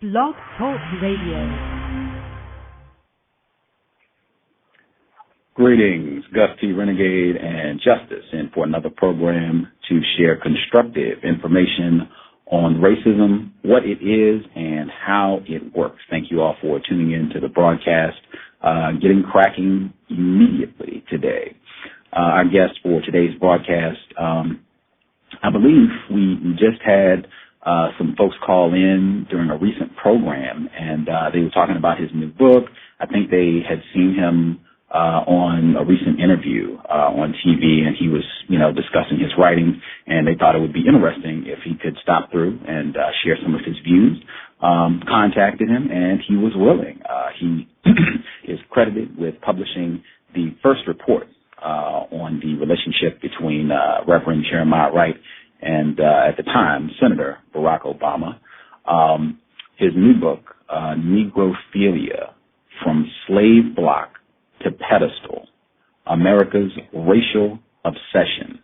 Blog Talk Radio. Greetings, Gus T Renegade and Justice, in for another program to share constructive information on racism, what it is, and how it works. Thank you all for tuning in to the broadcast, getting cracking immediately today. Our guest for today's broadcast, I believe we just had some folks call in during a recent program, and they were talking about his new book. I think they had seen him on a recent interview on TV, and he was, discussing his writing, and they thought it would be interesting if he could stop through and share some of his views. Contacted him, and he was willing. He is credited with publishing the first report on the relationship between Reverend Jeremiah Wright and, at the time, Senator Barack Obama. His new book, Negrophilia, From Slave Block to Pedestal, America's Racial Obsession.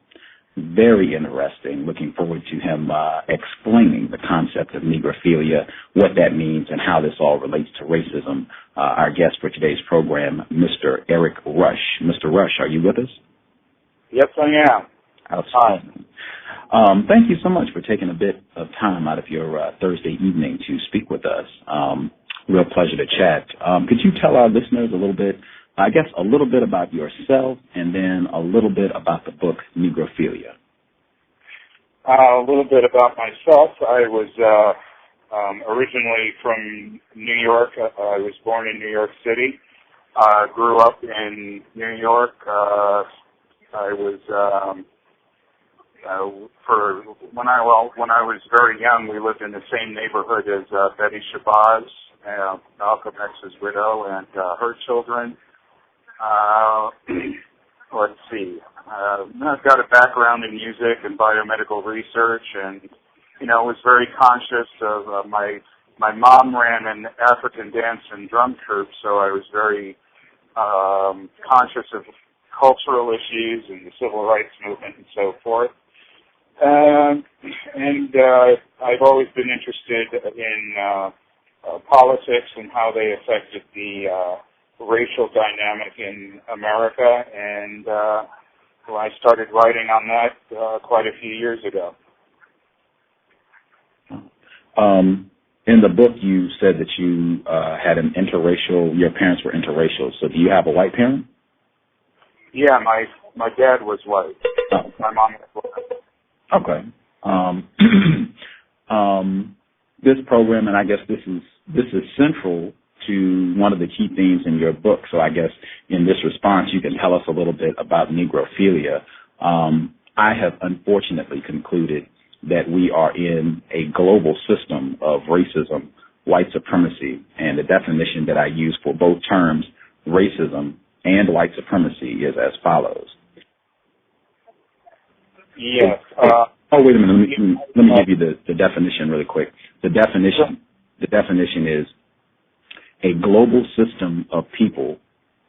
Very interesting. Looking forward to him explaining the concept of negrophilia, what that means, and how this all relates to racism. Our guest for today's program, Mr. Erick Rush. Mr. Rush, are you with us? Yes, I am. Outstanding. Thank you so much for taking a bit of time out of your Thursday evening to speak with us. Real pleasure to chat. Could you tell our listeners a little bit about yourself, and then a little bit about the book Negrophilia? A little bit about myself. I was originally from New York. I was born in New York City. Grew up in New York. I was when I was very young, we lived in the same neighborhood as Betty C.O.W.S, Malcolm X's widow, and her children. Let's see. I've got a background in music and biomedical research, and was very conscious of my mom ran an African dance and drum troupe, so I was very conscious of cultural issues and the civil rights movement and so forth. And I've always been interested in politics and how they affected the racial dynamic in America, and I started writing on that quite a few years ago. In the book, you said that you had your parents were interracial. So do you have a white parent? Yeah, my dad was white. Oh. My mom was white. Okay. This program, and I guess this is central to one of the key themes in your book. So I guess in this response, you can tell us a little bit about negrophilia. I have unfortunately concluded that we are in a global system of racism, white supremacy, and the definition that I use for both terms, racism and white supremacy, is as follows. Yes. Wait a minute. Let me give you the definition really quick. The definition is a global system of people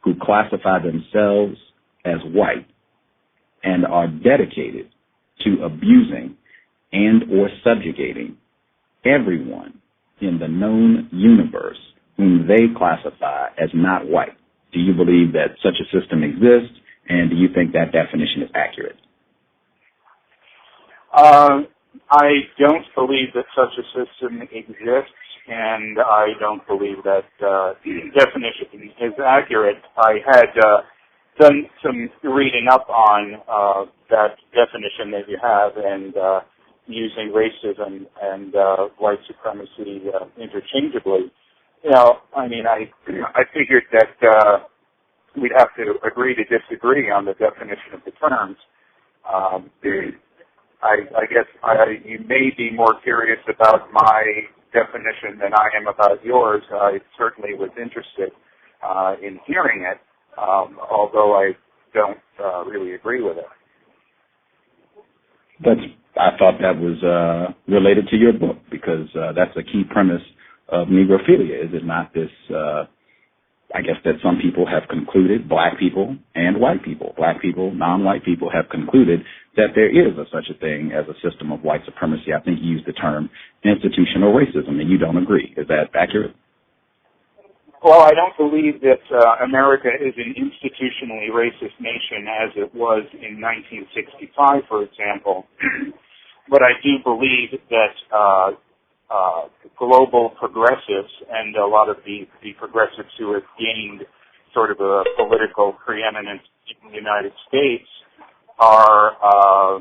who classify themselves as white and are dedicated to abusing and or subjugating everyone in the known universe whom they classify as not white. Do you believe that such a system exists, and do you think that definition is accurate? I don't believe that such a system exists, and I don't believe that definition is accurate. I had done some reading up on that definition that you have, and using racism and white supremacy interchangeably. I figured that we'd have to agree to disagree on the definition of the terms. I guess you may be more curious about my definition than I am about yours. I certainly was interested in hearing it, although I don't really agree with it. I thought that was related to your book, because that's a key premise of negrophilia, is it not? This, I guess that some people have concluded, black people and white people, black people, non-white people, have concluded that there is such a thing as a system of white supremacy. I think you used the term institutional racism, and you don't agree. Is that accurate? Well, I don't believe that America is an institutionally racist nation as it was in 1965, for example. But I do believe that global progressives and a lot of the progressives who have gained sort of a political preeminence in the United States are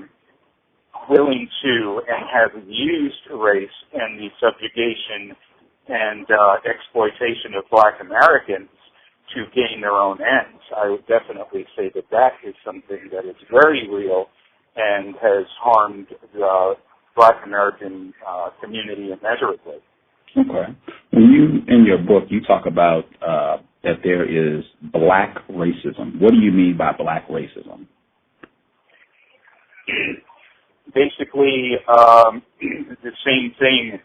willing to and have used race and the subjugation and exploitation of black Americans to gain their own ends. I would definitely say that that is something that is very real and has harmed the black American community immeasurably. Okay. When you, in your book, you talk about that there is black racism. What do you mean by black racism? Basically, the same thing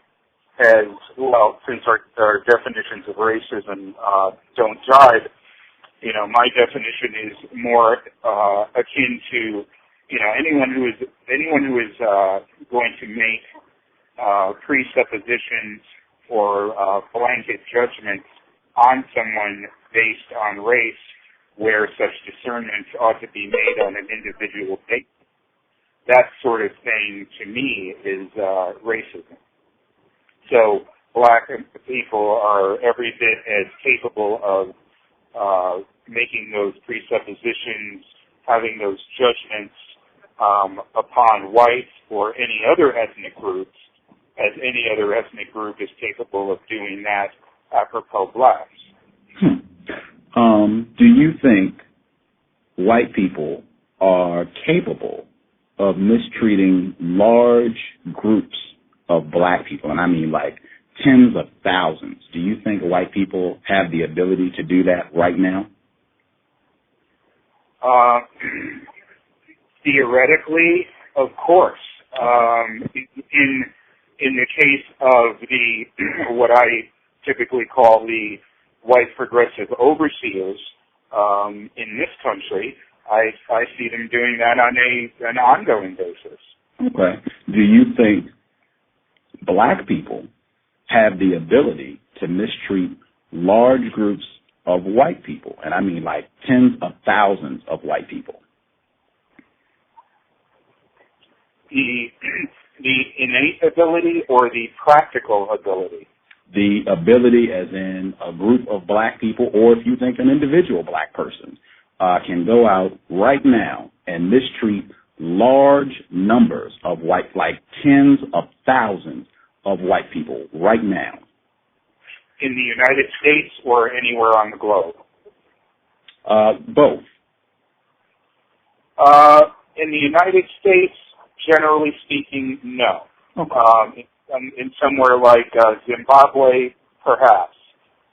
as, well, since our definitions of racism don't jive, my definition is more akin to, anyone who is going to make presuppositions or blanket judgments on someone based on race, where such discernments ought to be made on an individual basis. That sort of thing, to me, is racism. So black people are every bit as capable of making those presuppositions, having those judgments upon whites or any other ethnic groups, as any other ethnic group is capable of doing that apropos blacks. Do you think white people are capable of mistreating large groups of black people? And I mean like tens of thousands. Do you think white people have the ability to do that right now? Theoretically, of course. In the case of the what I typically call the white progressive overseers in this country, I see them doing that on an ongoing basis. Okay. Do you think black people have the ability to mistreat large groups of white people? And I mean like tens of thousands of white people. The innate ability or the practical ability? The ability as in a group of black people, or if you think an individual black person can go out right now and mistreat large numbers of white, like tens of thousands of white people right now. In the United States or anywhere on the globe? Both. In the United States, generally speaking, no. Okay. In somewhere like Zimbabwe, perhaps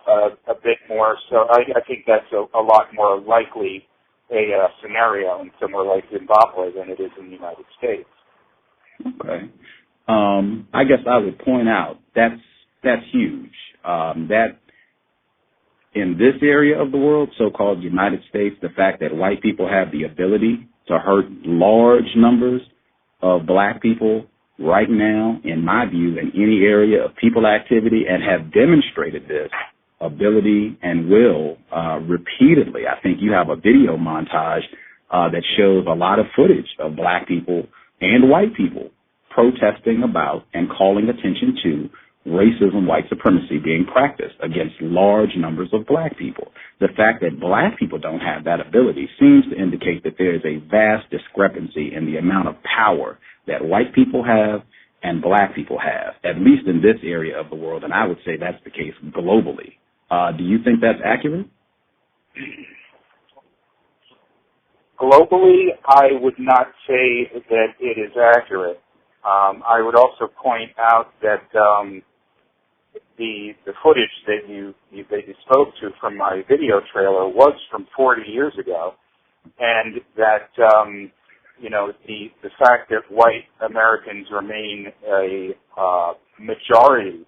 a bit more. So I think that's a lot more likely a scenario in somewhere like Zimbabwe than it is in the United States. Okay. I guess I would point out that's huge. That in this area of the world, so-called United States, the fact that white people have the ability to hurt large numbers of black people right now, in my view, in any area of people activity, and have demonstrated this ability and will repeatedly. I think you have a video montage that shows a lot of footage of black people and white people protesting about and calling attention to racism, white supremacy being practiced against large numbers of black people. The fact that black people don't have that ability seems to indicate that there is a vast discrepancy in the amount of power that white people have and black people have, at least in this area of the world, and I would say that's the case globally. Do you think that's accurate? Globally, I would not say that it is accurate. I would also point out that the footage that you spoke to from my video trailer was from 40 years ago, and that the fact that white Americans remain a majority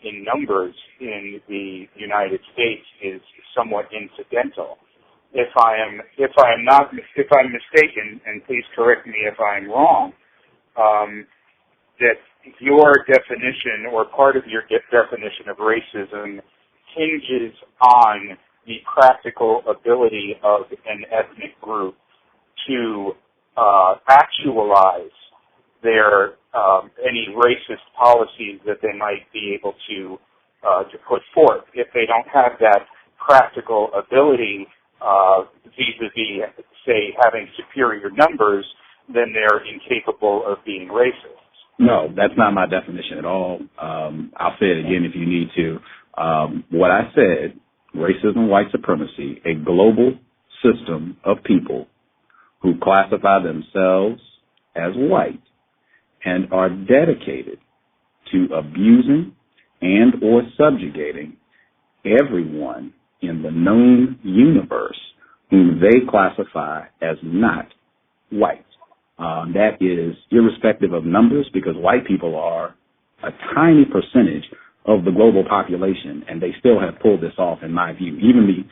in numbers in the United States is somewhat incidental. if I'm mistaken, and please correct me if I'm wrong, that your definition or part of your definition of racism hinges on the practical ability of an ethnic group to actualize their any racist policies that they might be able to put forth. If they don't have that practical ability vis-a-vis, say, having superior numbers, then they're incapable of being racist. No, that's not my definition at all. I'll say it again if you need to. What I said, racism, white supremacy, a global system of people who classify themselves as white and are dedicated to abusing and or subjugating everyone in the known universe whom they classify as not white. That is irrespective of numbers, because white people are a tiny percentage of the global population, and they still have pulled this off, in my view. Even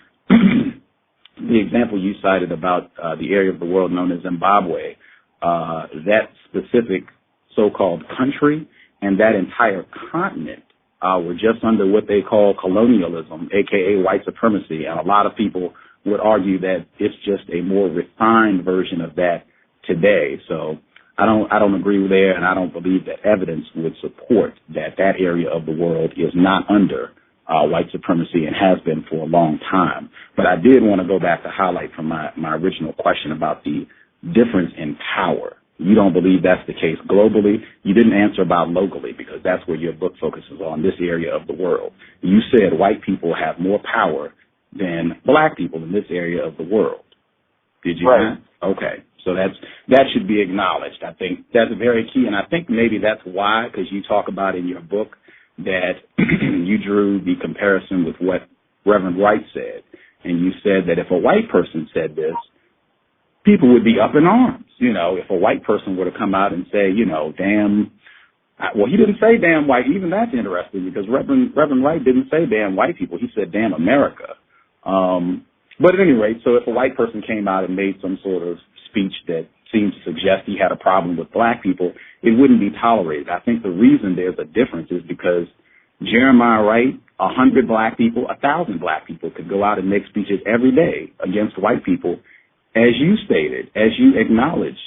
the example you cited about the area of the world known as Zimbabwe, that specific so-called country and that entire continent were just under what they call colonialism, a.k.a. white supremacy, and a lot of people would argue that it's just a more refined version of that today. So I don't agree there, and I don't believe that evidence would support that that area of the world is not under white supremacy and has been for a long time. But I did want to go back to highlight from my original question about the difference in power. You don't believe that's the case globally. You didn't answer about locally, because that's where your book focuses on, this area of the world. You said white people have more power than black people in this area of the world. Did you Right. not? Okay. So that should be acknowledged. I think that's very key, and I think maybe that's why, because you talk about in your book that you drew the comparison with what Reverend Wright said, and you said that if a white person said this, people would be up in arms. You know, if a white person were to come out and say, you know, damn, well, he didn't say damn white. Even that's interesting, because Reverend Wright didn't say damn white people. He said damn America. But at any rate, so if a white person came out and made some sort of speech that seemed to suggest he had a problem with black people, it wouldn't be tolerated. I think the reason there's a difference is because Jeremiah Wright, 100 black people, 1,000 black people could go out and make speeches every day against white people. As you stated, as you acknowledged,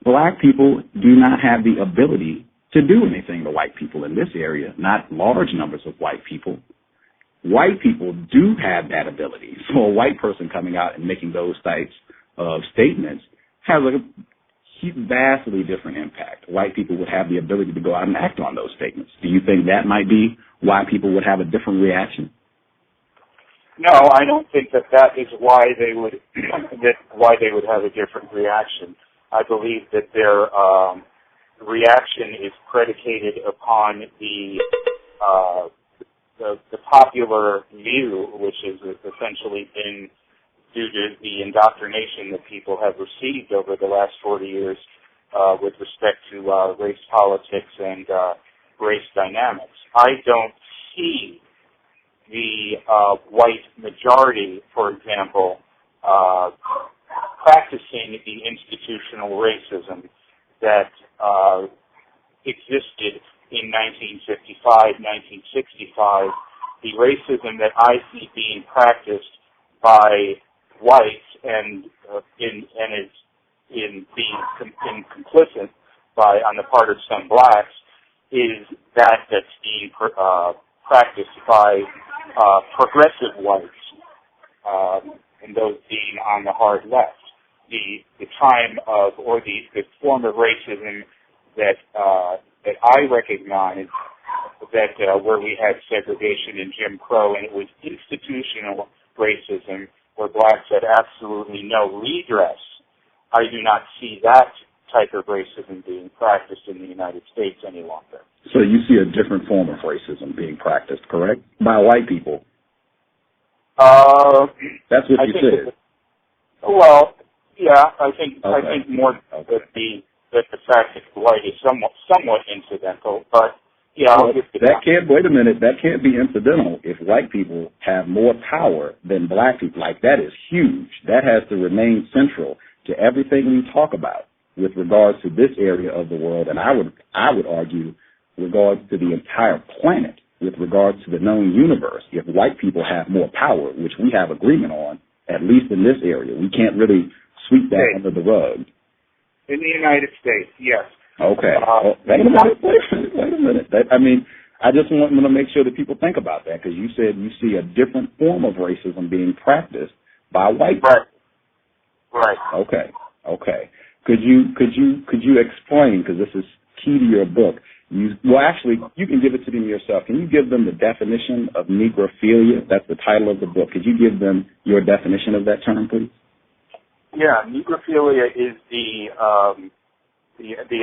black people do not have the ability to do anything to white people in this area, not large numbers of white people. White people do have that ability. So a white person coming out and making those types of statements has a vastly different impact. White people would have the ability to go out and act on those statements. Do you think that might be why people would have a different reaction? No, I don't think that is why they would have a different reaction. I believe that their reaction is predicated upon the popular view, which has essentially been due to the indoctrination that people have received over the last 40 years with respect to race politics and race dynamics. I don't see the white majority, for example, practicing the institutional racism that existed in 1955, 1965. The racism that I see being practiced by whites and is being complicit by on the part of some blacks is that's being practiced by progressive whites, and those being on the hard left. The time of, or the form of racism that I recognize, that where we had segregation in Jim Crow, and it was institutional racism where blacks had absolutely no redress. I do not see that type of racism being practiced in the United States any longer. So you see a different form of racism being practiced, correct? By white people. That's what you said. Well, yeah, I think more that the fact that white is somewhat incidental, but Yeah, wait a minute, that can't be incidental if white people have more power than black people. Like, that is huge. That has to remain central to everything we talk about with regards to this area of the world, and I would argue regards to the entire planet, with regards to the known universe. If white people have more power, which we have agreement on, at least in this area, we can't really sweep that under the rug. In the United States, yes. Okay. Wait a minute. I just want to make sure that people think about that, because you said you see a different form of racism being practiced by white people. Right. Okay. Could you explain, because this is key to your book? You can give it to them yourself. Can you give them the definition of negrophilia? That's the title of the book. Could you give them your definition of that term, please? Yeah, negrophilia is the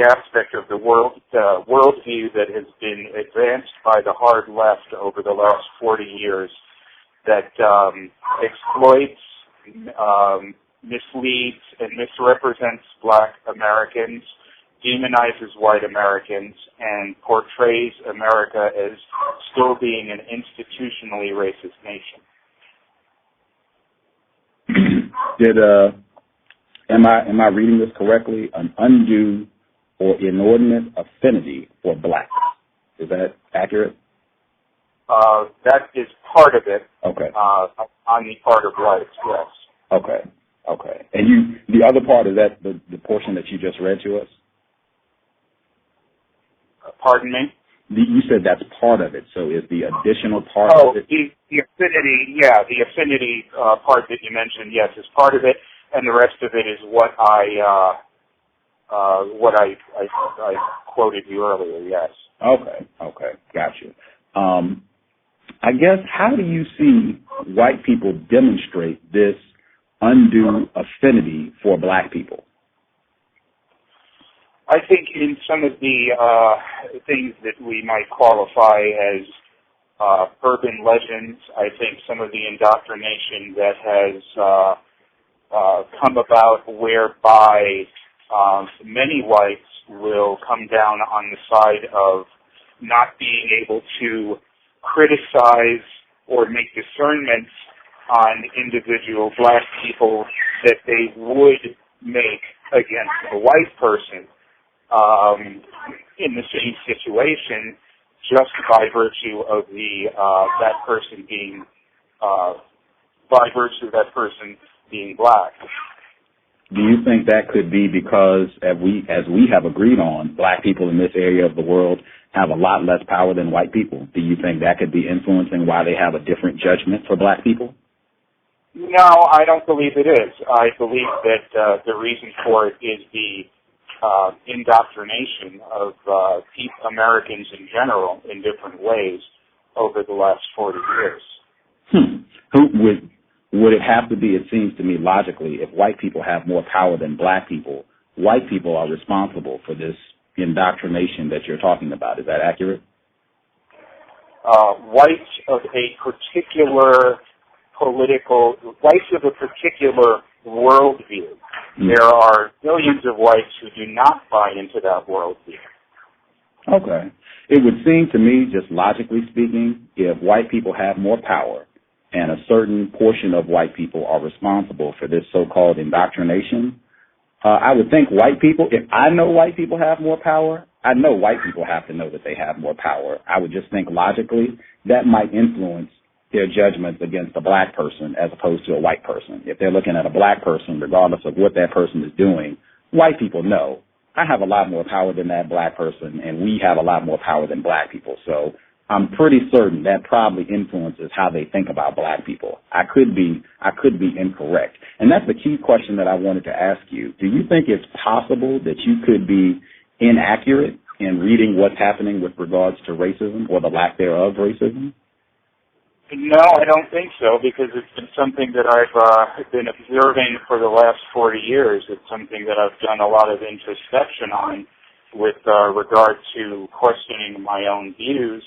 aspect of the worldview that has been advanced by the hard left over the last 40 years that exploits, misleads, and misrepresents black Americans, demonizes white Americans, and portrays America as still being an institutionally racist nation. Am I reading this correctly? An undue or inordinate affinity for blacks. Is that accurate? That is part of it. Okay. On the part of whites, yes. Okay. And the other part, is that the portion that you just read to us? Pardon me? You said that's part of it, so is the additional part of it? The affinity part that you mentioned, yes, is part of it, and the rest of it is what I quoted you earlier, yes. Okay, got you. I guess, how do you see white people demonstrate this undue affinity for black people? I think in some of the things that we might qualify as urban legends, I think some of the indoctrination that has come about whereby many whites will come down on the side of not being able to criticize or make discernments on individual black people that they would make against a white person in the same situation, just by virtue of that person being black. Do you think that could be because, as we have agreed on, black people in this area of the world have a lot less power than white people? Do you think that could be influencing why they have a different judgment for black people? No, I don't believe it is. I believe that the reason for it is the indoctrination of Americans in general in different ways over the last 40 years. Would it have to be, it seems to me logically, if white people have more power than black people, white people are responsible for this indoctrination that you're talking about. Is that accurate? Whites of a particular worldview. There are millions of whites who do not buy into that worldview. Okay. It would seem to me, just logically speaking, if white people have more power and a certain portion of white people are responsible for this so-called indoctrination, I would think white people, if I know white people have more power, I know white people have to know that they have more power. I would just think logically that might influence their judgments against a black person as opposed to a white person. If they're looking at a black person, regardless of what that person is doing, white people know, I have a lot more power than that black person, and we have a lot more power than black people. So I'm pretty certain that probably influences how they think about black people. I could be incorrect. And that's the key question that I wanted to ask you. Do you think it's possible that you could be inaccurate in reading what's happening with regards to racism or the lack thereof racism? No, I don't think so, because it's been something that I've been observing for the last 40 years. It's something that I've done a lot of introspection on with regard to questioning my own views.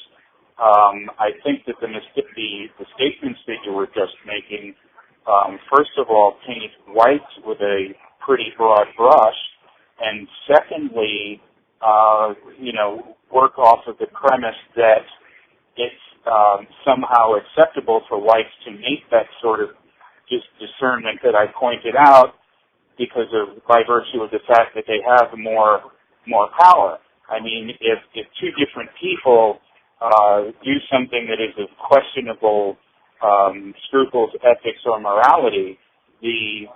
I think that the statements that you were just making, first of all, paint whites with a pretty broad brush, and secondly, work off of the premise that it's somehow acceptable for whites to make that sort of discernment that I pointed out by virtue of the fact that they have more power. I mean, if two different people do something that is of questionable scruples, ethics, or morality, the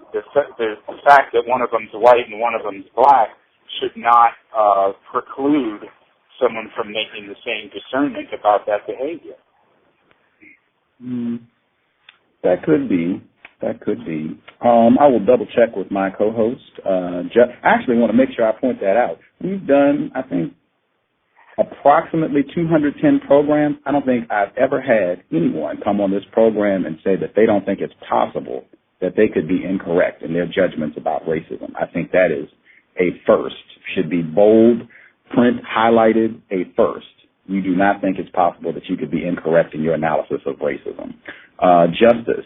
fact that one of them's white and one of them's black should not preclude someone from making the same discernment about that behavior. That could be. I will double check with my co-host. I actually want to make sure I point that out. We've done, I think, approximately 210 programs. I don't think I've ever had anyone come on this program and say that they don't think it's possible that they could be incorrect in their judgments about racism. I think that is a first. Should be bold, print, highlighted, a first. You do not think it's possible that you could be incorrect in your analysis of racism. Justice,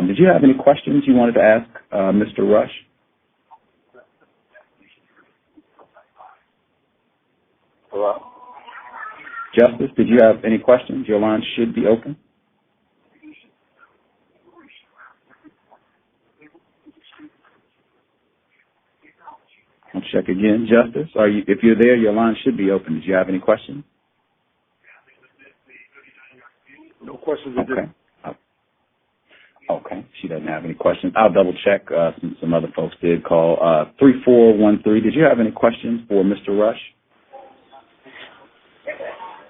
did you have any questions you wanted to ask Mr. Rush? Hello? Justice, did you have any questions? Your line should be open. I'll check again. Justice, if you're there, your line should be open. Did you have any questions? No questions. Okay. Okay. She doesn't have any questions. I'll double check since some other folks did call. 3413. Did you have any questions for Mr. Rush?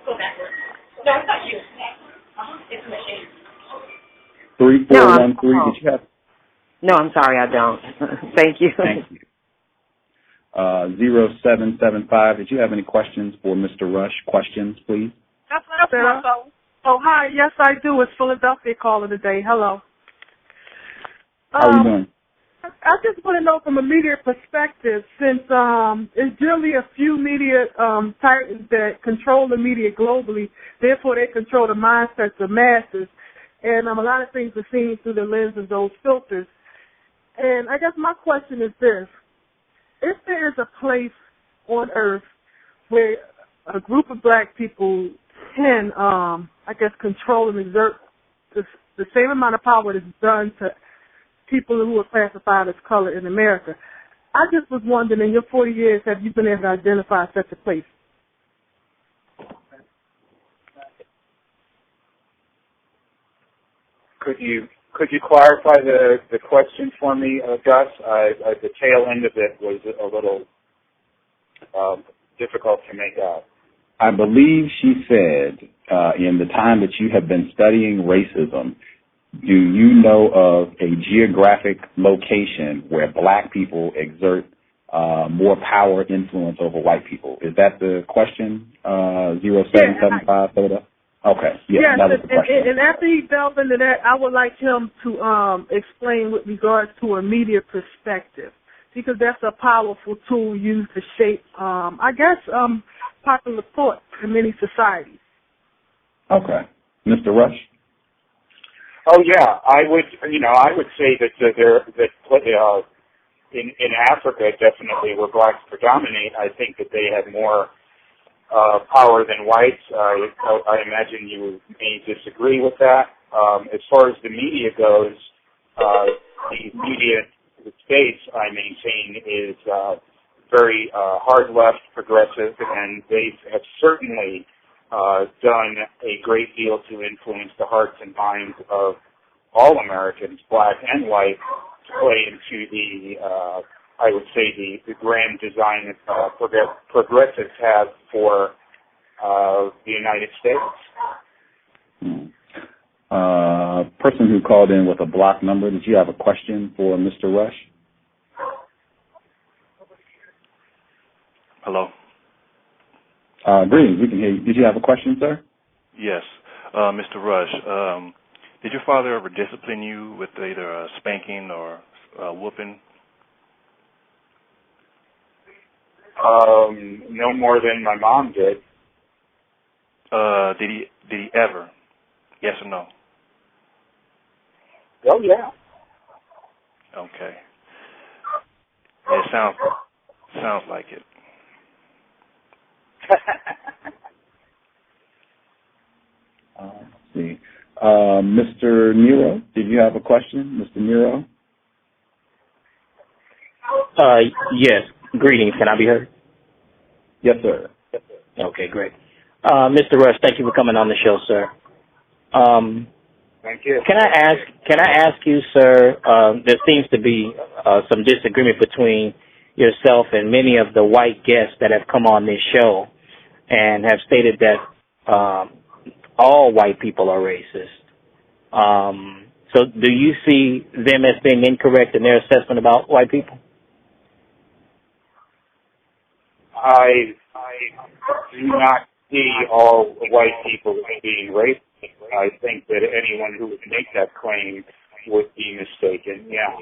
Go backwards. No, it's not you. It's the machine. 3413. Did you have? No, I'm sorry, I don't. Thank you. Thank you. 0775. Did you have any questions for Mr. Rush? Questions, please. That's my phone. Oh, hi. Yes, I do. It's Philadelphia calling today. Hello. How are you doing? I just want to know from a media perspective, since it's generally a few media titans that control the media globally, therefore they control the mindsets of masses, and a lot of things are seen through the lens of those filters. And I guess my question is this. If there is a place on earth where a group of black people can, control and exert the same amount of power that's done to people who are classified as color in America, I just was wondering, in your 40 years, have you been able to identify such a place? Could you clarify the question for me, Gus? The tail end of it was a little difficult to make out. I believe she said, in the time that you have been studying racism, do you know of a geographic location where black people exert more power, influence over white people? Is that the question? 0775 Soda? Okay. Yes, that was the question. And after he delves into that, I would like him to explain with regards to a media perspective, because that's a powerful tool used to shape, popular thought in many societies. Okay. Mr. Rush? Oh yeah, I would say that in Africa, definitely where blacks predominate, I think that they have more power than whites. I imagine you may disagree with that. As far as the media goes, the media space I maintain is very hard left, progressive, and they have certainly done a great deal to influence the hearts and minds of all Americans, black and white, to play into the grand design that progressives have for the United States. Person who called in with a block number, did you have a question for Mr. Rush? Hello. Greetings, we can hear you. Did you have a question, sir? Yes. Mr. Rush, did your father ever discipline you with either a spanking or whooping? No more than my mom did. Did he ever? Yes or no? Oh, yeah. Okay. It sounds like it. Let's see. Mr. Nero, did you have a question, Mr. Nero? Yes. Greetings. Can I be heard? Yes, sir. Okay, great. Mr. Rush, thank you for coming on the show, sir. Thank you. Can I ask you, sir, there seems to be some disagreement between yourself and many of the white guests that have come on this show and have stated that all white people are racist. So do you see them as being incorrect in their assessment about white people? I do not see all white people as being racist. I think that anyone who would make that claim would be mistaken, yeah.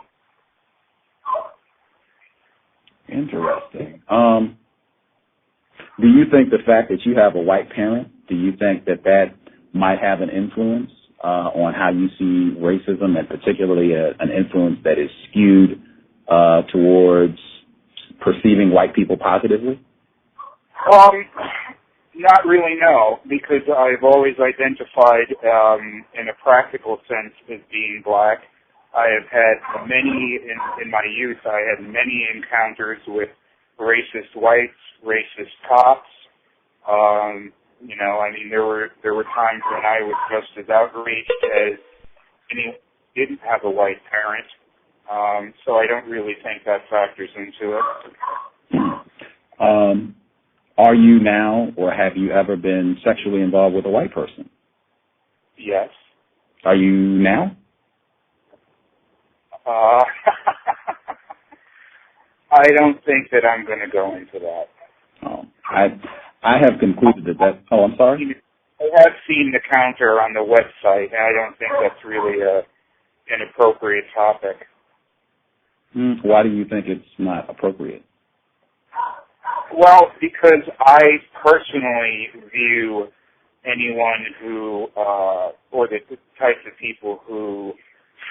Interesting. Do you think the fact that you have a white parent, do you think that might have an influence on how you see racism, and particularly an influence that is skewed towards perceiving white people positively? Not really, no, because I've always identified in a practical sense as being black. I have had many, in my youth, I had many encounters with racist whites, racist cops. There were times when I was just as outraged as anyone who didn't have a white parent. So I don't really think that factors into it. Are you now, or have you ever been sexually involved with a white person? Yes. Are you now? I don't think that I'm going to go into that. Oh, I have concluded that. Oh, I'm sorry. I have seen the counter on the website, and I don't think that's really an appropriate topic. Why do you think it's not appropriate? Well, because I personally view anyone who, or the types of people who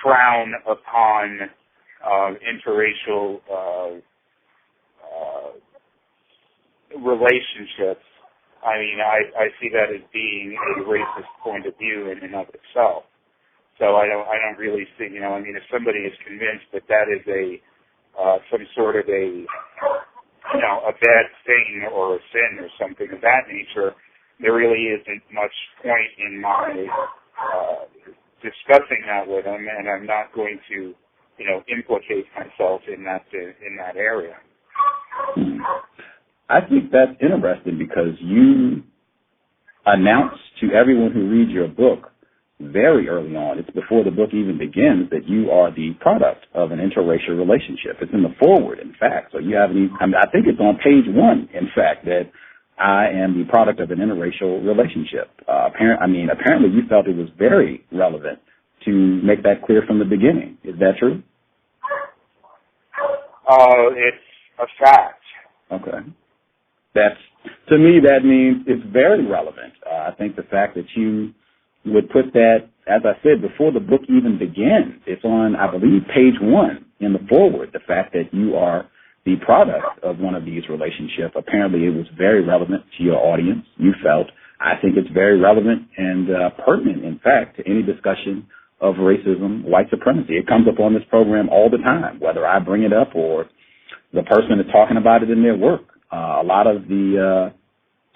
frown upon interracial relationships. I see that as being a racist point of view in and of itself. So I don't really see, if somebody is convinced that is some sort of a bad thing or a sin or something of that nature, there really isn't much point in my discussing that with them, and I'm not going to, implicate myself in that area. I think that's interesting because you announce to everyone who reads your book very early on, it's before the book even begins, that you are the product of an interracial relationship. It's in the foreword, in fact. So you haven't even, I think it's on page 1, in fact, that I am the product of an interracial relationship. Apparently you felt it was very relevant to make that clear from the beginning. Is that true? It's a fact. Okay. To me, that means it's very relevant. I think the fact that you would put that, as I said, before the book even begins. It's on, I believe, page 1 in the foreword, the fact that you are the product of one of these relationships. Apparently it was very relevant to your audience, you felt. I think it's very relevant and pertinent, in fact, to any discussion of racism, white supremacy. It comes up on this program all the time, whether I bring it up or the person is talking about it in their work. A lot of the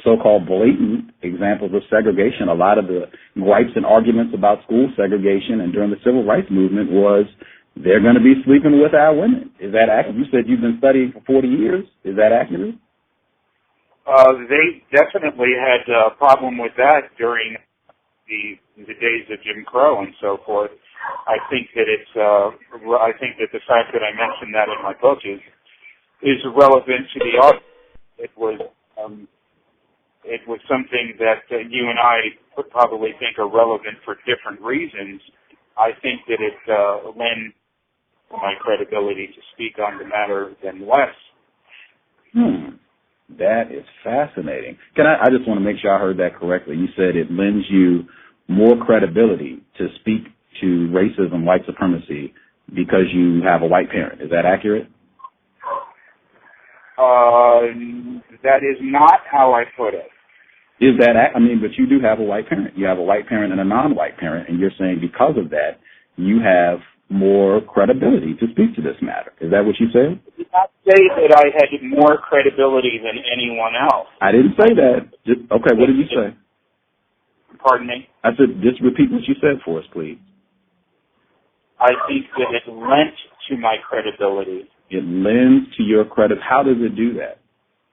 so-called blatant examples of segregation, a lot of the gripes and arguments about school segregation and during the civil rights movement was they're going to be sleeping with our women. Is that accurate? You said you've been studying for 40 years. Is that accurate? They definitely had a problem with that during the days of Jim Crow and so forth. I think that the fact that I mentioned that in my book is relevant to the audience. It was something that you and I would probably think are relevant for different reasons. I think that it lends my credibility to speak on the matter than less. That is fascinating. I just want to make sure I heard that correctly. You said it lends you more credibility to speak to racism, white supremacy, because you have a white parent. Is that accurate? That is not how I put it. Is that, but you do have a white parent. You have a white parent and a non-white parent, and you're saying because of that, you have more credibility to speak to this matter. Is that what you said? I did not say that I had more credibility than anyone else. I didn't say that. Okay, what did you say? Pardon me? I said, just repeat what you said for us, please. I think that it lent to my credibility. It lends to your credit. How does it do that?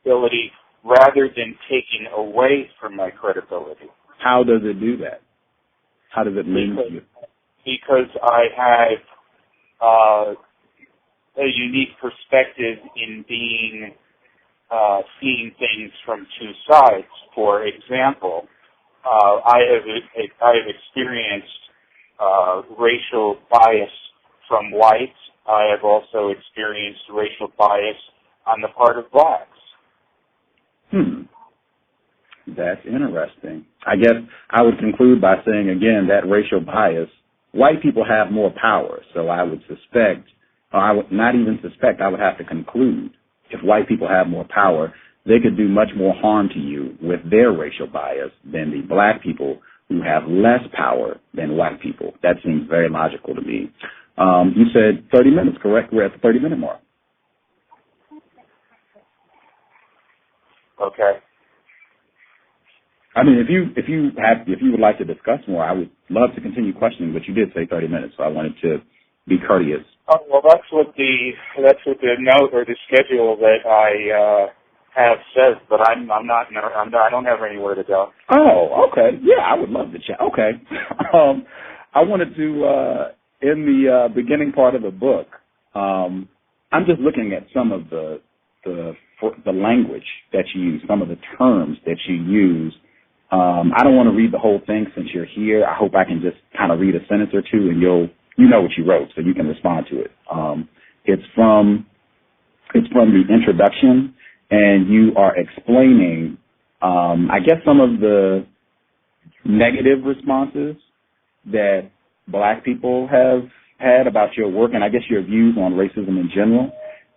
Credibility rather than taking away from my credibility. How does it do that? How does it lend to you? Because I have a unique perspective in seeing things from two sides. For example, I have experienced racial bias from whites. I have also experienced racial bias on the part of blacks. That's interesting. I guess I would conclude by saying, again, that racial bias, white people have more power. So I would suspect, or I would not even suspect, I would have to conclude, if white people have more power, they could do much more harm to you with their racial bias than the black people who have less power than white people. That seems very logical to me. You said 30 minutes, correct? We're at the 30-minute mark. Okay. I mean, if you would like to discuss more, I would love to continue questioning, but you did say 30 minutes, so I wanted to be courteous. Oh, well, that's what the note or the schedule that I have says, but I don't have anywhere to go. Oh, okay. Yeah, I would love to chat. Okay. I wanted to, in the beginning part of the book, I'm just looking at some of the language that you use, some of the terms that you use. I don't want to read the whole thing since you're here. I hope I can just kind of read a sentence or two, and you know what you wrote, so you can respond to it. It's from the introduction, and you are explaining, I guess, some of the negative responses that black people have had about your work, and I guess your views on racism in general.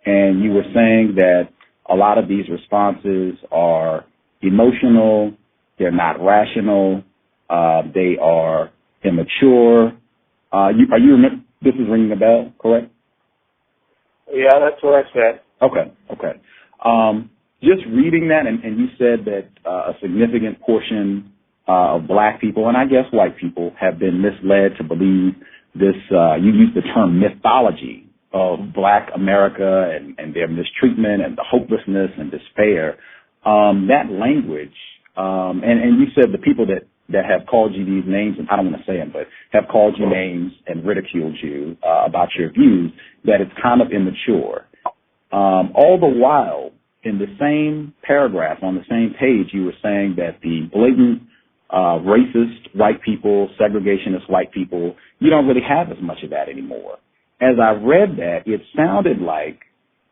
And you were saying that a lot of these responses are emotional, they're not rational, they are immature. This is ringing a bell, correct? Yeah, that's what I said. Okay. Just reading that, and you said that a significant portion of black people, and I guess white people, have been misled to believe this, you used the term mythology of black America and their mistreatment and the hopelessness and despair. That language, and you said the people that have called you these names, and I don't want to say them, but have called you names and ridiculed you about your views, that it's kind of immature. All the while, in the same paragraph, on the same page, you were saying that the blatant racist white people, segregationist white people, you don't really have as much of that anymore. As I read that, it sounded like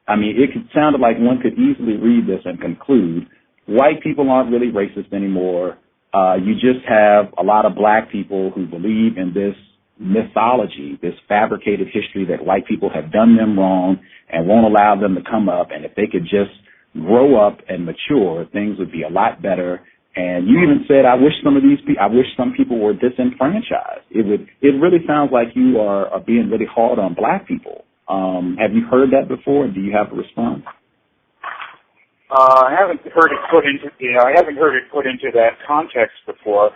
one could easily read this and conclude white people aren't really racist anymore. You just have a lot of black people who believe in this mythology, this fabricated history that white people have done them wrong and won't allow them to come up. And if they could just grow up and mature, things would be a lot better. And you even said, I wish some people were disenfranchised. It really sounds like you are being really hard on black people. Have you heard that before? Do you have a response? I haven't heard it put into that context before.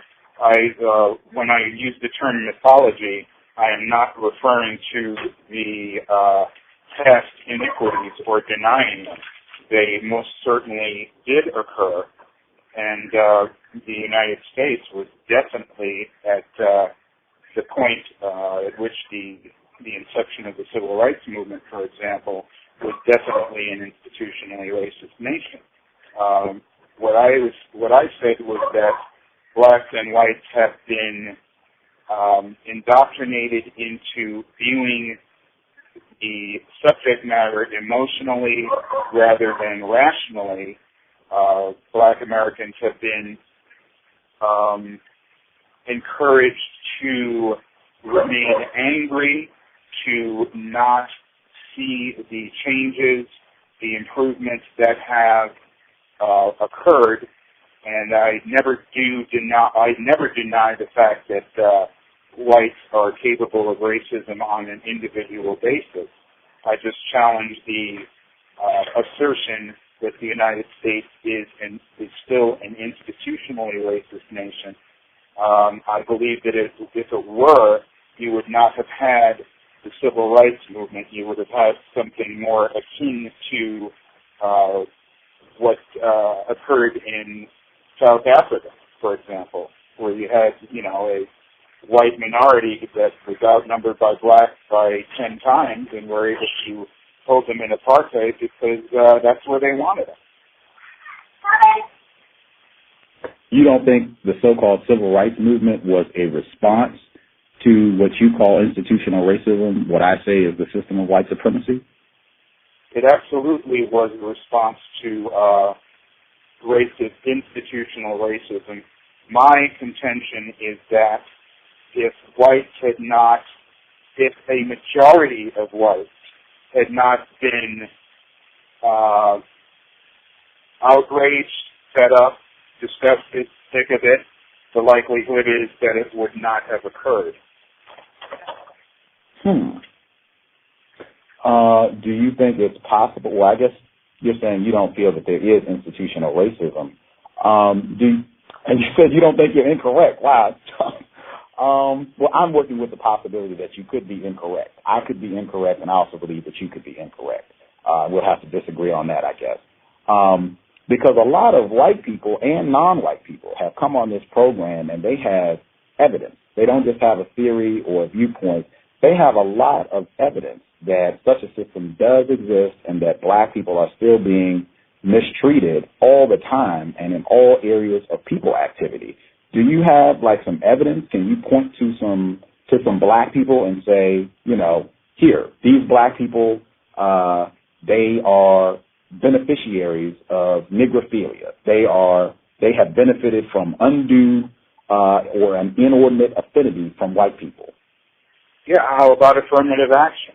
When I use the term mythology, I am not referring to the past iniquities or denying them. They most certainly did occur, and the United States was definitely at the point at which the inception of the Civil Rights Movement, for example, was definitely an institutionally racist nation. What I said was that blacks and whites have been indoctrinated into viewing the subject matter emotionally rather than rationally. Black Americans have been encouraged to remain angry, to not see the changes the improvements that have occurred, and I never deny the fact that whites are capable of racism on an individual basis. I just challenge the assertion that the United States is still an institutionally racist nation. I believe that if it were, you would not have had the civil rights movement. You would have had something more akin to what occurred in South Africa, for example, where you had, a white minority that was outnumbered by blacks by 10 times and were able to hold them in apartheid because that's where they wanted them. You don't think the so-called civil rights movement was a response to what you call institutional racism, what I say is the system of white supremacy? It absolutely was a response to institutional racism. My contention is that if a majority of whites had not been outraged, fed up, disgusted, sick of it, the likelihood is that it would not have occurred. Do you think it's possible? Well, I guess you're saying you don't feel that there is institutional racism. And you said you don't think you're incorrect. Wow. Well, I'm working with the possibility that you could be incorrect. I could be incorrect, and I also believe that you could be incorrect. We'll have to disagree on that, I guess. Because a lot of white people and non-white people have come on this program, and they have evidence. They don't just have a theory or a viewpoint. They have a lot of evidence that such a system does exist and that black people are still being mistreated all the time and in all areas of people activity. Do you have some evidence? Can you point to some black people and say, here, these black people, they are beneficiaries of negrophilia. They have benefited from undue or an inordinate affinity from white people. Yeah, how about affirmative action?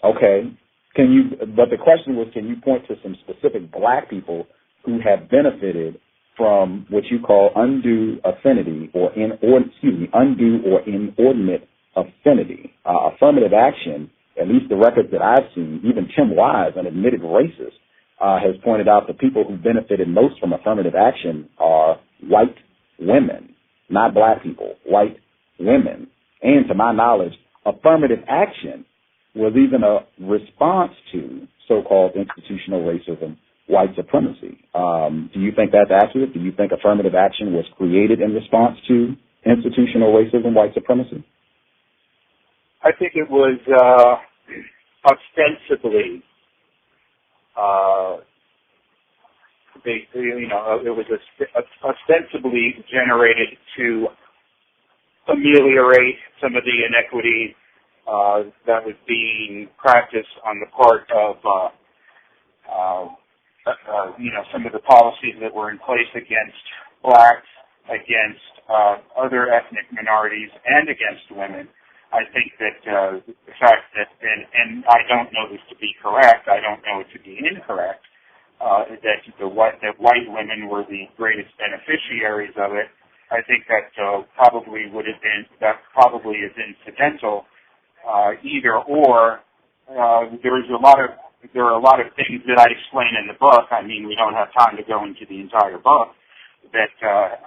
Okay. But the question was, can you point to some specific black people who have benefited from what you call undue affinity or undue or inordinate affinity? Affirmative action, at least the records that I've seen, even Tim Wise, an admitted racist, has pointed out the people who benefited most from affirmative action are white women, not black people, white women. And to my knowledge, affirmative action was even a response to so-called institutional racism, white supremacy. Do you think that's accurate? Do you think affirmative action was created in response to institutional racism, white supremacy? I think it was ostensibly, it was ostensibly generated to ameliorate some of the inequity that was being practiced on the part of, some of the policies that were in place against blacks, against other ethnic minorities, and against women. I think that the fact that, and I don't know this to be correct, I don't know it to be incorrect, that white women were the greatest beneficiaries of it. I think that probably is incidental. Either or, there are a lot of things that I explain in the book. I mean, we don't have time to go into the entire book, that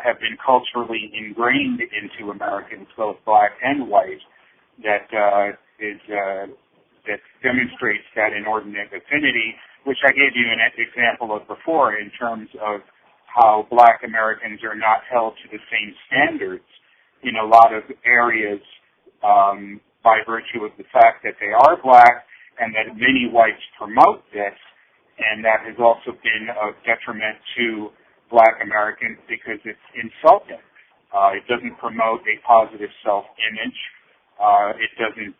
have been culturally ingrained into Americans, both black and white, that demonstrates that inordinate affinity, which I gave you an example of before in terms of how black Americans are not held to the same standards in a lot of areas by virtue of the fact that they are black, and that many whites promote this, and that has also been a detriment to black Americans because it's insulting. It doesn't promote a positive self-image. It doesn't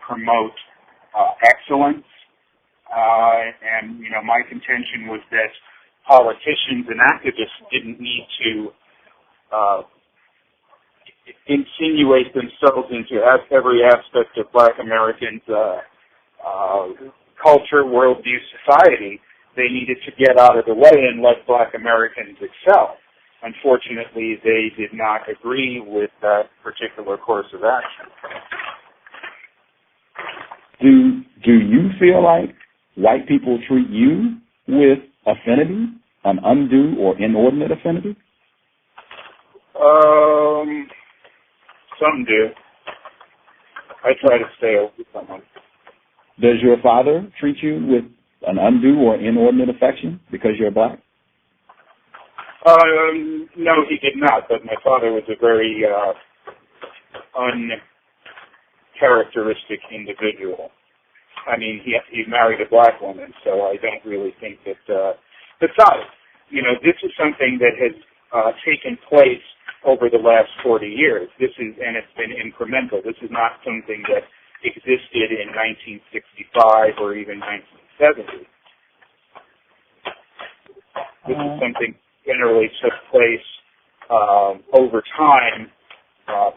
promote excellence. And, my contention was that politicians and activists didn't need to insinuate themselves into every aspect of black Americans' culture, worldview, society, they needed to get out of the way and let Black Americans excel. Unfortunately, they did not agree with that particular course of action. Do you feel like white people treat you with affinity, an undue or inordinate affinity? Some do. I try to stay over someone. Does your father treat you with an undue or inordinate affection because you're Black? No, he did not, but my father was a very uncharacteristic individual. I mean, he married a Black woman, so I don't really think that... besides, this is something that has taken place over the last 40 years. And it's been incremental. This is not something that existed in 1965 or even 1970. This is something generally took place over time,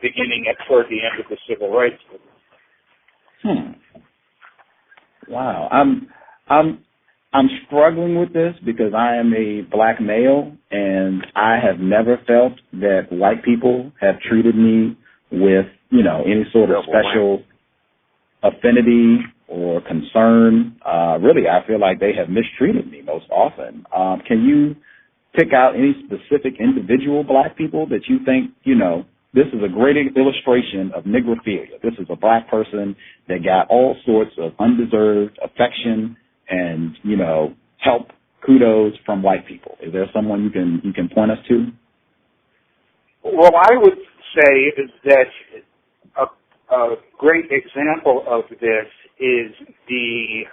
beginning toward the end of the Civil Rights Movement. Wow, I'm struggling with this because I am a Black male, and I have never felt that white people have treated me with, any sort of special affinity or concern. Really, I feel like they have mistreated me most often. Can you pick out any specific individual Black people that you think, this is a great illustration of negrophilia. This is a Black person that got all sorts of undeserved affection and, help, kudos from white people? Is there someone you can point us to? Well, I would say that a great example of this is the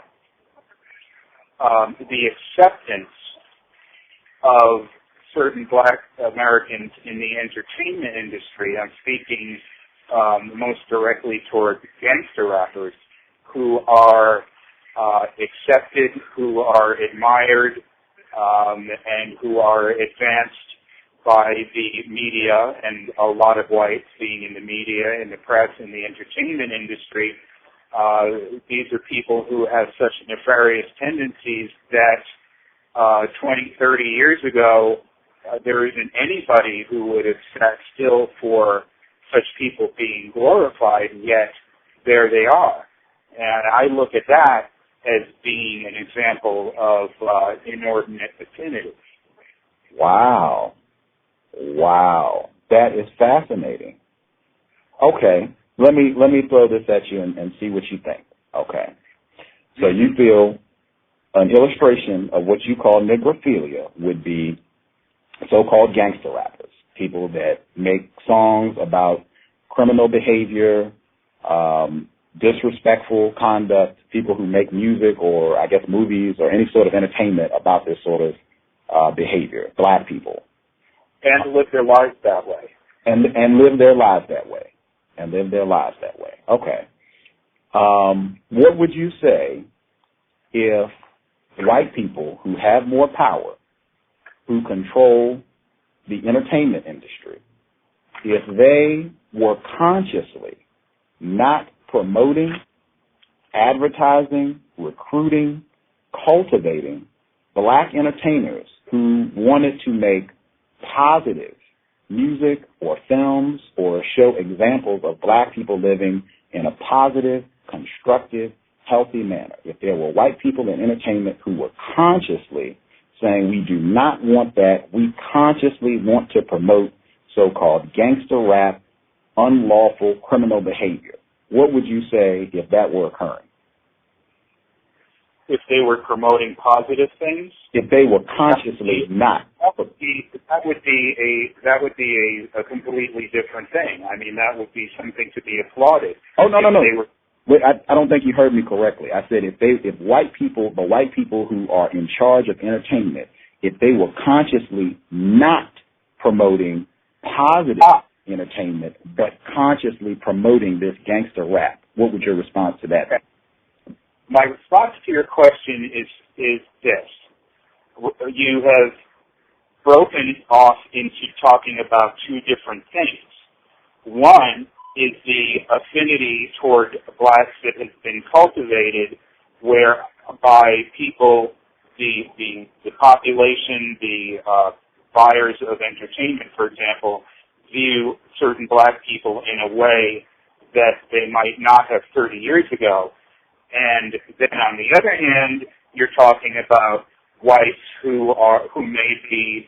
acceptance of certain Black Americans in the entertainment industry. I'm speaking most directly toward gangster rappers who are accepted, who are admired, and who are advanced by the media, and a lot of whites being in the media, in the press, in the entertainment industry. These are people who have such nefarious tendencies that 20, 30 years ago, there isn't anybody who would have sat still for such people being glorified, yet there they are. And I look at that as being an example of inordinate affinity. Wow. That is fascinating. Okay, let me throw this at you and see what you think. Okay. So you feel an illustration of what you call negrophilia would be so-called gangster rappers, people that make songs about criminal behavior, disrespectful conduct, people who make music or, I guess, movies or any sort of entertainment about this sort of behavior, Black people. And live their lives that way. And live their lives that way. Okay. What would you say if white people who have more power, who control the entertainment industry, if they were consciously not promoting, advertising, recruiting, cultivating Black entertainers who wanted to make positive music or films or show examples of Black people living in a positive, constructive, healthy manner? If there were white people in entertainment who were consciously saying we do not want that, we consciously want to promote so-called gangster rap, unlawful criminal behavior, what would you say if that were occurring? If they were promoting positive things? If they were consciously not. That would be a completely different thing. I mean, that would be something to be applauded. Oh, no. Wait, I don't think you heard me correctly. I said the white people who are in charge of entertainment, if they were consciously not promoting positive entertainment, but consciously promoting this gangster rap, what would your response to that be? My response to your question is this. You have broken off into talking about two different things. One is the affinity toward Blacks that has been cultivated where whereby people, the population, the buyers of entertainment, for example, view certain black people in a way that they might not have 30 years ago. And then on the other hand, you're talking about whites who may be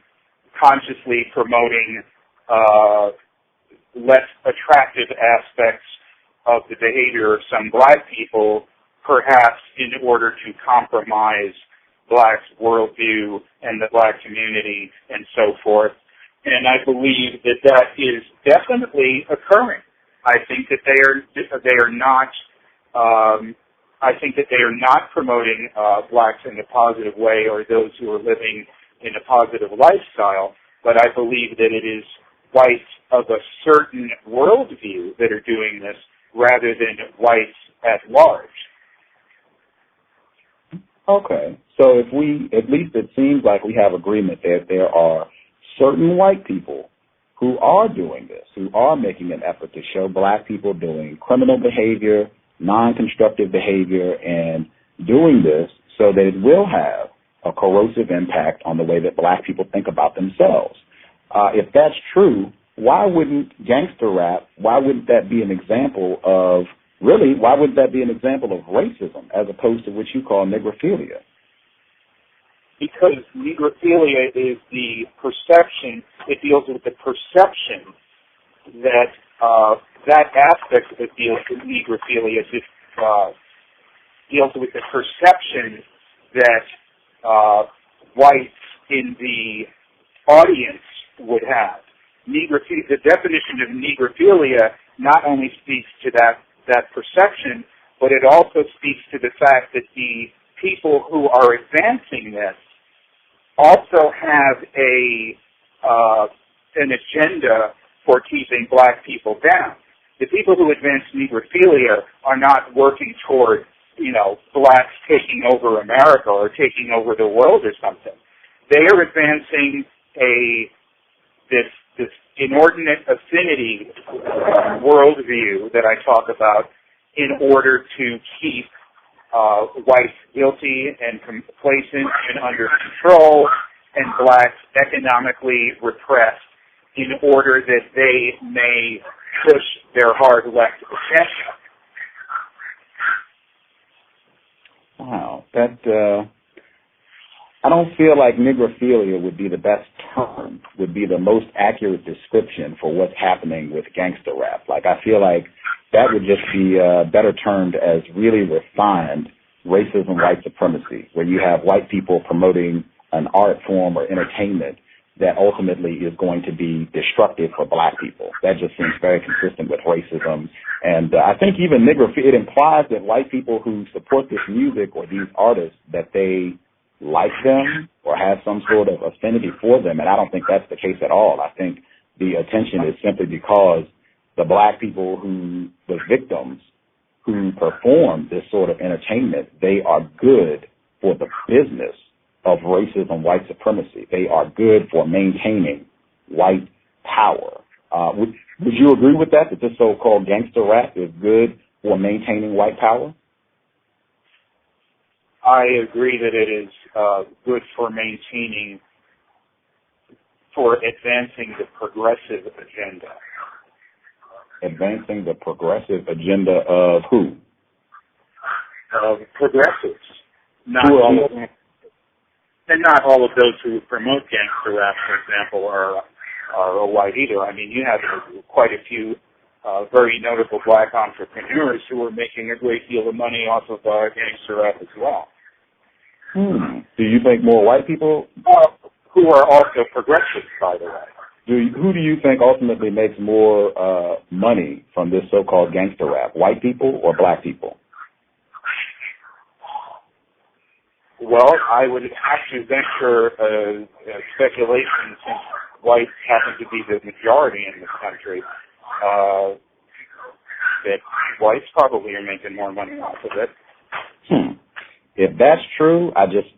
consciously promoting less attractive aspects of the behavior of some black people, perhaps in order to compromise blacks' worldview and the black community and so forth. And I believe that is definitely occurring. I think that they are not. I think that they are not promoting blacks in a positive way or those who are living in a positive lifestyle. But I believe that it is whites of a certain worldview that are doing this, rather than whites at large. Okay, so at least it seems like we have agreement that there are certain white people who are doing this, who are making an effort to show black people doing criminal behavior, non-constructive behavior, and doing this so that it will have a corrosive impact on the way that black people think about themselves. If that's true, why wouldn't gangster rap, why wouldn't that be an example of racism as opposed to what you call negrophilia? Because negrophilia is the perception, it deals with the perception that that aspect that deals with negrophilia deals with the perception that whites in the audience would have. The definition of negrophilia not only speaks to that perception, but it also speaks to the fact that the people who are advancing this also have an agenda for keeping black people down. The people who advance negrophilia are not working toward, blacks taking over America or taking over the world or something. They are advancing this inordinate affinity worldview that I talk about in order to keep whites guilty and complacent and under control and blacks economically repressed in order that they may push their hard-left agenda. Wow, I don't feel like negrophilia would be the best term, would be the most accurate description for what's happening with gangster rap. Like, I feel like that would just be better termed as really refined racism, white supremacy, where you have white people promoting an art form or entertainment that ultimately is going to be destructive for black people. That just seems very consistent with racism. And I think even it implies that white people who support this music or these artists, that they like them or have some sort of affinity for them, and I don't think that's the case at all. I think the attention is simply because the black people the victims who perform this sort of entertainment, they are good for the business of racism, white supremacy. They are good for maintaining white power. Would you agree with that this so-called gangster rap is good for maintaining white power? I agree that it is good for advancing the progressive agenda. Advancing the progressive agenda of who? Of progressives. Not all of those who promote gangster rap, for example, are white either. I mean, you have quite a few very notable black entrepreneurs who are making a great deal of money off of gangster rap as well. Do you think more white people? Who are also progressives, by the way. Who do you think ultimately makes more money from this so-called gangster rap, white people or black people? Well, I would have to venture a speculation, since whites happen to be the majority in this country, that whites probably are making more money off of it. If that's true, I'm just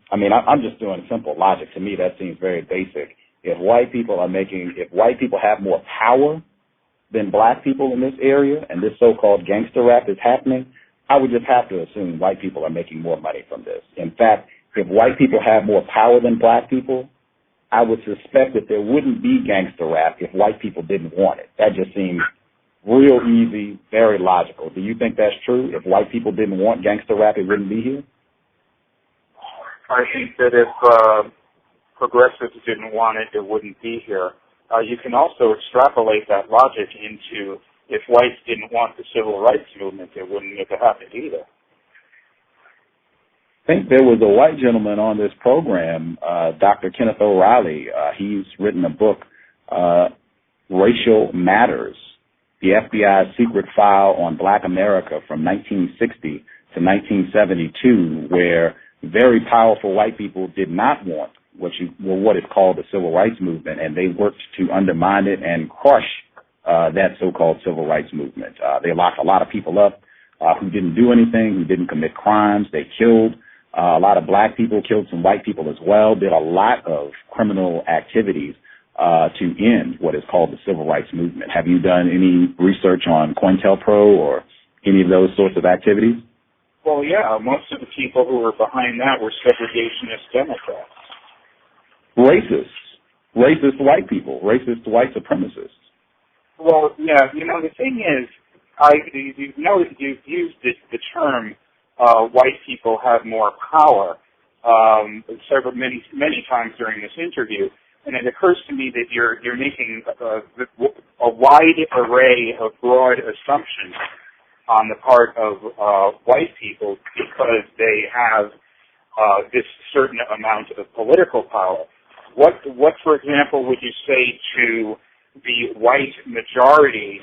doing simple logic. To me, that seems very basic. If white people have more power than black people in this area, and this so-called gangster rap is happening, I would just have to assume white people are making more money from this. In fact, if white people have more power than black people, I would suspect that there wouldn't be gangster rap if white people didn't want it. That just seems real easy, very logical. Do you think that's true? If white people didn't want gangster rap, it wouldn't be here? I think that if progressives didn't want it, it wouldn't be here. You can also extrapolate that logic into if whites didn't want the civil rights movement, it wouldn't have happened either. I think there was a white gentleman on this program, Dr. Kenneth O'Reilly. He's written a book, Racial Matters, the FBI's secret file on black America from 1960 to 1972, where very powerful white people did not want what is called the civil rights movement, and they worked to undermine it and crush that so-called civil rights movement. They locked a lot of people up who didn't do anything, who didn't commit crimes. They killed a lot of black people, killed some white people as well, did a lot of criminal activities to end what is called the civil rights movement. Have you done any research on COINTELPRO or any of those sorts of activities? Well, yeah, most of the people who were behind that were segregationist Democrats. Racist white people, racist white supremacists. Well, yeah, the thing is, you've used the term white people have more power many times during this interview, and it occurs to me that you're making a wide array of broad assumptions on the part of white people because they have this certain amount of political power. What, for example, would you say to the white majority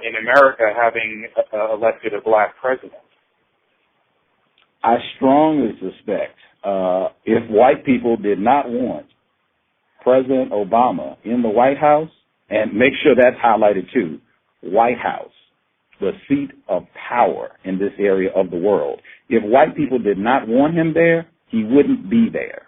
in America having elected a black president? I strongly suspect if white people did not want President Obama in the White House, and make sure that's highlighted too, White House, the seat of power in this area of the world. If white people did not want him there, he wouldn't be there.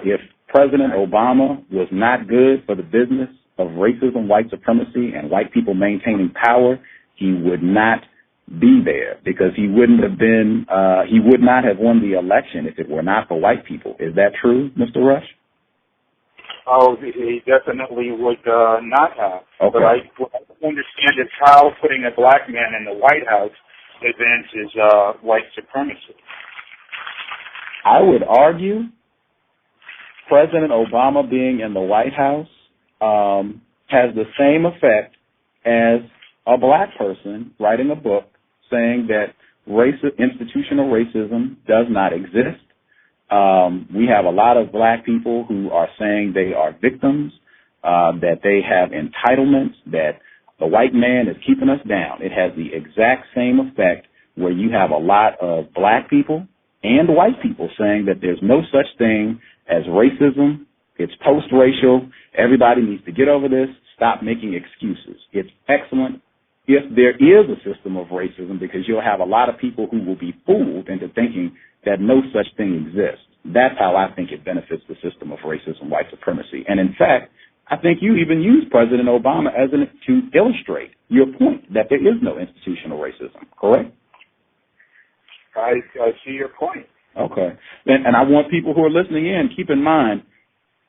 If President Obama was not good for the business of racism, white supremacy, and white people maintaining power, he would not be there because he would not have won the election if it were not for white people. Is that true, Mr. Rush? Oh, he definitely would not have. Okay. But I understand is how putting a black man in the White House advances white supremacy. I would argue President Obama being in the White House has the same effect as a black person writing a book saying that institutional racism does not exist. We have a lot of black people who are saying they are victims, that they have entitlements, that the white man is keeping us down. It has the exact same effect where you have a lot of black people and white people saying that there's no such thing as racism. It's post-racial. Everybody needs to get over this. Stop making excuses. It's excellent if there is a system of racism because you'll have a lot of people who will be fooled into thinking that no such thing exists. That's how I think it benefits the system of racism, white supremacy. And in fact, I think you even used President Obama to illustrate your point that there is no institutional racism, correct? I see your point. Okay. And I want people who are listening in, keep in mind,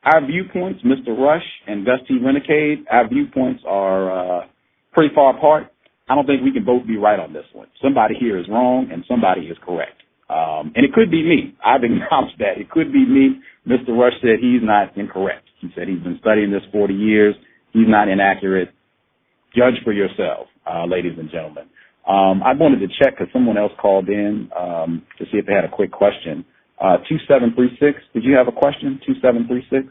our viewpoints, Mr. Rush and Gus T Renegade, our viewpoints are pretty far apart. I don't think we can both be right on this one. Somebody here is wrong and somebody is correct. And it could be me. I've acknowledged that. It could be me. Mr. Rush said he's not incorrect. He said he's been studying this 40 years. He's not inaccurate. Judge for yourself, ladies and gentlemen. I wanted to check because someone else called in to see if they had a quick question. 2736, did you have a question? 2736?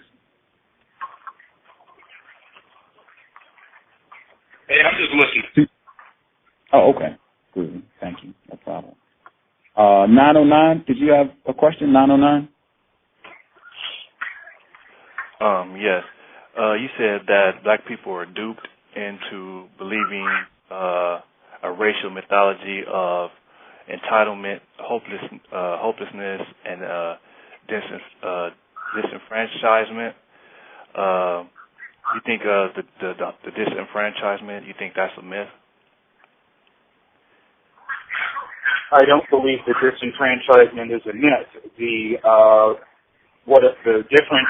Hey, I'm just listening. Oh, okay. Good. Thank you. No problem. 909, did you have a question, 909? Yes. You said that black people are duped into believing a racial mythology of entitlement, hopelessness, and disenfranchisement. You think the disenfranchisement, you think that's a myth? I don't believe that disenfranchisement is a myth. The difference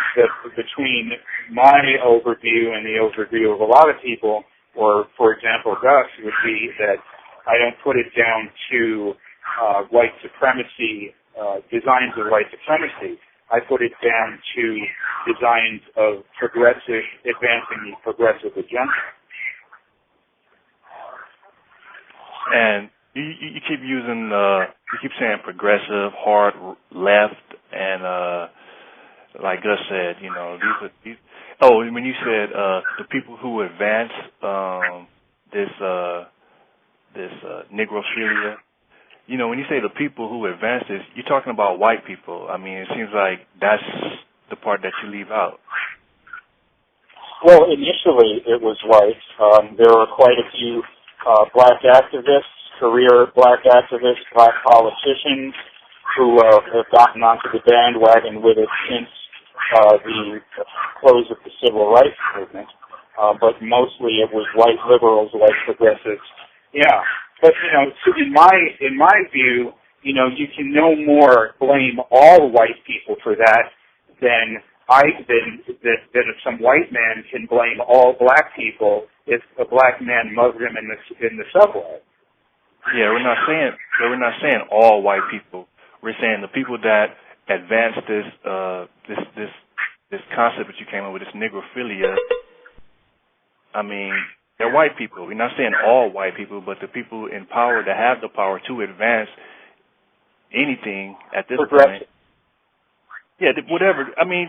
between my overview and the overview of a lot of people, or for example Gus, would be that I don't put it down to white supremacy, designs of white supremacy. I put it down to designs of advancing the progressive agenda. And you keep using, you keep saying progressive, hard left, and like Gus said, you know, these. Oh, when you said the people who advance this Negrophilia, you know, when you say the people who advance this, you're talking about white people. I mean, it seems like that's the part that you leave out. Well, initially it was white. There were quite a few black activists, career black activists, black politicians who have gotten onto the bandwagon with it since the close of the civil rights movement. But mostly it was white liberals, white progressives. Yeah. But, you know, in my view, you know, you can no more blame all white people for that than some white man can blame all black people if a black man mugged him in the subway. Yeah, we're not saying all white people. We're saying the people that advance this concept that you came up with, this Negrophilia. I mean, they're white people. We're not saying all white people, but the people in power that have the power to advance anything at this point. Yeah, whatever. I mean,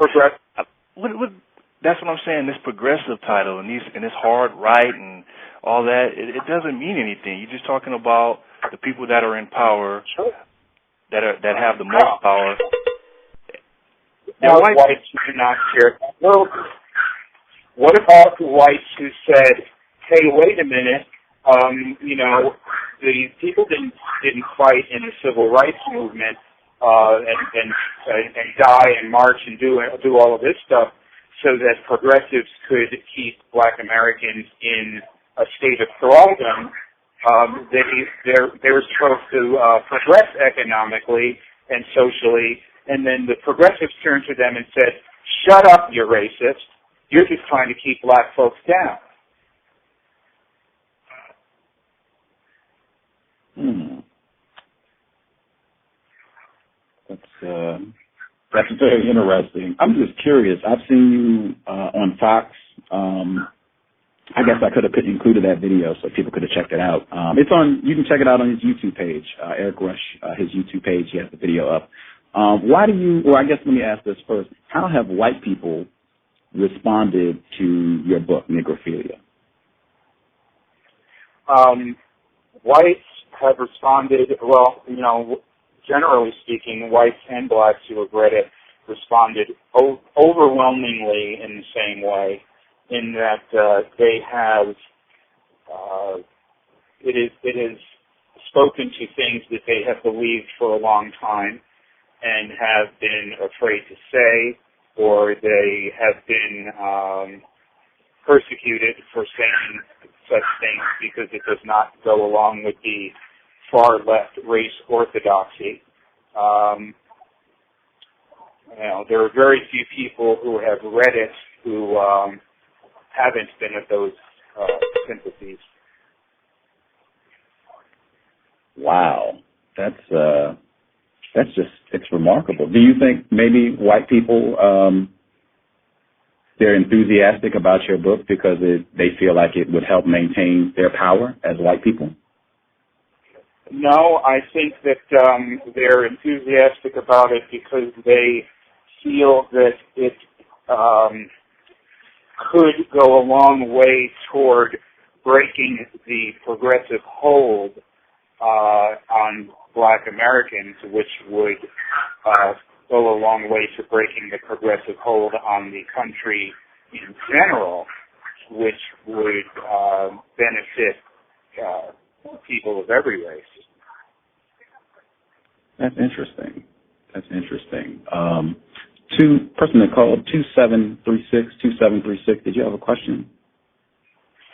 that's what I'm saying. This progressive title and this hard right and all that, it doesn't mean anything. You're just talking about the people that are in power, that have the most power. Now, whites who do not share. Well, what about the whites who said, "Hey, wait a minute. You know, the people didn't fight in the civil rights movement and die and march and do all of this stuff so that progressives could keep Black Americans in a state of thraldom. They were supposed to progress economically and socially, and then the progressives turned to them and said, 'Shut up, you're racist. You're just trying to keep black folks down.'" That's very interesting. I'm just curious. I've seen you on Fox. I guess I could have included that video so people could have checked it out. It's on. You can check it out on his YouTube page, Erick Rush, his YouTube page. He has the video up. Why do you? Well, I guess let me ask this first. How have white people responded to your book, Negrophilia? Whites have responded, well, you know, generally speaking, whites and blacks who have read it responded overwhelmingly in the same way, in that they have, it is spoken to things that they have believed for a long time and have been afraid to say, or they have been persecuted for saying such things because it does not go along with the far left race orthodoxy. You know, there are very few people who have read it who haven't been of those sympathies. Wow, that's just, it's remarkable. Do you think maybe white people they're enthusiastic about your book because they feel like it would help maintain their power as white people? No, I think that they're enthusiastic about it because they feel that it could go a long way toward breaking the progressive hold on Black Americans, which would go a long way to breaking the progressive hold on the country in general, which would benefit people of every race. That's interesting. Person that called 2736. Did you have a question?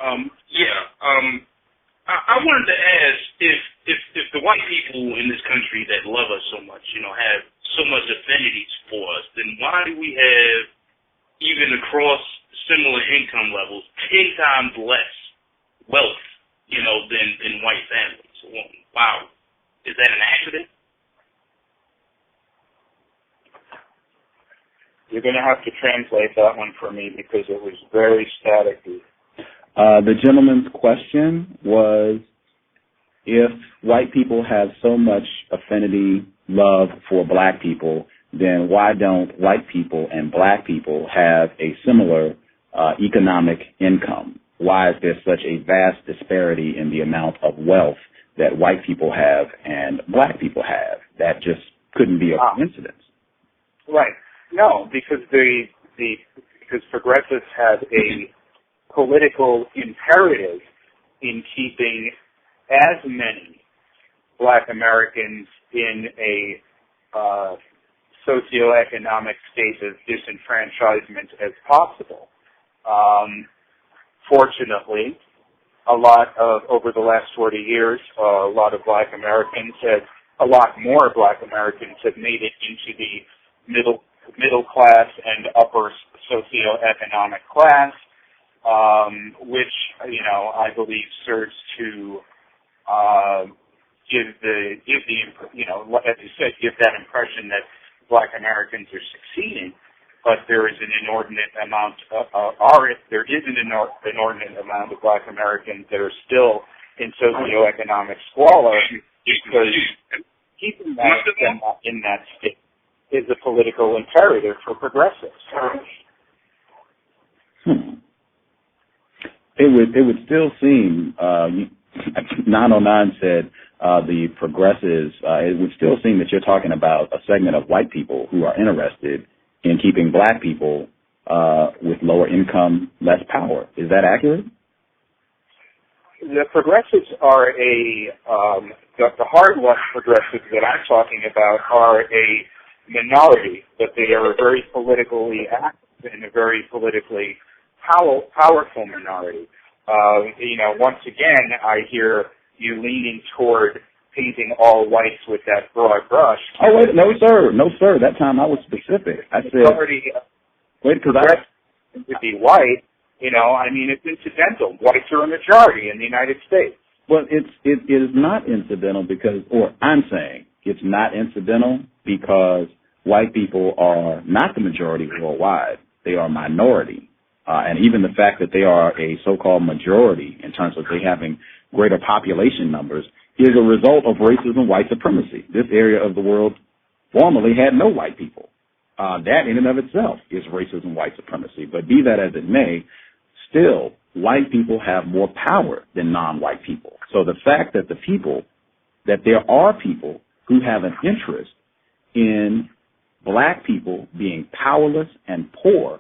I wanted to ask if the white people in this country that love us so much, have so much affinities for us, then why do we have, even across similar income levels, 10 times less wealth, than white families? Wow. Is that an accident? You're going to have to translate that one for me because it was very staticky. The gentleman's question was, if white people have so much affinity, love for black people, then why don't white people and black people have a similar economic income? Why is there such a vast disparity in the amount of wealth that white people have and black people have? That just couldn't be a coincidence. Right. No, because because progressives have a political imperative in keeping as many black Americans in a socioeconomic state of disenfranchisement as possible. Fortunately, over the last 40 years, a lot more black Americans have made it into the middle class and upper socioeconomic class, which, I believe serves to give that impression that black Americans are succeeding, but there is an inordinate amount of black Americans that are still in socioeconomic squalor, because keeping them in that state is a political imperative for progressives. It would still seem, 909 said, the progressives, it would still seem that you're talking about a segment of white people who are interested in keeping black people with lower income, less power. Is that accurate? The progressives are the hard-left progressives that I'm talking about are a minority, but they are a very politically active and a very politically powerful minority. Once again, I hear you leaning toward painting all whites with that broad brush. Oh, wait, no, sir. That time I was specific. I said, to be white, it's incidental. Whites are a majority in the United States. Well, it is not incidental I'm saying it's not incidental because white people are not the majority worldwide. They are a minority. And even the fact that they are a so-called majority in terms of they having greater population numbers is a result of racism, white supremacy. This area of the world formerly had no white people. That in and of itself is racism, white supremacy. But be that as it may, still, white people have more power than non-white people. So the fact that there are people who have an interest in black people being powerless and poor,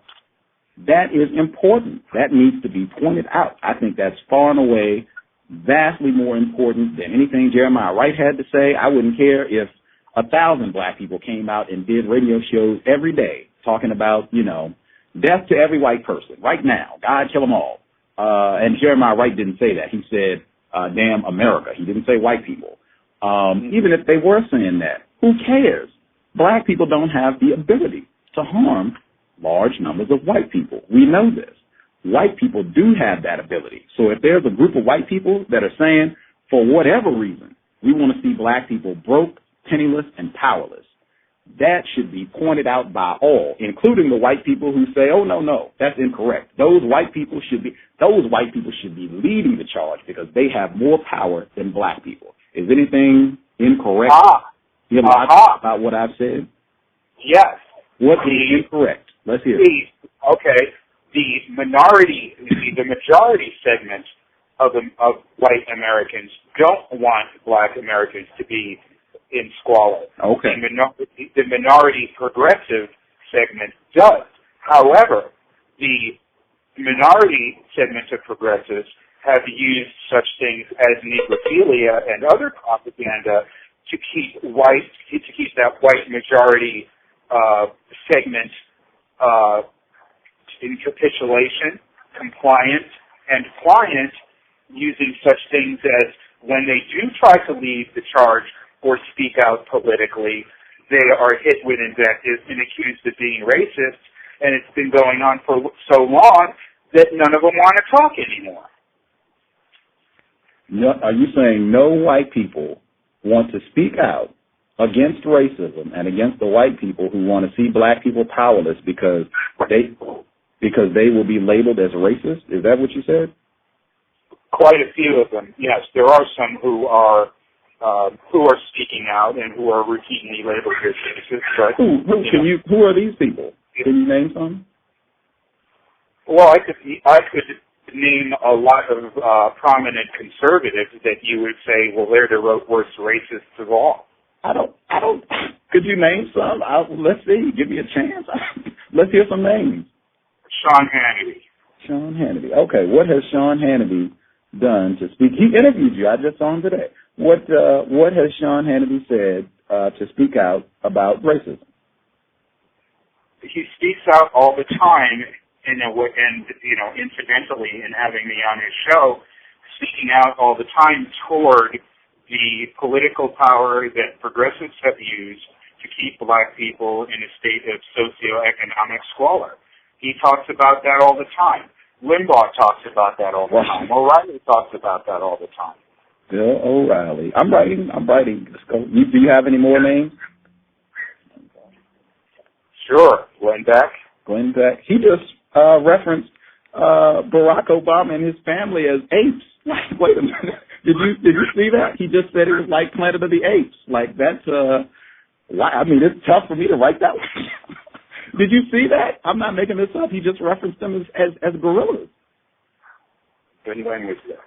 that is important. That needs to be pointed out. I think that's far and away vastly more important than anything Jeremiah Wright had to say. I wouldn't care if 1,000 black people came out and did radio shows every day talking about, death to every white person right now. God kill them all. And Jeremiah Wright didn't say that. He said, damn America. He didn't say white people. Even if they were saying that, who cares? Black people don't have the ability to harm large numbers of white people. We know this. White people do have that ability. So if there's a group of white people that are saying, for whatever reason, we want to see black people broke, penniless, and powerless, that should be pointed out by all, including the white people who say, oh, no, that's incorrect. Those white people should be leading the charge because they have more power than black people. Is anything incorrect about what I've said? Yes. What is incorrect? Let's hear it. Okay. The majority segment of white Americans don't want black Americans to be in squalor. Okay. The minority progressive segment does. However, the minority segment of progressives have used such things as Negrophilia and other propaganda to keep that white majority segment in capitulation, compliant, and pliant, using such things as when they do try to lead the charge or speak out politically, they are hit with invectives and accused of being racist, and it's been going on for so long that none of them want to talk anymore. No, are you saying no white people want to speak out against racism and against the white people who want to see black people powerless because they will be labeled as racist? Is that what you said? Quite a few of them, yes. There are some who are speaking out and who are routinely labeled as racist. But who are these people? Can you name some? Well, I could name a lot of prominent conservatives that you would say, well, they're the worst racists of all. I don't. Could you name some? Let's see. Give me a chance. Let's hear some names. Sean Hannity. Sean Hannity. Okay. What has Sean Hannity done to speak? He interviewed you. I just saw him today. What has Sean Hannity said to speak out about racism? He speaks out all the time, and incidentally, in having me on his show, speaking out all the time toward the political power that progressives have used to keep black people in a state of socioeconomic squalor. He talks about that all the time. Limbaugh talks about that all the time. O'Reilly talks about that all the time. Bill O'Reilly. I'm writing. Do you have any more names? Sure. Glenn Beck. He just referenced Barack Obama and his family as apes. Wait a minute. Did you see that? He just said it was like Planet of the Apes. Like that's it's tough for me to write that one. Did you see that? I'm not making this up. He just referenced them as gorillas. When was this?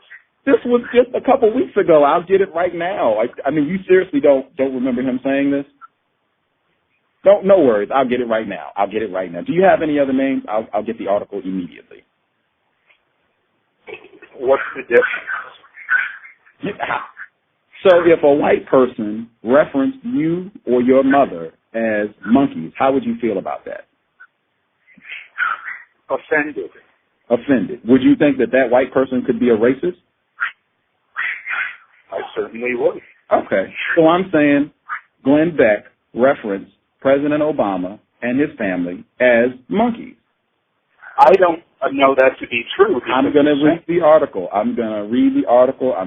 This was just a couple weeks ago. I'll get it right now. I mean, you seriously don't remember him saying this? No worries. I'll get it right now. Do you have any other names? I'll get the article immediately. What's the difference? So if a white person referenced you or your mother as monkeys, how would you feel about that? Offended. Would you think that white person could be a racist? I certainly would. Okay. So I'm saying Glenn Beck referenced President Obama and his family as monkeys. I don't know that to be true. I'm going to read the article. I'm going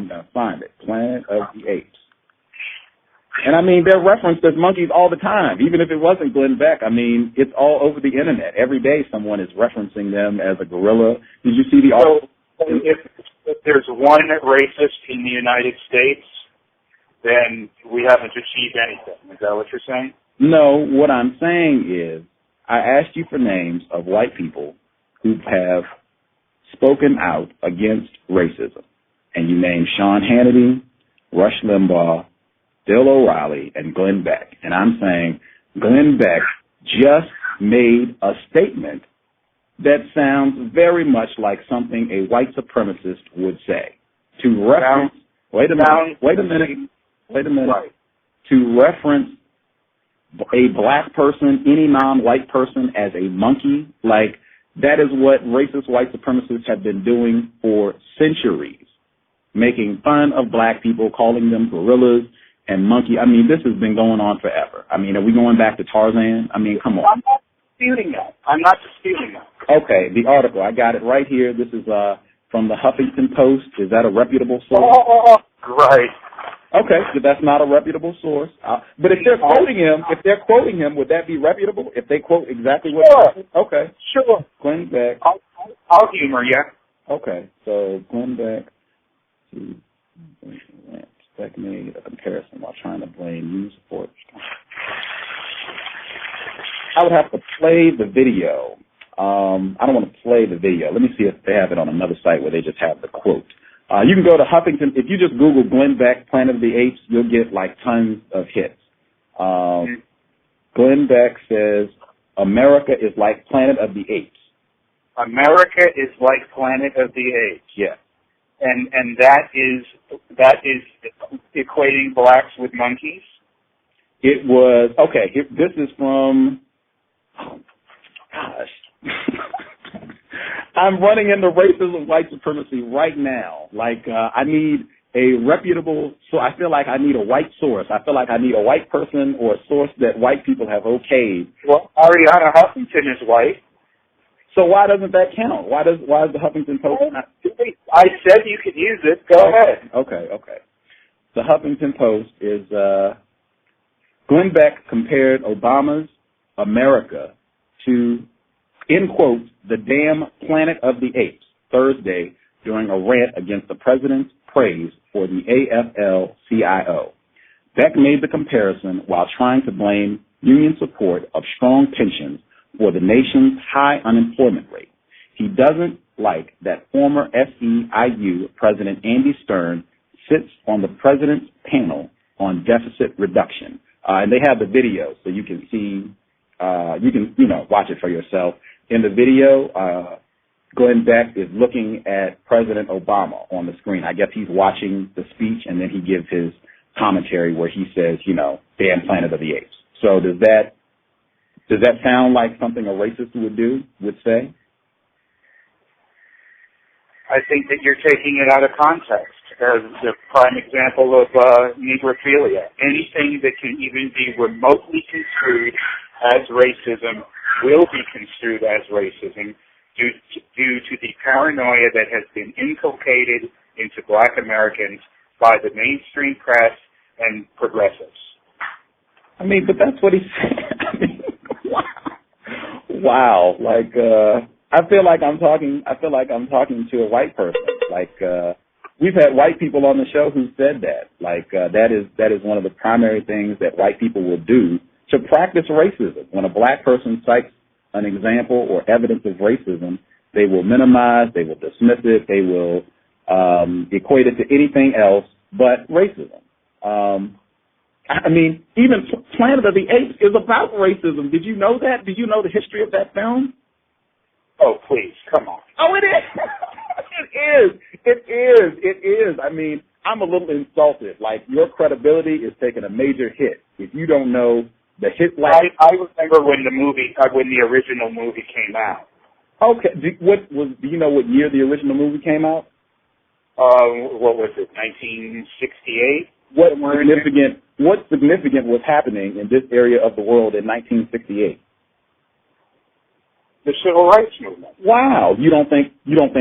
to find it. Planet of the Apes. And, I mean, they're referenced as monkeys all the time. Even if it wasn't Glenn Beck, I mean, it's all over the Internet. Every day someone is referencing them as a gorilla. Did you see the article? So if there's one racist in the United States, then we haven't achieved anything. Is that what you're saying? No, what I'm saying is I asked you for names of white people who have spoken out against racism. And you named Sean Hannity, Rush Limbaugh, Bill O'Reilly, and Glenn Beck. And I'm saying Glenn Beck just made a statement that sounds very much like something a white supremacist would say. To reference, wait a minute. Right. To reference a black person, any non-white person, as a monkey, like that is what racist white supremacists have been doing for centuries, making fun of black people, calling them gorillas and monkey. I mean, this has been going on forever. I mean, are we going back to Tarzan? I mean, come on. I'm not disputing that. Okay, the article. I got it right here. This is from the Huffington Post. Is that a reputable source? Right. Okay, so that's not a reputable source. But if they're quoting him, would that be reputable? If they quote exactly what? Sure. Okay. Sure. Glenn Beck. I'll humor you. Okay, so Glenn Beck Beck made a comparison while trying to blame news reports. I would have to play the video. I don't want to play the video. Let me see if they have it on another site where they just have the quote. You can go to Huffington. If you just Google Glenn Beck, Planet of the Apes, you'll get like tons of hits. Glenn Beck says, America is like Planet of the Apes. America is like Planet of the Apes. Yes. And that is equating blacks with monkeys? It was, okay, this is from, oh, gosh. I'm running into racism, white supremacy right now. Like, I need a reputable, so I feel like I need a white source. I feel like I need a white person or a source that white people have okayed. Well, Ariana Huffington is white. So why doesn't that count? Why is the Huffington Post not? I said you could use it. Go ahead. Okay. The Huffington Post is Glenn Beck compared Obama's America to, in quotes, the damn Planet of the Apes Thursday during a rant against the president's praise for the AFL-CIO. Beck made the comparison while trying to blame union support of strong pensions for the nation's high unemployment rate. He doesn't like that former SEIU President Andy Stern sits on the president's panel on deficit reduction. And they have the video, so you can see, you can watch it for yourself. In the video, Glenn Beck is looking at President Obama on the screen. I guess he's watching the speech, and then he gives his commentary where he says, damn Planet of the Apes. So does that sound like something a racist would say? I think that you're taking it out of context as the prime example of Negrophilia. Anything that can even be remotely construed as racism will be construed as racism due to the paranoia that has been inculcated into black Americans by the mainstream press and progressives. I mean, but that's what he said. I mean, wow. Like, I feel like I'm talking to a white person. Like, we've had white people on the show who said that. Like, that is one of the primary things that white people will do to practice racism. When a black person cites an example or evidence of racism, they will minimize, they will dismiss it, they will equate it to anything else but racism. I mean, even Planet of the Apes is about racism. Did you know that? Did you know the history of that film? Oh, please, come on. Oh, it is. It is. I mean, I'm a little insulted. Like, your credibility is taking a major hit. If you don't know the hit, I remember when the original movie came out. Okay. Do you know what year the original movie came out? What was it? 1968. What significant was happening in this area of the world in 1968? The Civil Rights Movement. Wow. You don't think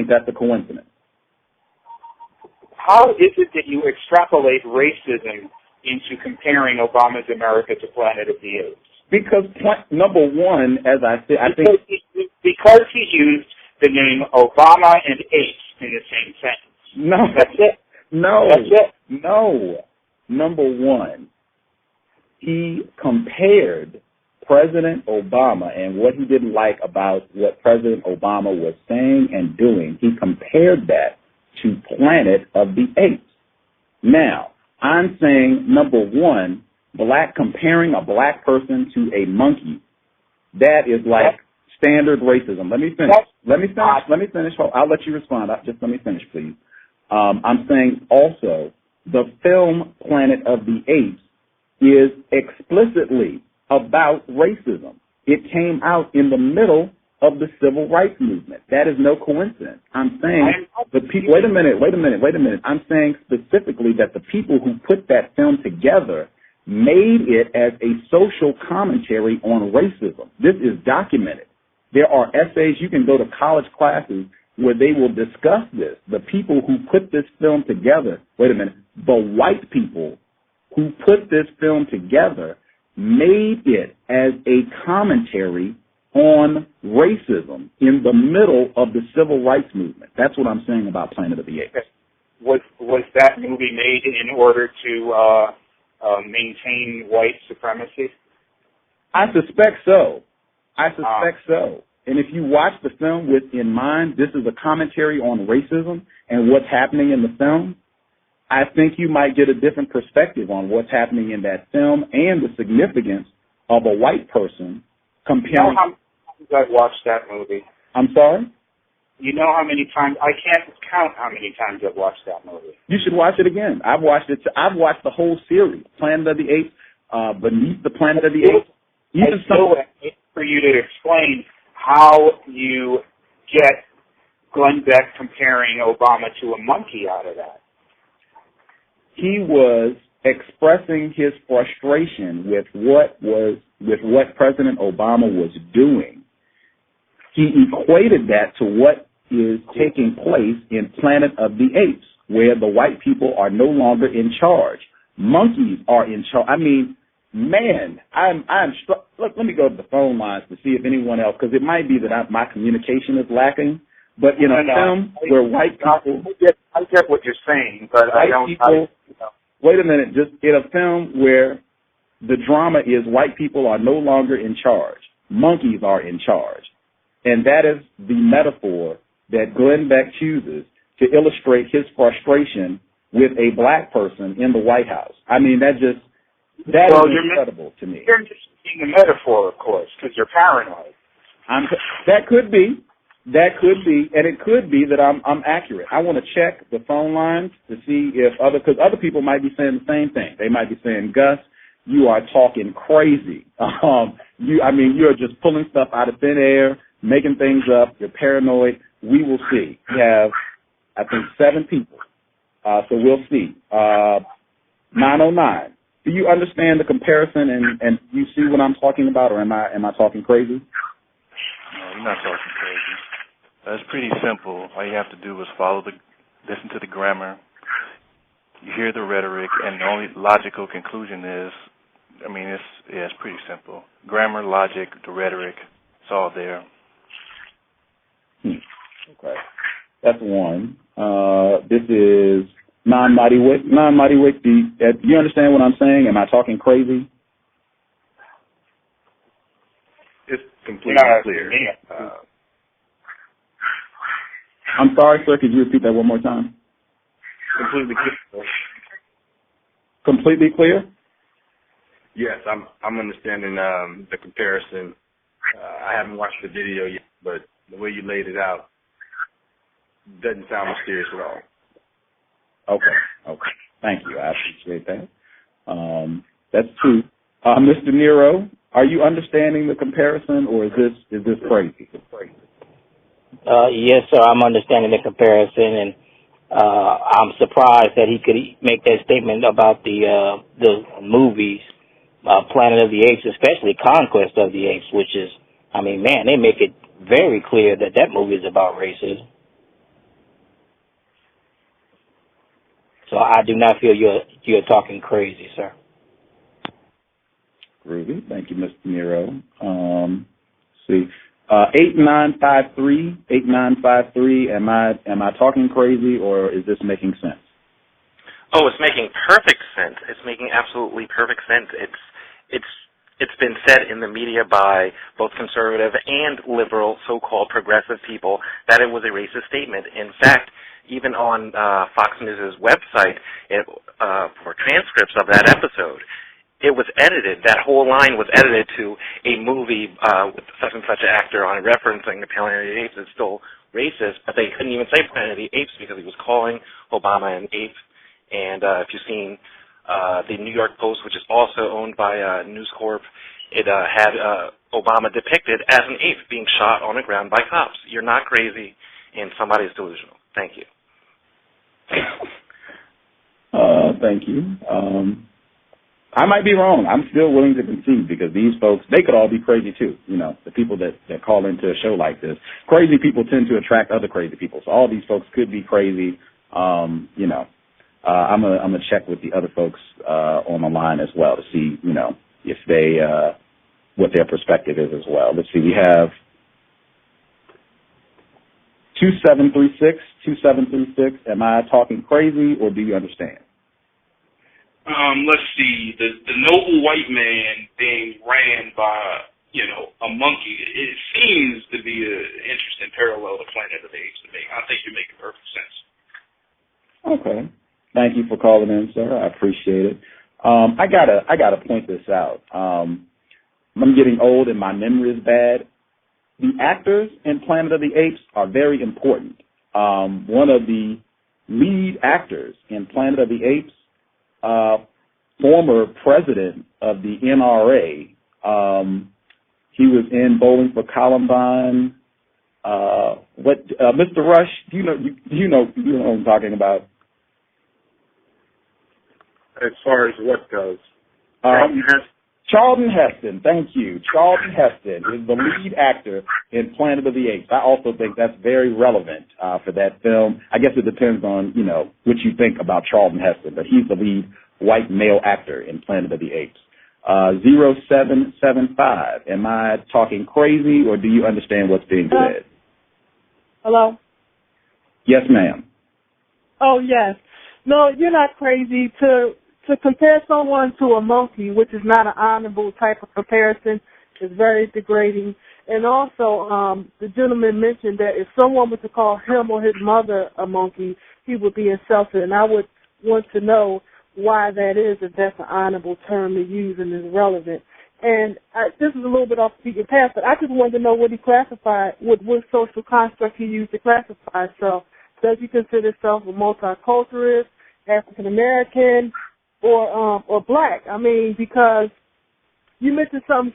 that's a coincidence? How is it that you extrapolate racism into comparing Obama's America to Planet of the Apes? Because number one, as I said, because he used the name Obama and apes in the same sentence. No, that's it. No, that's it. No. Number one, he compared President Obama and what he didn't like about what President Obama was saying and doing. He compared that to Planet of the Apes. Now, I'm saying, number one, comparing a black person to a monkey, that is like standard racism. Let me finish. I'll let you respond. Just let me finish, please. I'm saying also the film Planet of the Apes is explicitly about racism. It came out in the middle of the civil rights movement. That is no coincidence. I'm saying wait a minute. I'm saying specifically that the people who put that film together made it as a social commentary on racism. This is documented. There are essays, you can go to college classes where they will discuss this. The people who put this film together, the white people who put this film together made it as a commentary on racism in the middle of the civil rights movement. That's what I'm saying about Planet of the Apes. Was that movie made in order to maintain white supremacy? I suspect so. And if you watch the film with in mind, this is a commentary on racism and what's happening in the film, I think you might get a different perspective on what's happening in that film and the significance of a white person comparing. You know how many times I've watched that movie? I'm sorry? You know how many times? I can't count how many times I've watched that movie. You should watch it again. I've watched it. I've watched the whole series, Planet of the Apes, Beneath the Planet of the Apes. Even for you to explain how you get Glenn Beck comparing Obama to a monkey out of that. he was expressing his frustration with what President Obama was doing. He equated that to what is taking place in Planet of the Apes, where the white people are no longer in charge. Monkeys are in charge. I mean, man, I'm struck. Look, let me go to the phone lines to see if anyone else, because it might be that my communication is lacking. But in a film where white people, I get what you're saying, but I don't. Wait a minute. Just in a film where the drama is white people are no longer in charge, monkeys are in charge, and that is the metaphor that Glenn Beck chooses to illustrate his frustration with a black person in the White House. I mean, that is incredible to me. You're just using the metaphor, of course, because you're paranoid. That could be, and it could be that I'm accurate. I want to check the phone lines to see if because other people might be saying the same thing. They might be saying, Gus, you are talking crazy. You're just pulling stuff out of thin air, making things up. You're paranoid. We will see. We have, I think, 7 people. So we'll see. 909. Do you understand the comparison and you see what I'm talking about, or am I talking crazy? No, you're not talking crazy. It's pretty simple. All you have to do is listen to the grammar. You hear the rhetoric, and the only logical conclusion is, it's pretty simple. Grammar, logic, the rhetoric, it's all there. Okay. That's one. This is Non-Mighty Wick. Non-Mighty Wick, do you understand what I'm saying? Am I talking crazy? It's completely clear. I'm sorry, sir. Could you repeat that one more time? Completely clear. Completely clear? Yes, I'm understanding the comparison. I haven't watched the video yet, but the way you laid it out doesn't sound mysterious at all. Okay. Thank you. I appreciate that. That's true. Mr. Nero, are you understanding the comparison, or is this crazy? Yes, sir. I'm understanding the comparison, and I'm surprised that he could make that statement about the movies, Planet of the Apes, especially Conquest of the Apes, which is, they make it very clear that movie is about racism. So I do not feel you're talking crazy, sir. Groovy. Thank you, Mr. Nero. See. 8953, am I talking crazy, or is this making sense? Oh, it's making perfect sense. It's making absolutely perfect sense. It's been said in the media by both conservative and liberal, so-called progressive people, that it was a racist statement. In fact, even on Fox News' website, for transcripts of that episode, it was edited. That whole line was edited to a movie with such and such an actor on it, referencing the Planet of the Apes. It's still racist, but they couldn't even say Planet of the Apes because he was calling Obama an ape. And if you've seen the New York Post, which is also owned by News Corp, it had Obama depicted as an ape being shot on the ground by cops. You're not crazy, and somebody's delusional. Thank you. Thank you. I might be wrong. I'm still willing to concede, because these folks, they could all be crazy too. The people that call into a show like this. Crazy people tend to attract other crazy people. So all these folks could be crazy. I'm gonna check with the other folks on the line as well to see, if they what their perspective is as well. Let's see. We have 2736. Am I talking crazy, or do you understand? Let's see, the noble white man being ran by, a monkey, it seems to be an interesting parallel to Planet of the Apes to me. I think you're making perfect sense. Okay. Thank you for calling in, sir. I appreciate it. I gotta point this out. I'm getting old and my memory is bad. The actors in Planet of the Apes are very important. One of the lead actors in Planet of the Apes, former president of the NRA. He was in Bowling for Columbine. Mr. Rush, do you know what I'm talking about? as far as what goes. Charlton Heston, thank you. Charlton Heston is the lead actor in Planet of the Apes. I also think that's very relevant for that film. I guess it depends on, what you think about Charlton Heston, but he's the lead white male actor in Planet of the Apes. 0775, am I talking crazy or do you understand what's being said? Hello? Yes, ma'am. Oh, yes. No, you're not crazy. To compare someone to a monkey, which is not an honorable type of comparison, is very degrading. And also, the gentleman mentioned that if someone was to call him or his mother a monkey, he would be insulted. And I would want to know why that is, if that's an honorable term to use and is relevant. And this is a little bit off the beaten path, but I just wanted to know what he classified, what social construct he used to classify himself. Does he consider himself a multiculturalist, African American, or black? I mean, because you mentioned something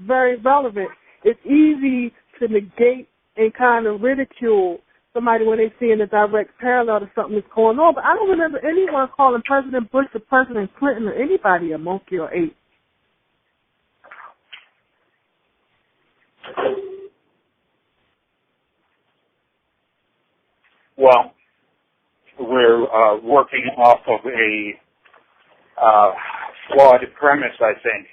very relevant. It's easy to negate and kind of ridicule somebody when they see in a direct parallel to something that's going on. But I don't remember anyone calling President Bush or President Clinton or anybody a monkey or ape. Well, we're working off of a flawed premise, I think,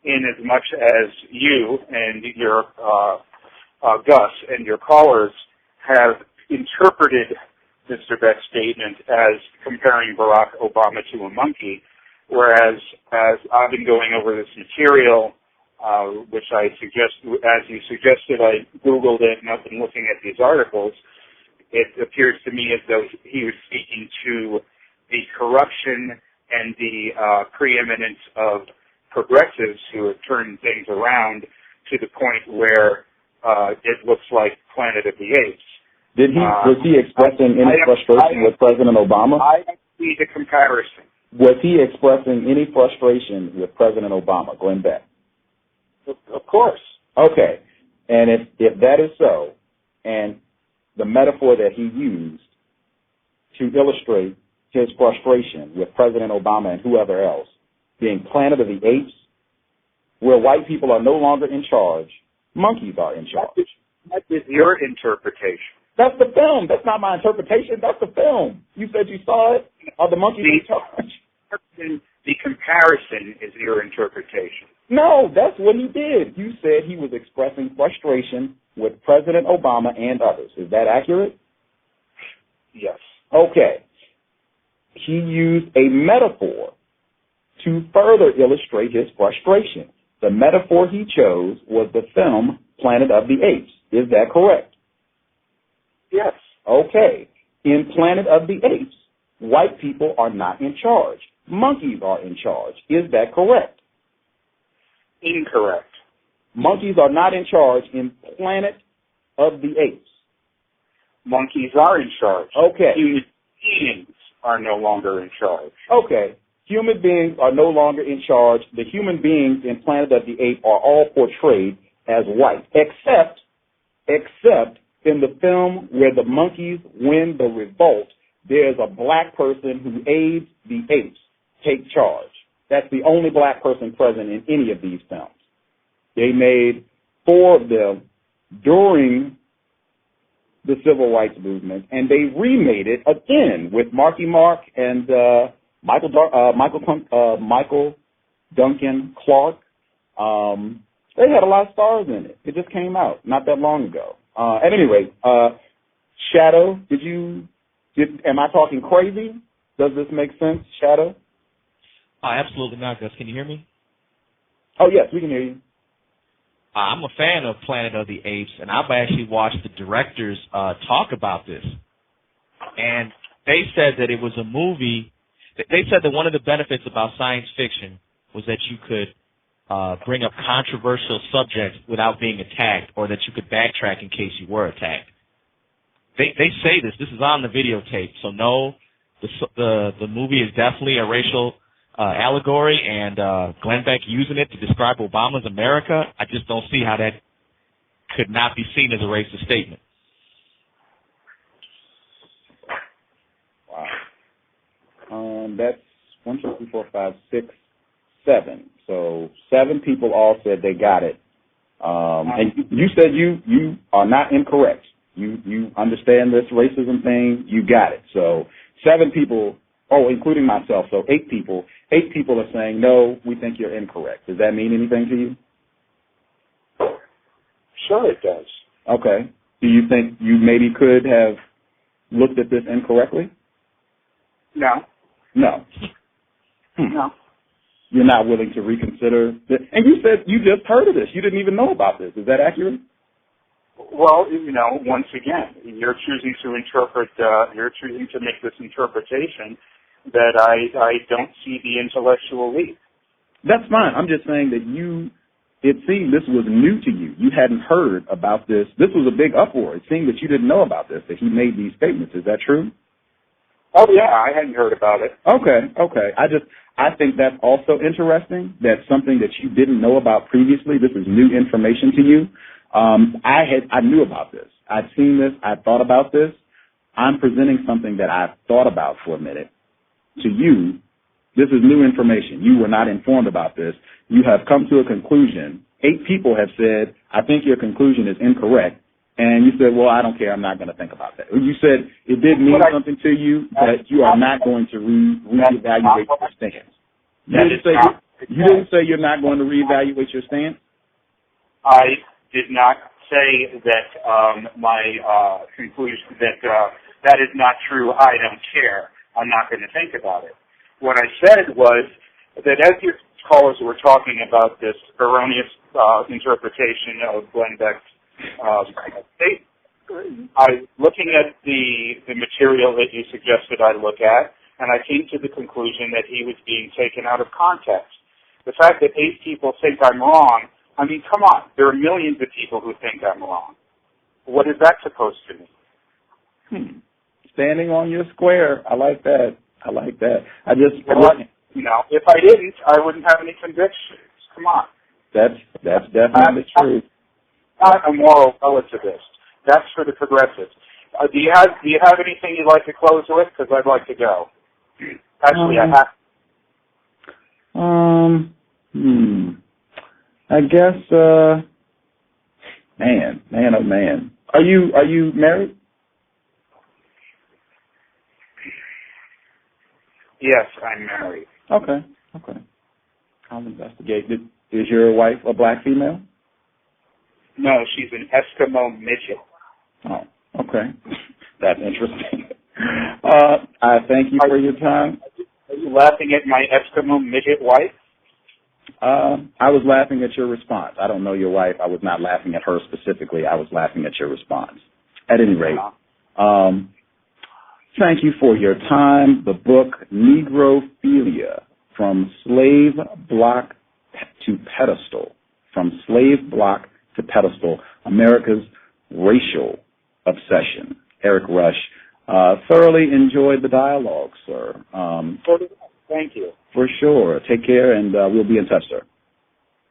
in as much as you and your Gus and your callers have interpreted Mr. Beck's statement as comparing Barack Obama to a monkey, whereas as I've been going over this material, which I suggest, as you suggested, I Googled it and I've been looking at these articles, it appears to me as though he was speaking to the corruption and the preeminence of progressives who have turned things around to the point where it looks like Planet of the Apes. Was he expressing any frustration with President Obama? I see the comparison. Was he expressing any frustration with President Obama, Glenn Beck? Of course. Okay. And if that is so, and the metaphor that he used to illustrate his frustration with President Obama and whoever else being Planet of the Apes, where white people are no longer in charge, monkeys are in charge. That is your interpretation. That's the film. That's not my interpretation. That's the film. You said you saw it. Are the monkeys in charge? The comparison is your interpretation. No, that's what he did. You said he was expressing frustration with President Obama and others. Is that accurate? Yes. Okay. He used a metaphor to further illustrate his frustration. The metaphor he chose was the film Planet of the Apes. Is that correct? Yes. Okay. In Planet of the Apes, white people are not in charge. Monkeys are in charge. Is that correct? Incorrect. Monkeys are not in charge in Planet of the Apes. Monkeys are in charge. Okay. Human beings are no longer in charge. Okay. Human beings are no longer in charge. The human beings in Planet of the Apes are all portrayed as white, except in the film where the monkeys win the revolt, there's a black person who aids the apes take charge. That's the only black person present in any of these films. They made 4 of them during the Civil Rights Movement, and they remade it again with Marky Mark and Michael Duncan Clark. They had a lot of stars in it. It just came out not that long ago. At any rate, Shadow, am I talking crazy? Does this make sense, Shadow? Absolutely not, Gus. Can you hear me? Oh, yes, we can hear you. I'm a fan of Planet of the Apes, and I've actually watched the directors talk about this. And they said that it was a movie. They said that one of the benefits about science fiction was that you could bring up controversial subjects without being attacked, or that you could backtrack in case you were attacked. They say this. This is on the videotape. So no, the movie is definitely a racial allegory, and Glenn Beck using it to describe Obama's America, I just don't see how that could not be seen as a racist statement. Wow. That's 1, 2, 3, 4, 5, 6, 7. So 7 people all said they got it. And you said you are not incorrect. You understand this racism thing. You got it. So 7 people, including myself, so 8 people. 8 people are saying, no, we think you're incorrect. Does that mean anything to you? Sure it does. Okay. Do you think you maybe could have looked at this incorrectly? No. No. No. You're not willing to reconsider this? And you said you just heard of this. You didn't even know about this. Is that accurate? Well, once again, you're choosing to interpret, you're choosing to make this interpretation that I don't see the intellectual leap. That's fine. I'm just saying that it seemed this was new to you. You hadn't heard about this. This was a big uproar. It seemed that you didn't know about this, that he made these statements. Is that true? Oh, yeah, I hadn't heard about it. Okay. I think that's also interesting. That's something that you didn't know about previously. This is new information to you. I knew about this. I'd seen this. I thought about this. I'm presenting something that I've thought about for a minute. To you, this is new information. You were not informed about this. You have come to a conclusion. 8 people have said, I think your conclusion is incorrect. And you said, well, I don't care. I'm not going to think about that. You said it did mean something to you, but you are not going to reevaluate your stance. You didn't say you're not going to reevaluate your stance? I did not say that my conclusion that is not true. I don't care. I'm not going to think about it. What I said was that as your callers were talking about this erroneous interpretation of Glenn Beck's looking at the material that you suggested I look at, and I came to the conclusion that he was being taken out of context. The fact that 8 people think I'm wrong, I mean, come on, there are millions of people who think I'm wrong. What is that supposed to mean? Standing on your square. I like that. If I didn't, I wouldn't have any convictions. Come on. That's definitely true. Not a moral relativist. That's for the progressives. Do you have anything you'd like to close with? Because I'd like to go. Actually, I have. I guess. Man, oh man. Are you married? Yes, I'm married. Okay. I'll investigate. Is your wife a black female? No, she's an Eskimo midget. Oh, okay. That's interesting. I thank you for your time. Are you laughing at my Eskimo midget wife? I was laughing at your response. I don't know your wife. I was not laughing at her specifically. I was laughing at your response. At any rate, thank you for your time. The book, Negrophilia, From Slave Block to Pedestal. From Slave Block to Pedestal, America's Racial Obsession. Erick Rush. Thoroughly enjoyed the dialogue, sir. Thank you. For sure. Take care, and we'll be in touch, sir.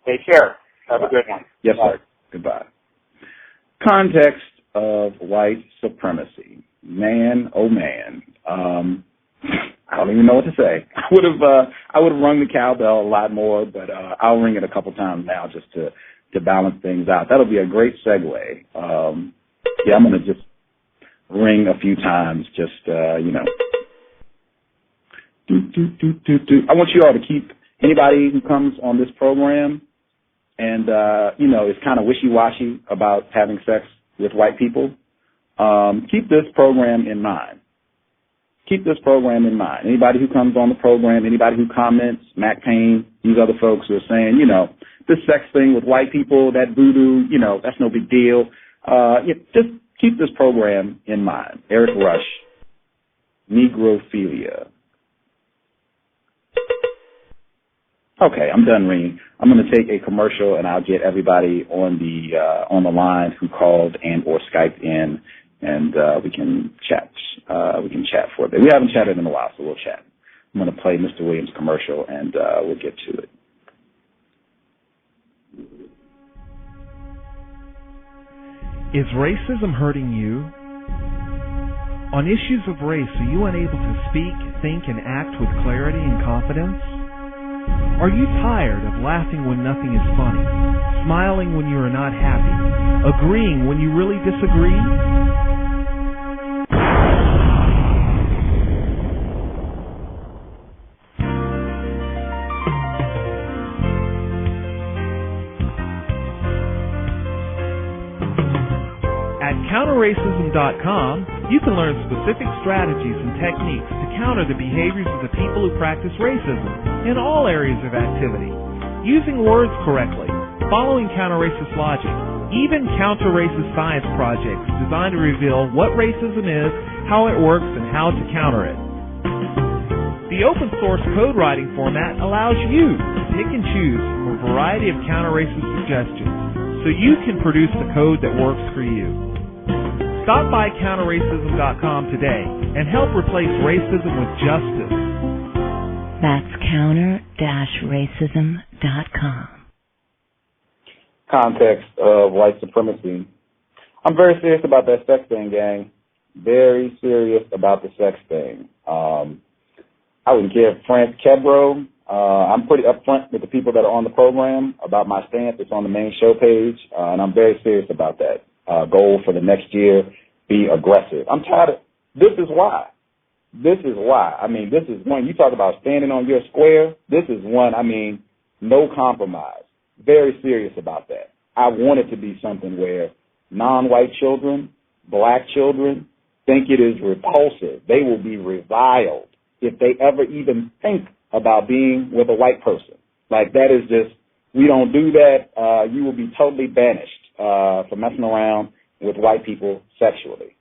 Take care. Have a good one. Yes, sir. Goodbye. Context of White Supremacy. Man, oh man. I don't even know what to say. I would have rung the cowbell a lot more, but I'll ring it a couple times now just to balance things out. That'll be a great segue. I'm going to just ring a few times, just I want you all to keep anybody who comes on this program and is kind of wishy-washy about having sex with white people. Keep this program in mind. Keep this program in mind. Anybody who comes on the program, anybody who comments, Mac Payne, these other folks who are saying, this sex thing with white people, that voodoo, that's no big deal. Just keep this program in mind. Erick Rush, Negrophilia. Okay, I'm done ringing. I'm going to take a commercial, and I'll get everybody on the line who called and or Skyped in, and we can chat. We can chat for a bit. We haven't chatted in a while, so we'll chat. I'm going to play Mr. Williams' commercial, and we'll get to it. Is racism hurting you? On issues of race, are you unable to speak, think, and act with clarity and confidence? Are you tired of laughing when nothing is funny, smiling when you are not happy, agreeing when you really disagree? At counterracism.com, you can learn specific strategies and techniques to counter the behaviors of the people who practice racism in all areas of activity, using words correctly, following counter-racist logic, even counter-racist science projects designed to reveal what racism is, how it works, and how to counter it. The open-source code writing format allows you to pick and choose from a variety of counter-racist suggestions so you can produce the code that works for you. Stop by counterracism.com today and help replace racism with justice. That's counter-racism.com. Context of White Supremacy. I'm very serious about that sex thing, gang. Very serious about the sex thing. I wouldn't care if France Kebro. I'm pretty upfront with the people that are on the program about my stance. It's on the main show page, and I'm very serious about that. Goal for the next year, be aggressive. I'm tired of, this is why. This is why. I mean, this is one, you talk about standing on your square, this is one, I mean, no compromise. Very serious about that. I want it to be something where non-white children, black children, think it is repulsive. They will be reviled if they ever even think about being with a white person. Like, that is just, we don't do that. You will be totally banished for messing around with white people sexually.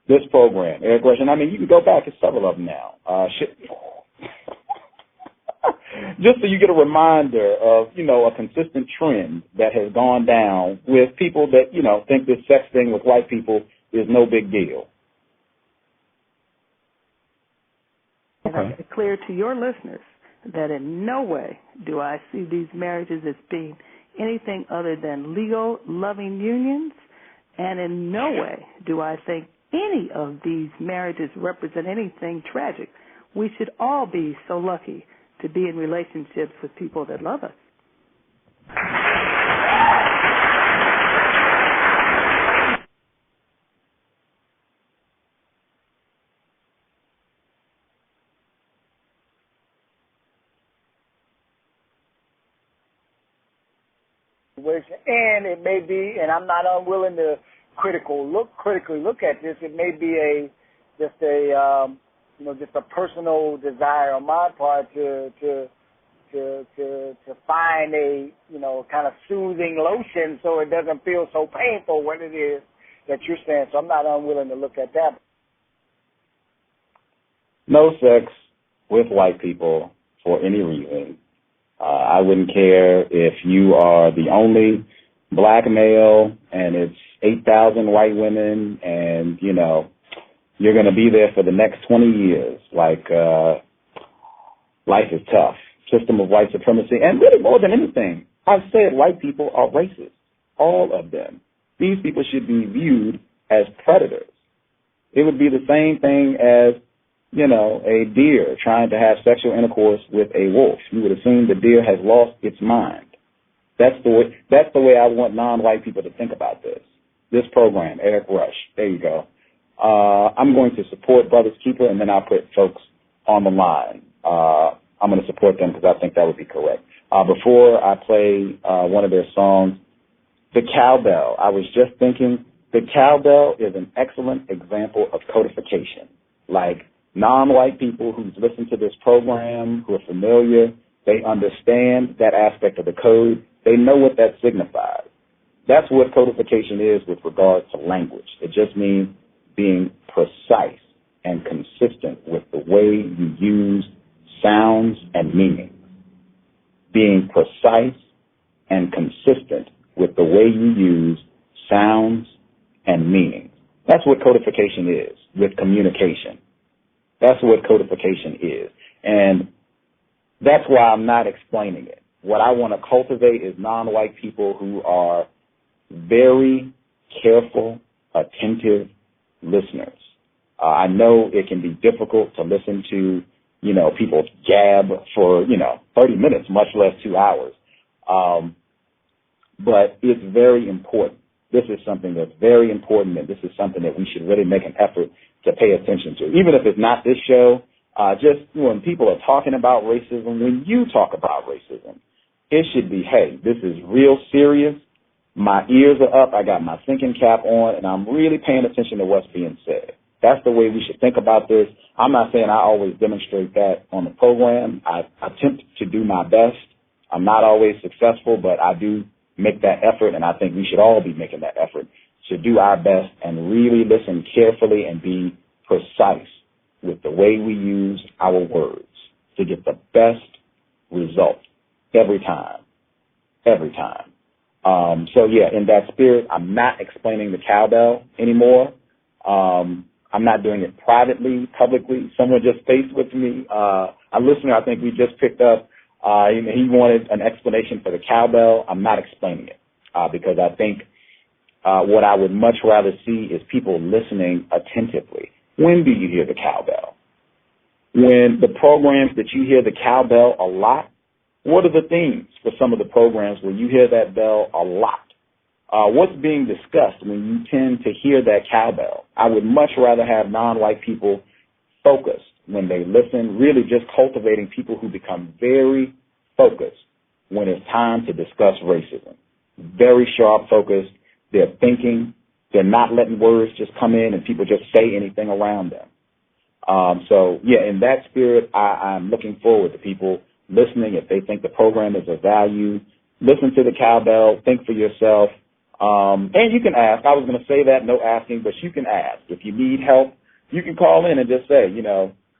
This program, Erick Rush, and I mean, you can go back to several of them now. Just so you get a reminder of, you know, a consistent trend that has gone down with people that, you know, think this sex thing with white people is no big deal. And I make it clear to your listeners that in no way do I see these marriages as being anything other than legal, loving unions, and in no way do I think any of these marriages represent anything tragic. We should all be so lucky to be in relationships with people that love us. And it may be, and I'm not unwilling to critically look at this. It may be just a personal desire on my part to find a, you know, kind of soothing lotion so it doesn't feel so painful what it is that you're saying. So I'm not unwilling to look at that. No sex with white people for any reason. I wouldn't care if you are the only black male and it's 8,000 white women and, you know, you're going to be there for the next 20 years. Like, life is tough. System of white supremacy. And really more than anything, I've said white people are racist. All of them. These people should be viewed as predators. It would be the same thing as, you know, a deer trying to have sexual intercourse with a wolf. You would assume the deer has lost its mind. That's the way I want non-white people to think about this. This program, Erick Rush. There you go. I'm going to support Brothers Keeper, and then I'll put folks on the line. I'm going to support them because I think that would be correct. Before I play one of their songs, the cowbell, I was just thinking, the cowbell is an excellent example of codification. Like, non-white people who've listened to this program, who are familiar, they understand that aspect of the code. They know what that signifies. That's what codification is with regard to language. It just means being precise and consistent with the way you use sounds and meanings. Being precise and consistent with the way you use sounds and meanings. That's what codification is with communication. That's what codification is. And that's why I'm not explaining it. What I want to cultivate is non-white people who are very careful, attentive listeners. I know it can be difficult to listen to, people gab for, 30 minutes, much less 2 hours. But it's very important. This is something that's very important, and this is something that we should really make an effort to pay attention to. Even if it's not this show, just when people are talking about racism, when you talk about racism, it should be, hey, this is real serious. My ears are up. I got my thinking cap on, and I'm really paying attention to what's being said. That's the way we should think about this. I'm not saying I always demonstrate that on the program. I attempt to do my best. I'm not always successful, but I do make that effort, and I think we should all be making that effort to do our best and really listen carefully and be precise with the way we use our words to get the best result every time. Every time. In that spirit, I'm not explaining the cowbell anymore. I'm not doing it privately, publicly. Someone just faced with me. A listener, I think we just picked up, he wanted an explanation for the cowbell. I'm not explaining it because I think what I would much rather see is people listening attentively. When do you hear the cowbell? When the programs that you hear the cowbell a lot, what are the themes for some of the programs where you hear that bell a lot? What's being discussed when you tend to hear that cowbell? I would much rather have non-white people focused when they listen, really just cultivating people who become very focused when it's time to discuss racism. Very sharp focused. They're thinking. They're not letting words just come in and people just say anything around them. In that spirit, I'm looking forward to people listening. If they think the program is of value, listen to the cowbell, think for yourself. And you can ask. I was going to say that, no asking, but you can ask. If you need help, you can call in and just say,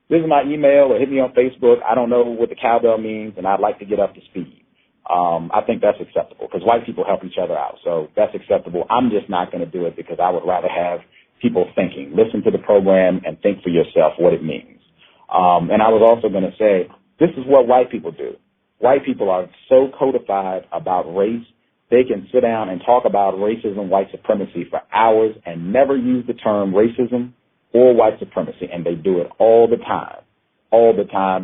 this is my email, or hit me on Facebook. I don't know what the cowbell means, and I'd like to get up to speed. I think that's acceptable because white people help each other out. So that's acceptable. I'm just not going to do it because I would rather have people thinking. Listen to the program and think for yourself what it means. And I was also going to say, this is what white people do. White people are so codified about race, they can sit down and talk about racism, white supremacy for hours and never use the term racism or white supremacy, and they do it all the time.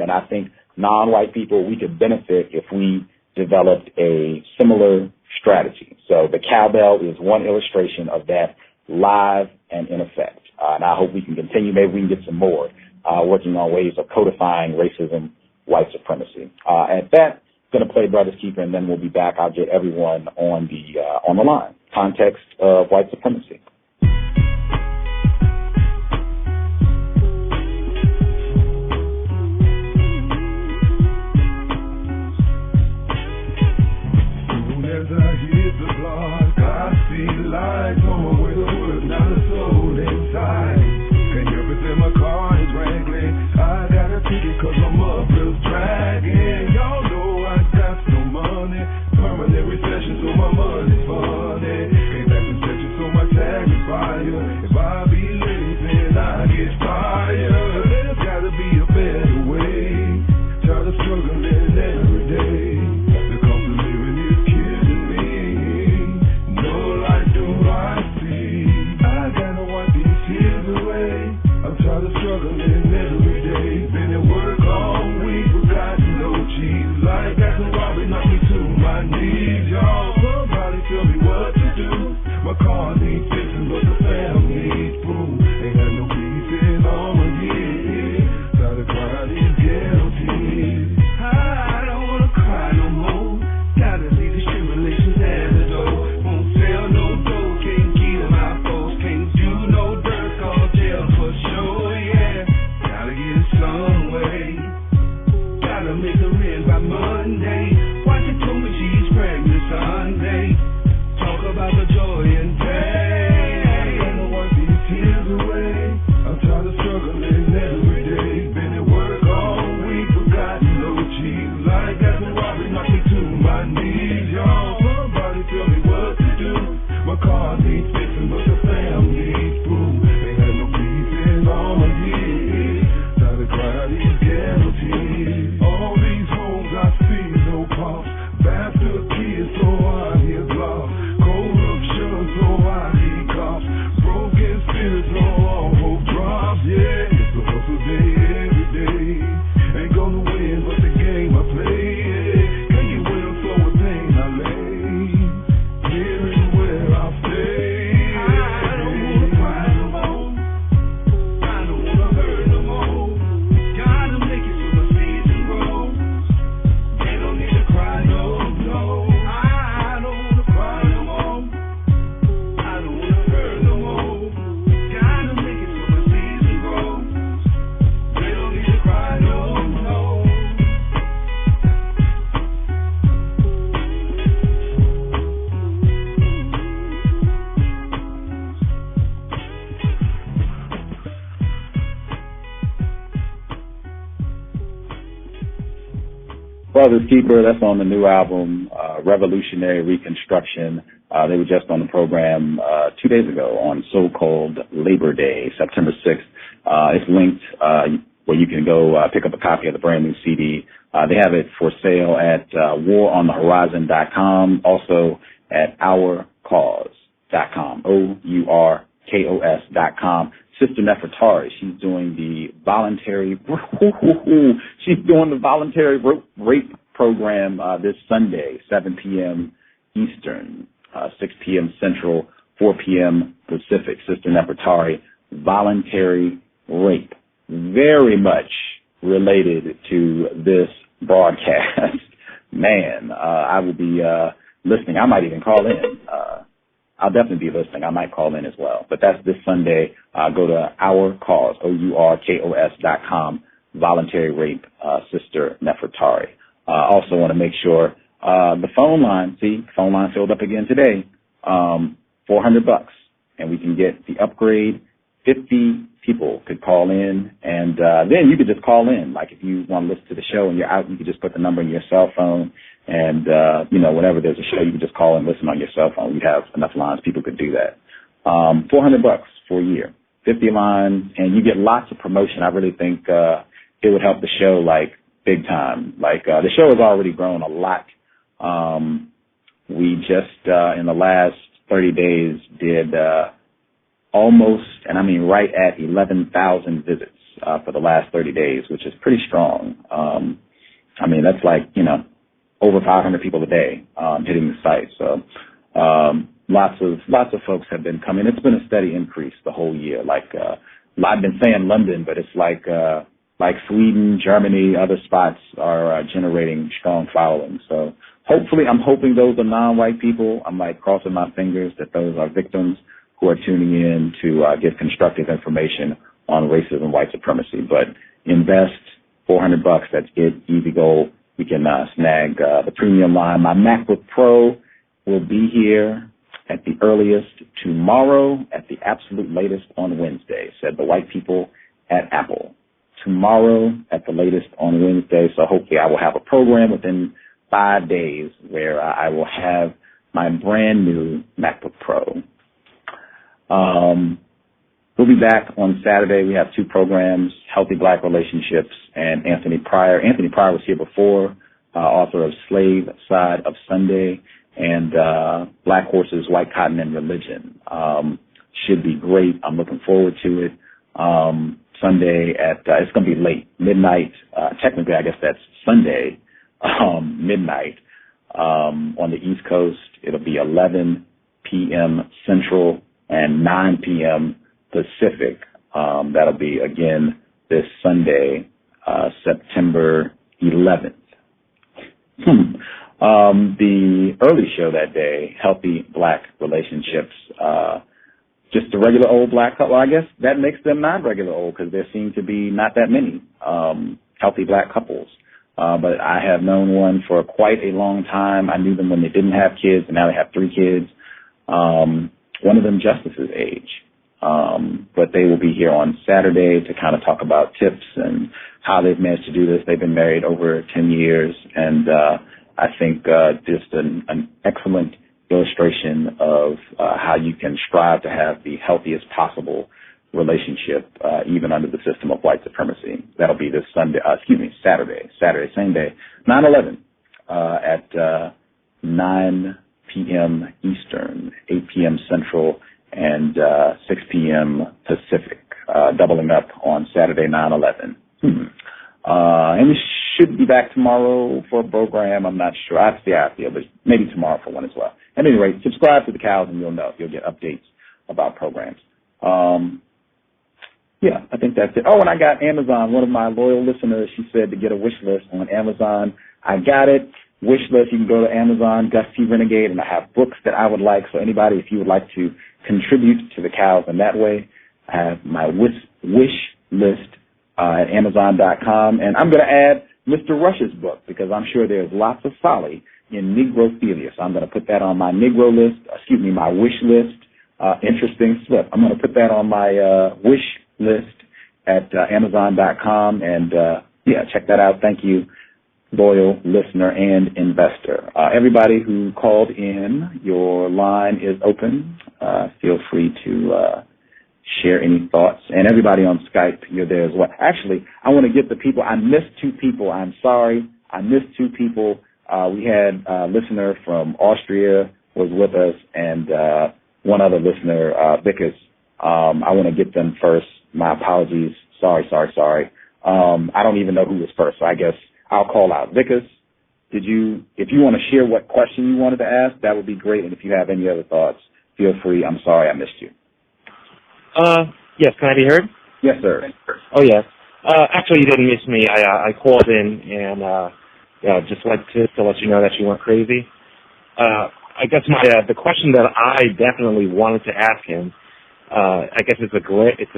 And I think non-white people, we could benefit if we developed a similar strategy. So the cowbell is one illustration of that, live and in effect. And I hope we can continue. Maybe we can get some more working on ways of codifying racism, white supremacy. At that, I'm going to play Brother's Keeper, and then we'll be back. I'll get everyone on the line. Context of white supremacy. Lights on my way to work, not a soul inside. Can't help it that my car is wrangling. I got a ticket cause my muffler's dragging. Y'all know I got no money. Permanent recession, so my money's funny. Came back to session, so my tag is fire. If I be late, then I get fired. There's gotta be a better way. Tired of struggling every day. The cost of living is killing me. No light do I see. I gotta wipe these tears away. I'm tired of struggling every day. Been at work all week, but got no cheese. Like that's why we knock me to my knees. Y'all, somebody tell me what to do. My car needs fixing, but the family needs food. Ain't had no peace in all my years. Tired of crying these ghetto tears. I don't wanna cry no more. Gotta leave these tribulations at the door. Won't sell no dough, can't kill my folks, can't do no dirt, call jail for sure, yeah. Gotta get it some way. Gotta make the rent by Monday. Wife told me she's pregnant Sunday. Talk about the joy and pain. I'ma wipe these tears away. I'm tired of struggling every day. Been at work all week, but got no cheese. Like that's why we knock me to my knees, y'all. Somebody tell me what to do. My car needs fixing, but the family needs food. Ain't had no peace in all my years. Tired of crying these ghetto tears. All these homes I see, no part. Brother's Keeper, that's on the new album, Revolutionary Reconstruction. They were just on the program 2 days ago on so-called Labor Day, September 6th. It's linked where you can go pick up a copy of the brand new CD. They have it for sale at waronthehorizon.com, also at ourcause.com, OURKOS.com. Sister Nefertari, she's doing the voluntary rape program this Sunday, 7 p.m. Eastern, 6 p.m. Central, 4 p.m. Pacific. Sister Nefertari, voluntary rape. Very much related to this broadcast. Man, I will be listening. I might even call in. I'll definitely be listening. I might call in as well. But that's this Sunday. Go to Our Cause, OURKOS.com, voluntary rape, Sister Nefertari. Also want to make sure the phone line filled up again today, $400, and we can get the upgrade. 50 people could call in, and then you could just call in. Like if you want to listen to the show and you're out, you could just put the number in your cell phone, and whenever there's a show, you can just call and listen on your cell phone. We have enough lines, people could do that. $400 for a year, 50 lines, and you get lots of promotion. I really think it would help the show like big time. Like the show has already grown a lot. We just in the last 30 days did almost, and I mean right at 11,000 visits for the last 30 days, which is pretty strong. I mean, that's like, over 500 people a day hitting the site. So lots of folks have been coming. It's been a steady increase the whole year. Like I've been saying London, but it's like Sweden, Germany, other spots are generating strong following. So hopefully, I'm hoping those are non-white people. I'm like crossing my fingers that those are victims who are tuning in to get constructive information on racism, white supremacy. But invest $400. That's it. Easy goal. We can snag the premium line. My MacBook Pro will be here at the earliest tomorrow, at the absolute latest on Wednesday, said the white people at Apple. Tomorrow at the latest on Wednesday. So hopefully I will have a program within 5 days where I will have my brand new MacBook Pro. We'll be back on Saturday. We have 2 programs, Healthy Black Relationships and Anthony Pryor. Anthony Pryor was here before, author of Slave Side of Sunday and Black Horses, White Cotton, and Religion. Should be great. I'm looking forward to it. Sunday at, it's going to be late, midnight. Technically, I guess that's Sunday, midnight. On the East Coast, it'll be 11 p.m. Central and 9 p.m. Pacific. That'll be, again, this Sunday, September 11th. The early show that day, Healthy Black Relationships, just a regular old black couple. I guess that makes them not regular old because there seem to be not that many healthy black couples. But I have known one for quite a long time. I knew them when they didn't have kids, and now they have 3 kids. One of them Justice's age. But they will be here on Saturday to kind of talk about tips and how they've managed to do this. They've been married over 10 years, and I think just an excellent illustration of how you can strive to have the healthiest possible relationship, even under the system of white supremacy. That'll be this Saturday, same day, 9/11, at 9 p.m. Eastern, 8 p.m. Central, and 6 p.m. Pacific, doubling up on Saturday, 9/11. And we should be back tomorrow for a program. I'm not sure. I have to see, but maybe tomorrow for one as well. At any rate, subscribe to the Cows and you'll know. You'll get updates about programs. Yeah, I think that's it. Oh, and I got Amazon. One of my loyal listeners, she said to get a wish list on Amazon. I got it. Wish list, you can go to Amazon, Gus T Renegade, and I have books that I would like. So anybody, if you would like to contribute to the Cows in that way, I have my wish list at Amazon.com. And I'm going to add Mr. Rush's book because I'm sure there's lots of folly in Negrophilia. So I'm going to put that on my my wish list. Interesting slip. I'm going to put that on my wish list at Amazon.com. And, check that out. Thank you loyal listener and investor. Everybody who called in, your line is open. Feel free to share any thoughts. And everybody on Skype, you're there as well. Actually, I want to get the people. I missed 2 people. I'm sorry. I missed 2 people. We had a listener from Austria was with us, and one other listener, Vickers. I want to get them first. My apologies. Sorry. I don't even know who was first, so I guess I'll call out. Vickers, if you want to share what question you wanted to ask, that would be great. And if you have any other thoughts, feel free. I'm sorry I missed you. Yes, can I be heard? Yes, sir. Oh, yes. Actually, you didn't miss me. I called in and just like to let you know that you weren't crazy. I guess the question that I definitely wanted to ask him, I guess it's a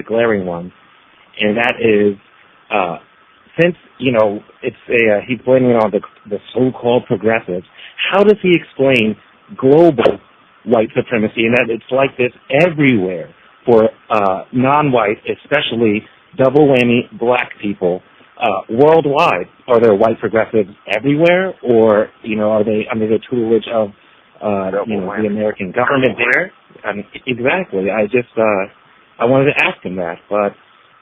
glaring one, and that is, since he's blaming it on the so-called progressives, how does he explain global white supremacy and that it's like this everywhere for non-white, especially double whammy black people worldwide? Are there white progressives everywhere, or are they under the tutelage of the American government there? Exactly. I wanted to ask him that, but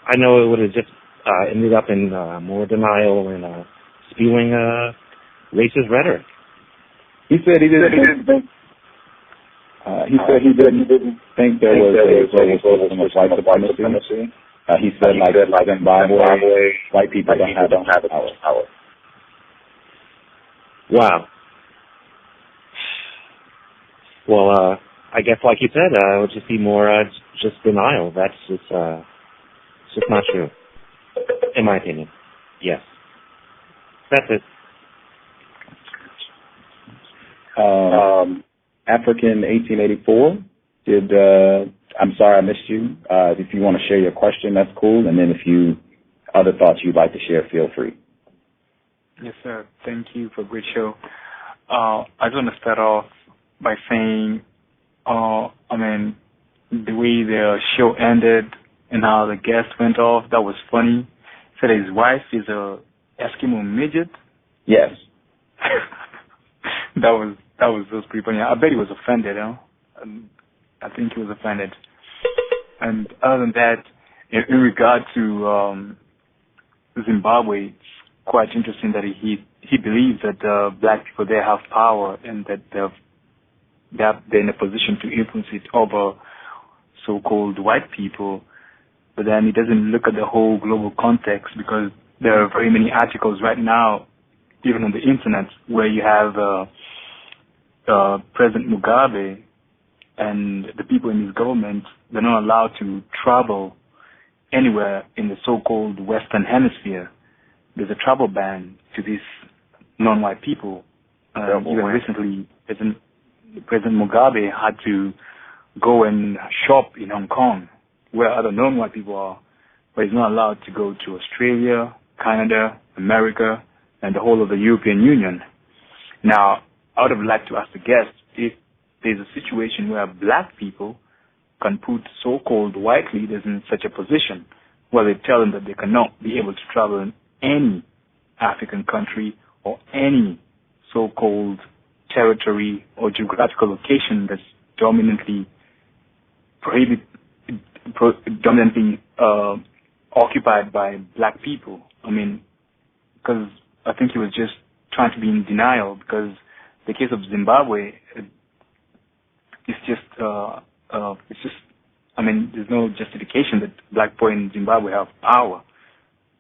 I know it would have just ended up in more denial and spewing racist rhetoric. He said he didn't think. He didn't think there was a global system of white supremacy. He said, like Zimbabwe, white people don't have power. Wow. Well, I guess, like you said, it would just be more just denial. That's just not true, in my opinion. Yes. That's it. African 1884. I'm sorry I missed you. If you want to share your question, that's cool. And then if you other thoughts you'd like to share, feel free. Yes, sir. Thank you for a great show. I just want to start off by saying, the way the show ended and how the guest went off, that was funny. He said his wife is a Eskimo midget. Yes. That was just pretty funny. I bet he was offended, I think he was offended. And other than that, in regard to Zimbabwe, it's quite interesting that he believes that black people there have power and that they're in a position to influence it over so-called white people. But then he doesn't look at the whole global context, because there are very many articles right now, even on the internet, where you have President Mugabe and the people in his government. They're not allowed to travel anywhere in the so-called Western Hemisphere. There's a travel ban to these non-white people. Even recently, President Mugabe had to go and shop in Hong Kong, where other non-white people are, but he's not allowed to go to Australia, Canada, America, and the whole of the European Union. Now, I would have liked to ask the guest if there's a situation where black people can put so-called white leaders in such a position where they tell them that they cannot be able to travel in any African country or any so-called territory or geographical location that's dominantly occupied by black people. Because I think he was just trying to be in denial, because the case of Zimbabwe, there's no justification that black people in Zimbabwe have power,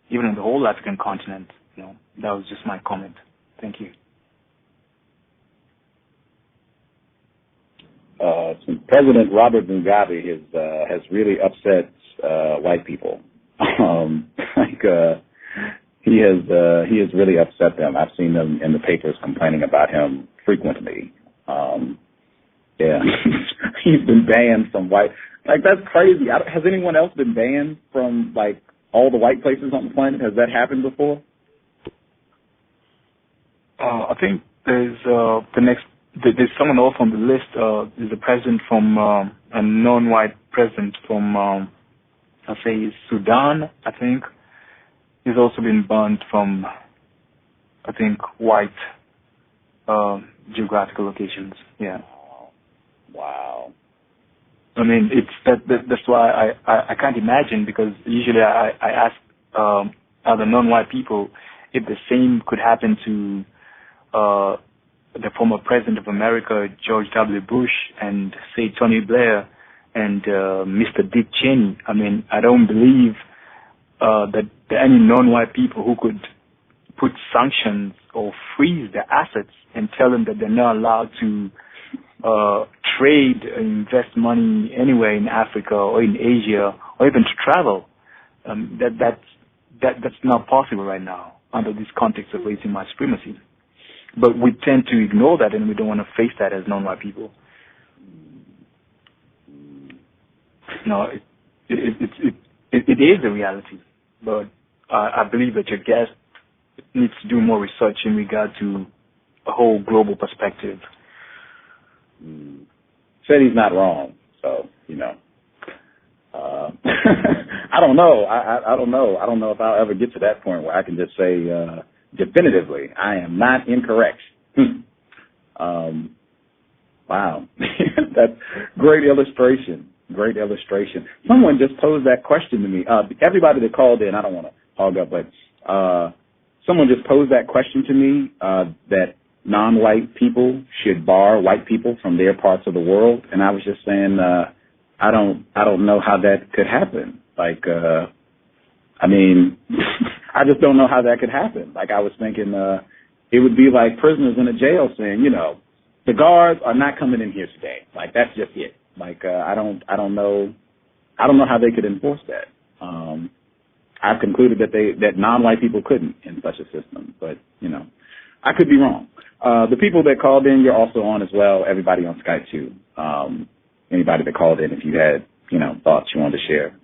even on the whole African continent. That was just my comment. Thank you. President Robert Mugabe has really upset white people. He has really upset them. I've seen them in the papers complaining about him frequently. He's been banned from white. That's crazy. Has anyone else been banned from all the white places on the planet? Has that happened before? I think there's there's someone else on the list. There's a president from a non-white president from Sudan, I think. He's also been banned from I think, white geographical locations. Yeah. Wow. I mean, that's why I can't imagine, because usually I ask other non-white people if the same could happen to the former president of America, George W. Bush, and say Tony Blair and Mr. Dick Cheney. I mean, I don't believe that there are any non-white people who could put sanctions or freeze their assets and tell them that they're not allowed to trade and invest money anywhere in Africa or in Asia or even to travel. That's not possible right now under this context of racism and supremacy. But we tend to ignore that, and we don't want to face that as non-white people. No, it is a reality, but I believe that your guest needs to do more research in regard to a whole global perspective. Said he's not wrong, so I don't know. I don't know. I don't know if I'll ever get to that point where I can just say definitively I am not incorrect. Wow, that's great illustration. Great illustration. Someone just posed that question to me. Everybody that called in, I don't want to hog up, but someone just posed that question to me that non-white people should bar white people from their parts of the world, and I was just saying I don't know how that could happen. Like, I mean, I just don't know how that could happen. Like, I was thinking it would be like prisoners in a jail saying, the guards are not coming in here today. Like, that's just it. Like, I don't know how they could enforce that. I've concluded that non-white people couldn't in such a system, but I could be wrong. The people that called in, you're also on as well. Everybody on Skype too. Anybody that called in, if you had thoughts you wanted to share.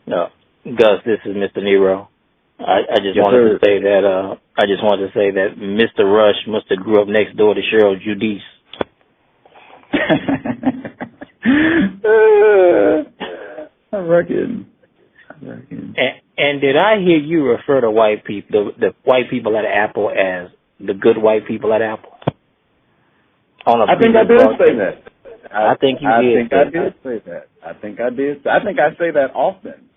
No, Gus, this is Mr. Nero. I just wanted to say that Mr. Rush must have grew up next door to Cheryl Judice. I reckon. And did I hear you refer to white people, the white people at Apple, as the good white people at Apple? I think I did say that. I think you did. I did say that. I think I did. I think I say that often.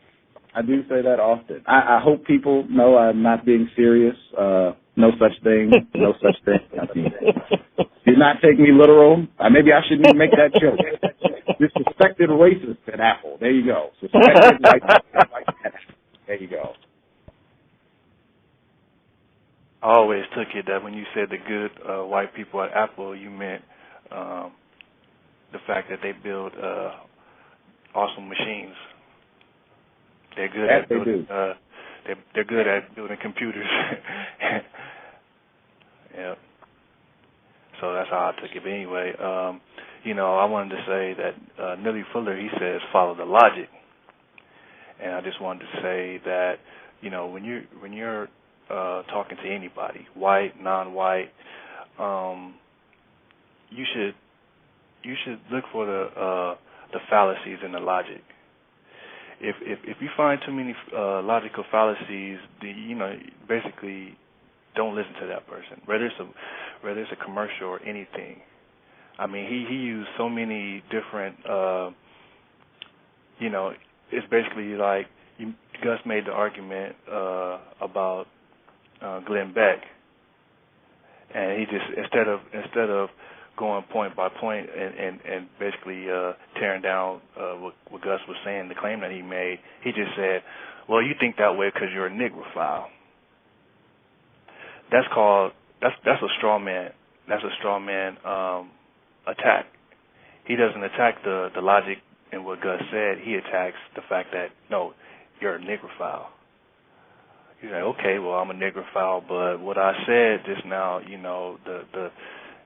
I do say that often. I hope people know I'm not being serious. No such thing. No such thing. I mean, do not take me literal. Maybe I shouldn't even make that joke. Suspected racist at Apple. There you go. Suspected white people at Apple. There you go. I always took it that when you said the good white people at Apple, you meant the fact that they build awesome machines. They're good at building. They're good at building computers. Yeah. So that's how I took it. But anyway, I wanted to say that Neely Fuller, he says follow the logic, and I just wanted to say that when you're talking to anybody, white, non-white, you should look for the fallacies in the logic. If you find too many logical fallacies, basically don't listen to that person. Whether it's a commercial or anything. I mean, he used so many different. It's basically like Gus made the argument about Glenn Beck, and he just instead of going point by point and basically tearing down what Gus was saying, the claim that he made, he just said, well, you think that way because you're a Negrophile. That's a straw man. That's a straw man attack. He doesn't attack the logic in what Gus said. He attacks the fact that, no, you're a Negrophile. He's like, okay, well, I'm a Negrophile, but what I said just now,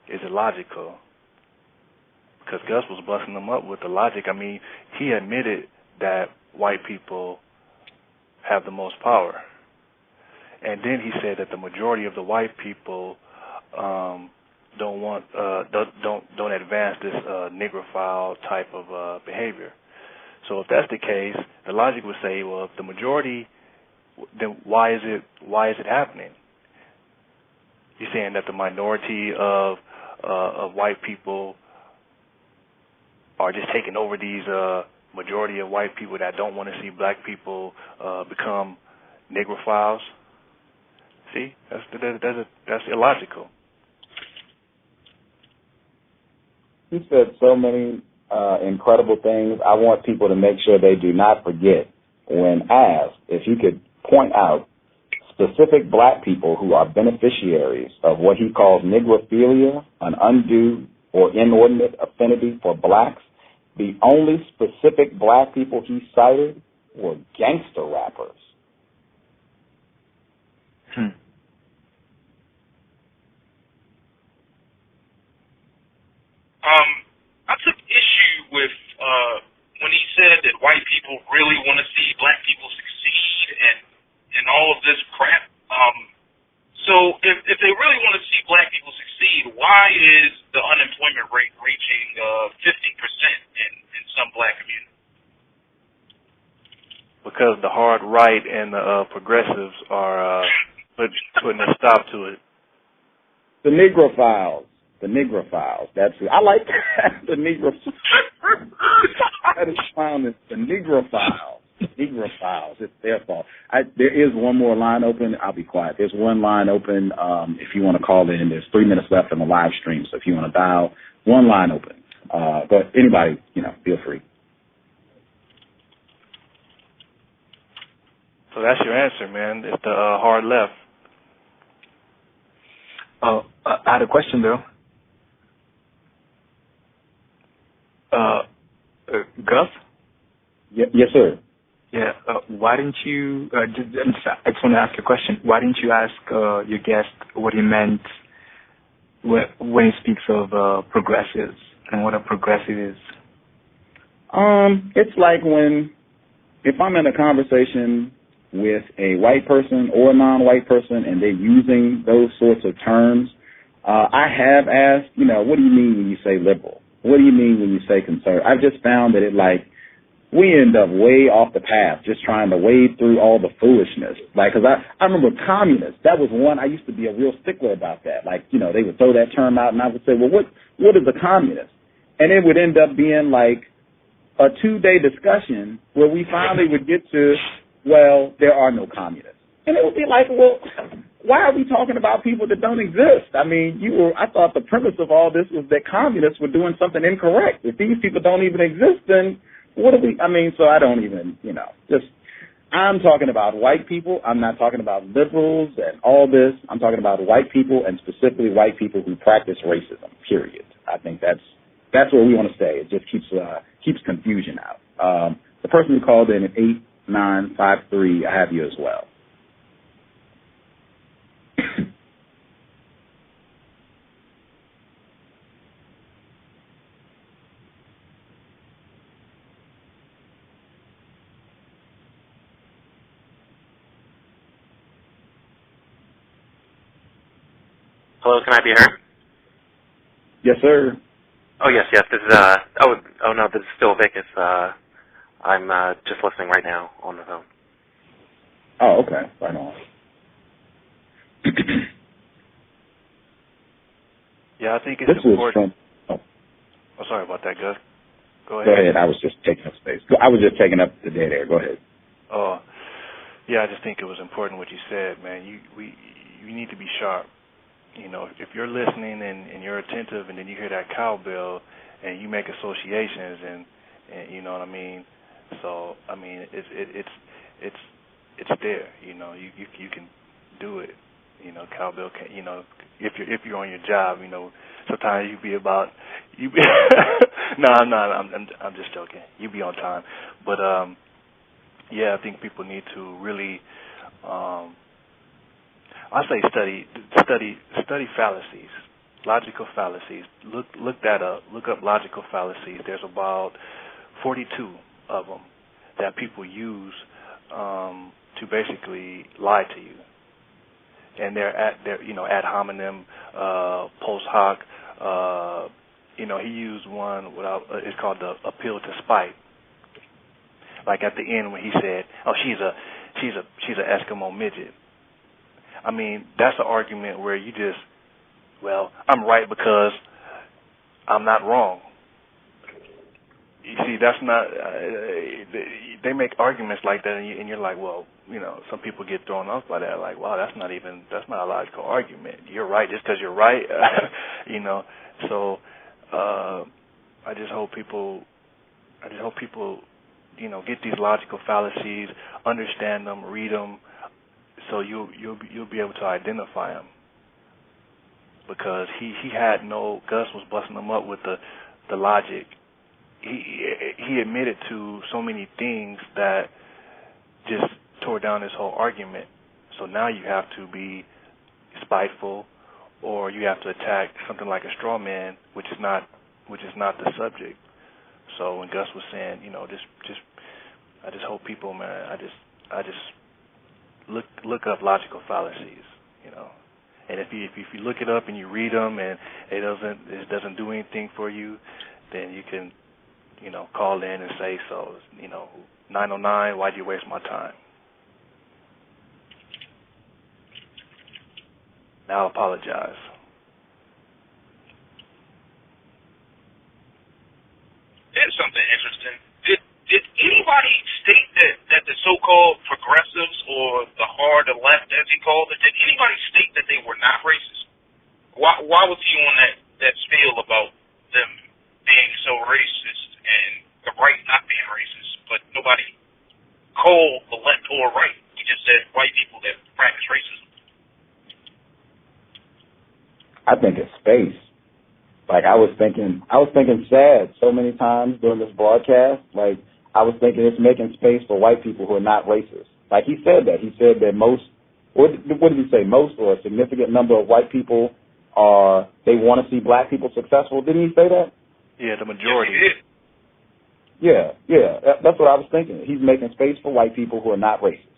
is illogical. Because Gus was busting them up with the logic. I mean, he admitted that white people have the most power. And then he said that the majority of the white people don't advance this Negrophile type of behavior. So if that's the case, the logic would say, well, if the majority then why is it happening? You're saying that the minority of white people are just taking over these majority of white people that don't want to see black people become negrophiles. See, that's illogical. He said so many incredible things. I want people to make sure they do not forget when asked if he could point out specific black people who are beneficiaries of what he calls negrophilia, an undue or inordinate affinity for blacks. The only specific black people he cited were gangster rappers. I took issue with when he said that white people really want to see black people succeed and all of this crap. So if they really want to see black people succeed, why is the unemployment rate reaching 50% in some black communities? Because the hard right and the progressives are putting a stop to it. The Negrophiles. That's it. I like that. The Negrophiles. That is found as the Negrophiles. Negrophiles. It's their fault. There is one more line open. I'll be quiet. There's one line open. If you want to call in, there's 3 minutes left in the live stream. So if you want to dial, one line open. But anybody, feel free. So that's your answer, man. It's the hard left. I had a question though. Gus? Yes, sir. Yeah. Why didn't you? I just want to ask you a question. Why didn't you ask your guest what he meant when he speaks of progressives and what a progressive is? It's like if I'm in a conversation with a white person or a non-white person and they're using those sorts of terms, I have asked, what do you mean when you say liberal? What do you mean when you say conservative? I've just found that we end up way off the path just trying to wade through all the foolishness. Because I remember communists. That was one, I used to be a real stickler about that. They would throw that term out and I would say, well, what is a communist? And it would end up being like a 2-day discussion where we finally would get to, well, there are no communists. And it would be like, well, why are we talking about people that don't exist? I mean, I thought the premise of all this was that communists were doing something incorrect. If these people don't even exist, then so I don't even, I'm talking about white people. I'm not talking about liberals and all this. I'm talking about white people and specifically white people who practice racism, period. I think that's where we want to stay. It just keeps confusion out. The person who called in at 8953, I have you as well. Hello, can I be heard? Yes, sir. Oh, yes. This is, no, this is still Vic. I'm just listening right now on the phone. Oh, okay. Right on. Yeah, I think it's important. Oh, sorry about that, Gus. Go ahead. Go ahead. I was just taking up space. I was just taking up the dead air. Go ahead. Oh, yeah, I just think it was important what you said, man. You need to be sharp. If you're listening and you're attentive and then you hear that cowbell and you make associations and you know what I mean? So, I mean, it's there, you can do it. Cowbell can, if you're on your job, sometimes no, I'm just joking. You be on time. But I think people need to really I say study fallacies, logical fallacies. Look that up. Look up logical fallacies. There's about 42 of them that people use to basically lie to you. And they're ad hominem, post hoc. He used one it's called the appeal to spite. Like at the end when he said, "Oh, she's an Eskimo midget. I mean, that's an argument where you just, well, I'm right because I'm not wrong. You see, that's not. They make arguments like that, and you're like, well, you know, some people get thrown off by that. Like, wow, that's not a logical argument. You're right just because you're right, you know. So, I just hope people, you know, get these logical fallacies, understand them, read them, so you'll be able to identify them. Because he had Gus was busting him up with the logic. He admitted to so many things that just tore down his whole argument. So now you have to be spiteful, or you have to attack something like a straw man, which is not the subject. So when Gus was saying, you know, I just hope people, man, I just look up logical fallacies, you know. And if you look it up and you read them and it doesn't do anything for you, then you can, you know, call in and say so. You know, 909, why'd you waste my time? Now apologize. Here's something interesting. Did anybody state that the so-called progressives or the hard left, as he called it, did anybody state that they were not racist? Why was he on that spiel about them being so racist and the right not being racist, but nobody called the left or right? He just said white people that practice racism. I think it's space. Like I was thinking sad so many times during this broadcast. Like I was thinking it's making space for white people who are not racist. Like he said that. He said that what did he say? Most or a significant number of white people they want to see black people successful. Didn't he say that? Yeah, the majority. Yeah. That's what I was thinking. He's making space for white people who are not racist.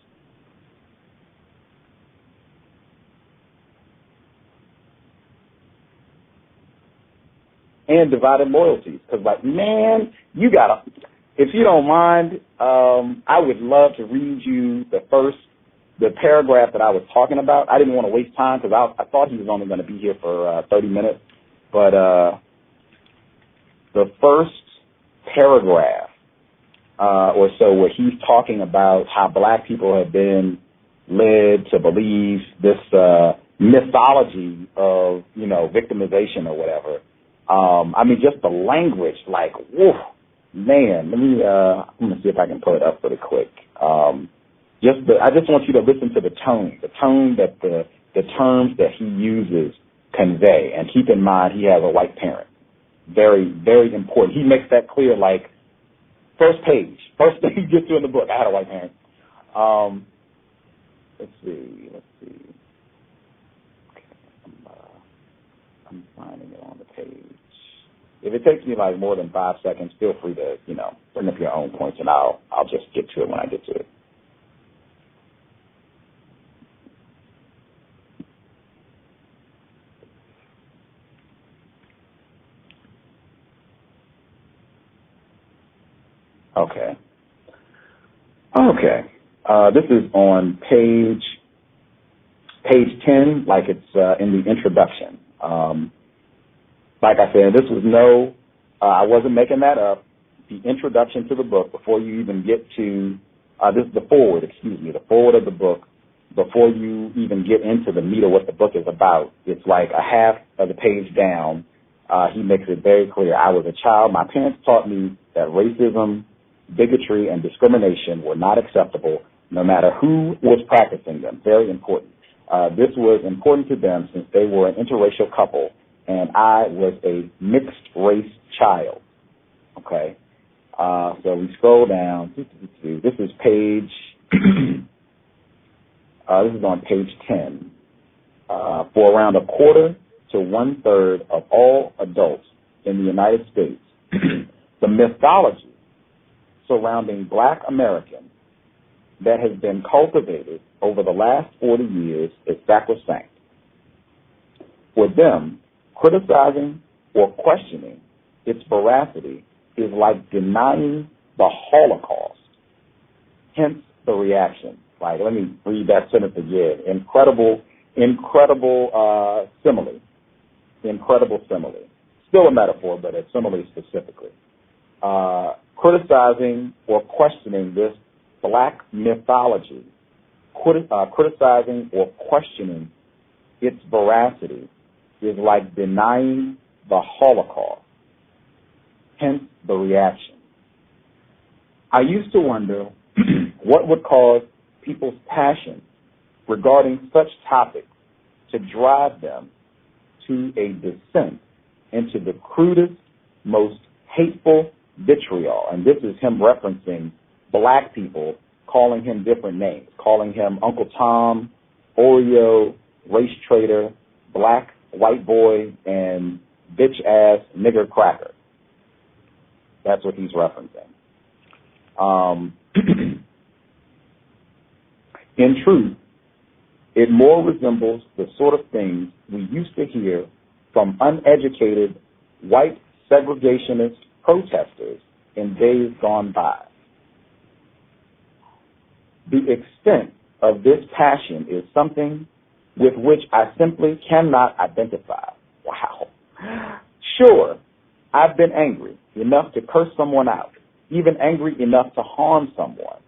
And divided loyalties. Because, like, man, if you don't mind, I would love to read you the paragraph that I was talking about. I didn't want to waste time because I thought he was only going to be here for 30 minutes. But the first paragraph or so where he's talking about how black people have been led to believe this mythology of, you know, victimization or whatever. I mean, just the language, like, woof, man. I'm gonna see if I can pull it up really quick. I just want you to listen to the tone that the terms that he uses convey, and keep in mind he has a white parent. Very, very important. He makes that clear, like first thing he gets to in the book. I had a white parent. Let's see. I'm finding it on the page. If it takes me like more than 5 seconds, feel free to, you know, bring up your own points, and I'll just get to it when I get to it. Okay. This is on page 10, like it's in the introduction. Like I said, this was I wasn't making that up. The introduction to the book, before you even get to, this is the forward of the book, before you even get into the meat of what the book is about. It's like a half of the page down. He makes it very clear. I was a child. My parents taught me that racism, bigotry, and discrimination were not acceptable, no matter who was practicing them. Very important. This was important to them since they were an interracial couple, and I was a mixed-race child. Okay? So we scroll down. This is page, this is on page 10. For around a quarter to one-third of all adults in the United States, the mythology surrounding black Americans that has been cultivated over the last 40 years is sacrosanct. For them, criticizing or questioning its veracity is like denying the Holocaust. Hence the reaction. Like, let me read that sentence again. Incredible simile. Incredible simile. Still a metaphor, but a simile specifically. Criticizing or questioning this black mythology, criticizing or questioning its veracity is like denying the Holocaust, hence the reaction. I used to wonder what would cause people's passion regarding such topics to drive them to a descent into the crudest, most hateful vitriol. And this is him referencing black people, calling him different names, calling him Uncle Tom, Oreo, race traitor, black, white boy, and bitch-ass nigger cracker. That's what he's referencing. In truth, it more resembles the sort of things we used to hear from uneducated white segregationist protesters in days gone by. The extent of this passion is something with which I simply cannot identify. Wow. Sure, I've been angry enough to curse someone out, even angry enough to harm someone.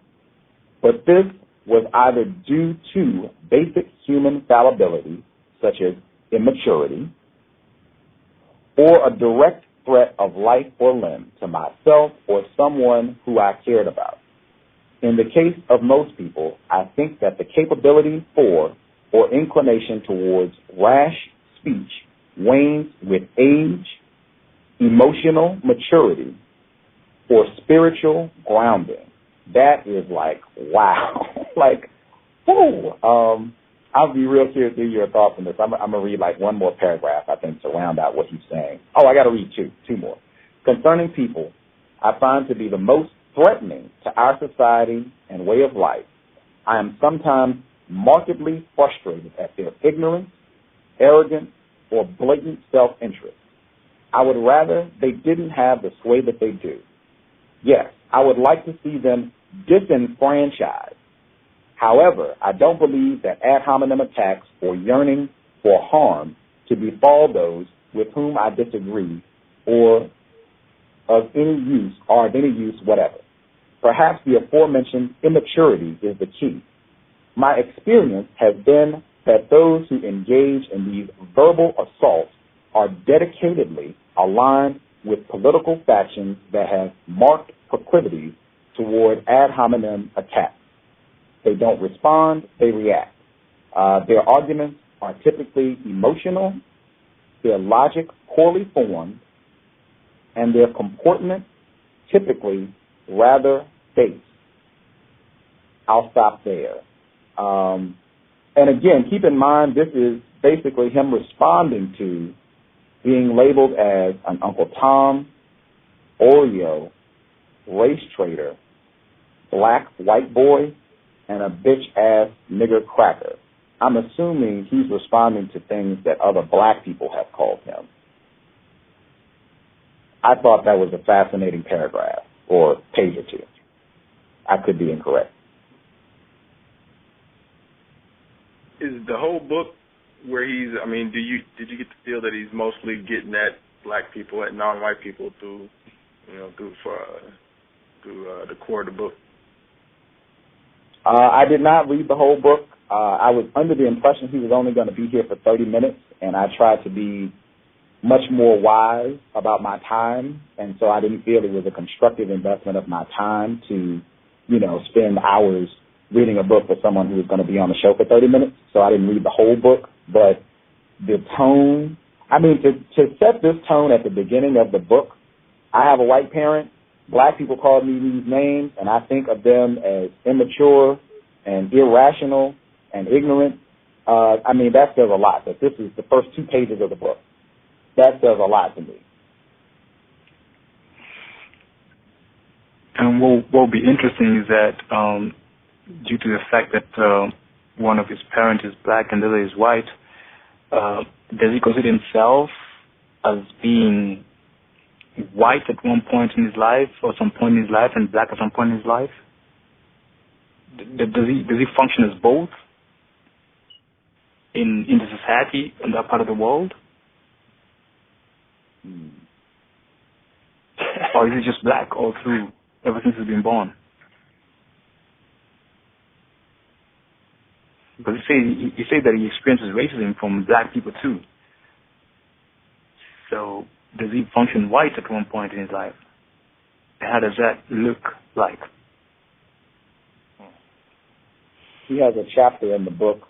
But this was either due to basic human fallibility, such as immaturity, or a direct threat of life or limb to myself or someone who I cared about. In the case of most people, I think that the capability for or inclination towards rash speech wanes with age, emotional maturity, or spiritual grounding. That is like, wow. Like, whoo. I'll be real curious to hear your thoughts on this. I'm going to read like one more paragraph, I think, to round out what he's saying. Oh, I got to read two more. Concerning people, I find to be the most threatening to our society and way of life, I am sometimes markedly frustrated at their ignorance, arrogance, or blatant self-interest. I would rather they didn't have the sway that they do. Yes, I would like to see them disenfranchised. However, I don't believe that ad hominem attacks or yearning for harm to befall those with whom I disagree or of any use whatever. Perhaps the aforementioned immaturity is the key. My experience has been that those who engage in these verbal assaults are dedicatedly aligned with political factions that have marked proclivities toward ad hominem attacks. They don't respond, they react. Their arguments are typically emotional, their logic poorly formed, and their comportment typically rather base. I'll stop there. And again, keep in mind, this is basically him responding to being labeled as an Uncle Tom, Oreo, race traitor, black white boy, and a bitch-ass nigger cracker. I'm assuming he's responding to things that other black people have called him. I thought that was a fascinating paragraph, or page or two. I could be incorrect. Is the whole book where he's, I mean, did you get the feel that he's mostly getting at black people, at non-white people through the core of the book? I did not read the whole book. I was under the impression he was only going to be here for 30 minutes, and I tried to be much more wise about my time, and so I didn't feel it was a constructive investment of my time to, spend hours reading a book for someone who was going to be on the show for 30 minutes, so I didn't read the whole book. But the tone, to set this tone at the beginning of the book, I have a white parent. Black people call me these names, and I think of them as immature and irrational and ignorant. That says a lot, that this is the first 2 pages of the book. That says a lot to me. And what will be interesting is that due to the fact that one of his parents is black and the other is white, does he consider himself as being white at one point in his life, or some point in his life, and black at some point in his life? does he function as both in the society in that part of the world? Or is he just black all through, ever since he's been born? Because you say that he experiences racism from black people too. So does he function white at one point in his life? How does that look like? He has a chapter in the book,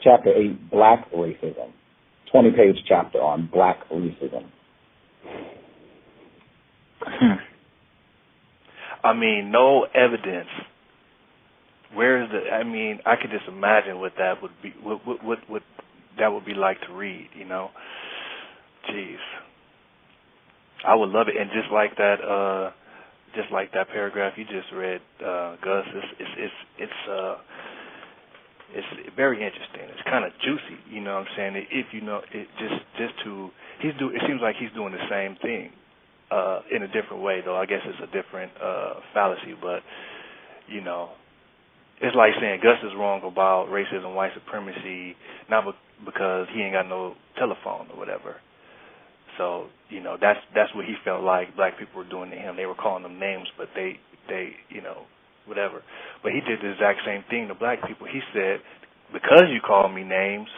chapter 8, Black Racism, 20-page chapter on black racism. I mean, no evidence. Where is the? I mean, I could just imagine what that would be. What that would be like to read. You know, jeez, I would love it. And just like that paragraph you just read, Gus, it's very interesting. It's kind of juicy. You know what I'm saying? If you know, it it seems like he's doing the same thing in a different way, though. I guess it's a different fallacy, but you know. It's like saying Gus is wrong about racism, white supremacy, not because he ain't got no telephone or whatever. So, you know, that's what he felt like black people were doing to him. They were calling them names, but they you know, whatever. But he did the exact same thing to black people. He said, because you call me names,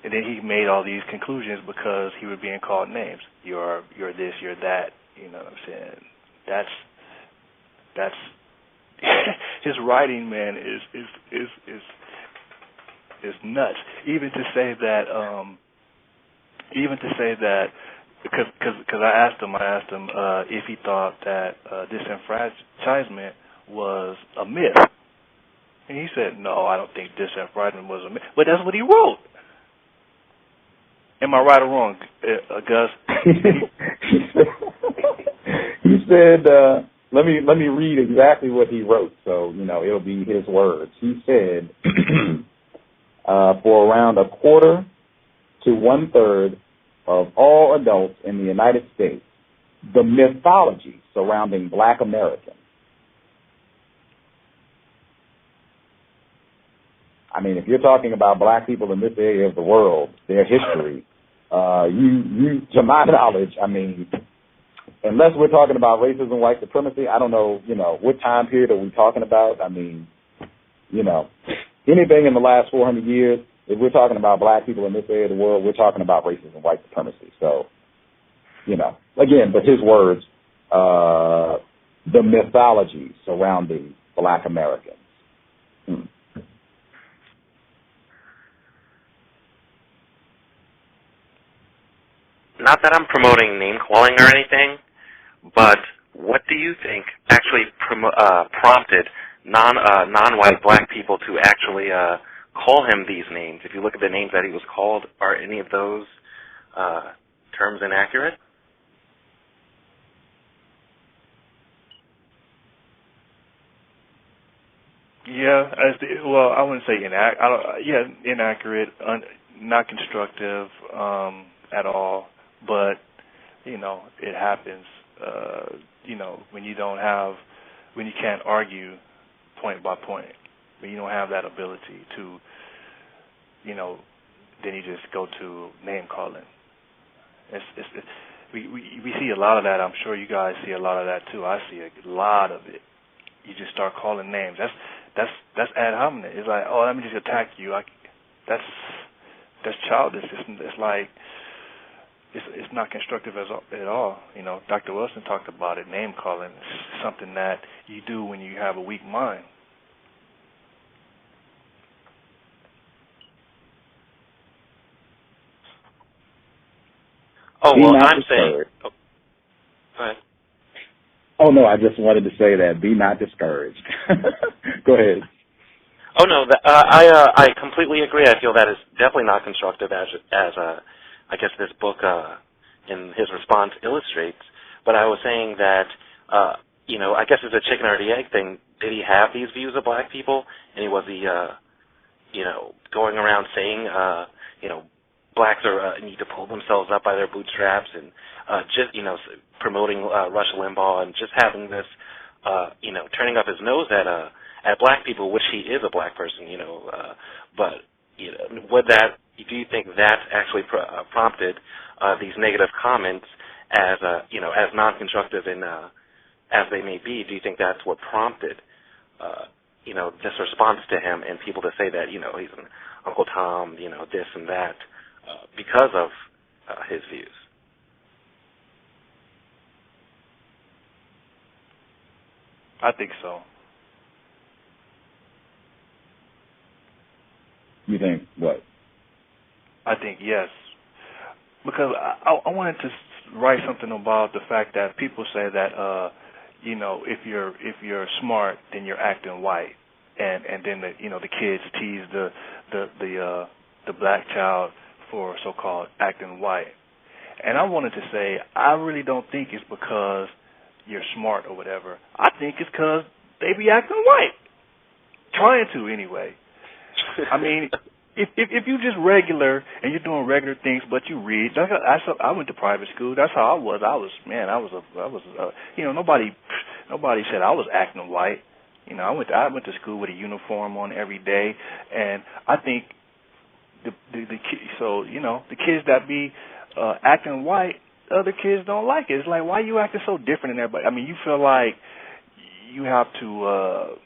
and then he made all these conclusions because he was being called names. You're this, you're that. You know what I'm saying? That's his writing, man, is nuts. Even to say that, because I asked him if he thought that disenfranchisement was a myth, and he said, no, I don't think disenfranchisement was a myth. But that's what he wrote. Am I right or wrong, Gus? He said. Let me read exactly what he wrote, so you know it'll be his words. He said, for around 1/4 to 1/3 of all adults in the United States, the mythology surrounding Black Americans. I mean, if you're talking about black people in this area of the world, their history, you to my knowledge, I mean. Unless we're talking about racism, white supremacy, I don't know, you know, what time period are we talking about? I mean, you know, anything in the last 400 years, if we're talking about black people in this area of the world, we're talking about racism, white supremacy. So, you know, again, but his words, the mythology surrounding Black Americans. Not that I'm promoting name-calling or anything, but what do you think actually prompted non-white black people to actually call him these names? If you look at the names that he was called, are any of those terms inaccurate? Yeah, I wouldn't say inaccurate, not constructive at all. But you know, it happens. You know, when you can't argue point by point, when you don't have that ability to, you know, then you just go to name calling. We see a lot of that. I'm sure you guys see a lot of that too. I see a lot of it. You just start calling names. That's ad hominem. It's like, oh, let me just attack you. That's childish. It's like. It's not constructive at all. You know, Dr. Wilson talked about it, name calling. It's something that you do when you have a weak mind. Oh, well, I'm saying... Oh, go ahead. Oh, no, I just wanted to say that. Be not discouraged. Go ahead. Oh, no, I completely agree. I feel that is definitely not constructive as I guess this book in his response illustrates. But I was saying that, you know, I guess it's a chicken or the egg thing. Did he have these views of black people? And was he, you know, going around saying, you know, blacks need to pull themselves up by their bootstraps and just, you know, promoting Rush Limbaugh and just having this turning up his nose at black people, which he is a black person, but do you think that actually prompted these negative comments as non-constructive and as they may be? Do you think that's what prompted this response to him and people to say that he's an Uncle Tom, this and that because of his views? I think so. You think what? I think yes, because I wanted to write something about the fact that people say that if you're smart, then you're acting white, and then the kids tease the black child for so-called acting white, and I wanted to say I really don't think it's because you're smart or whatever. I think it's because they be acting white, trying to anyway. I mean, if you just regular and you're doing regular things, but you read. I went to private school. That's how I was. Nobody said I was acting white. I went to school with a uniform on every day, and I think the kids that be acting white, other kids don't like it. It's like, why are you acting so different than everybody? I mean, you feel like you have to.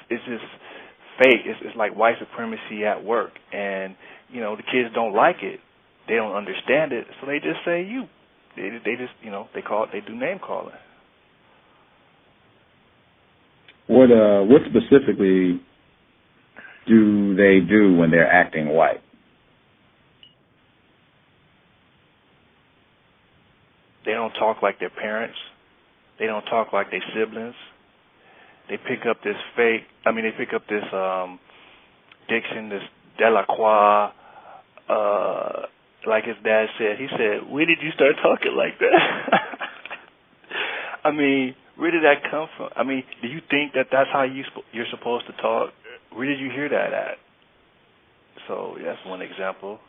It's just fake. It's like white supremacy at work, and the kids don't like it. They don't understand it, so they just say you. They just they do name calling. What specifically do they do when they're acting white? They don't talk like their parents. They don't talk like their siblings. They pick up this diction, this Delacroix, like his dad said. He said, where did you start talking like that? I mean, where did that come from? I mean, do you think that that's how you're supposed to talk? Where did you hear that at? So that's one example.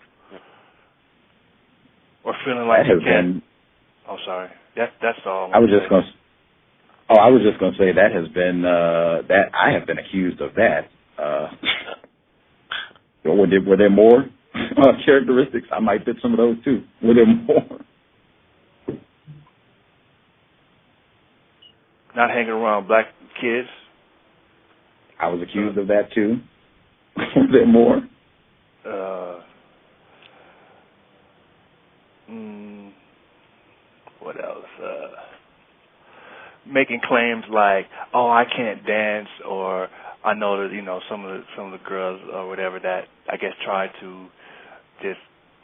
Or feeling like you can't. Oh, sorry. That's all. I was just going to say that has been that I have been accused of that. Were there more characteristics? I might fit some of those too. Were there more? Not hanging around black kids. I was accused of that too. Were there more? What else? Making claims like, "Oh, I can't dance," or I know that some of the girls or whatever that I guess tried to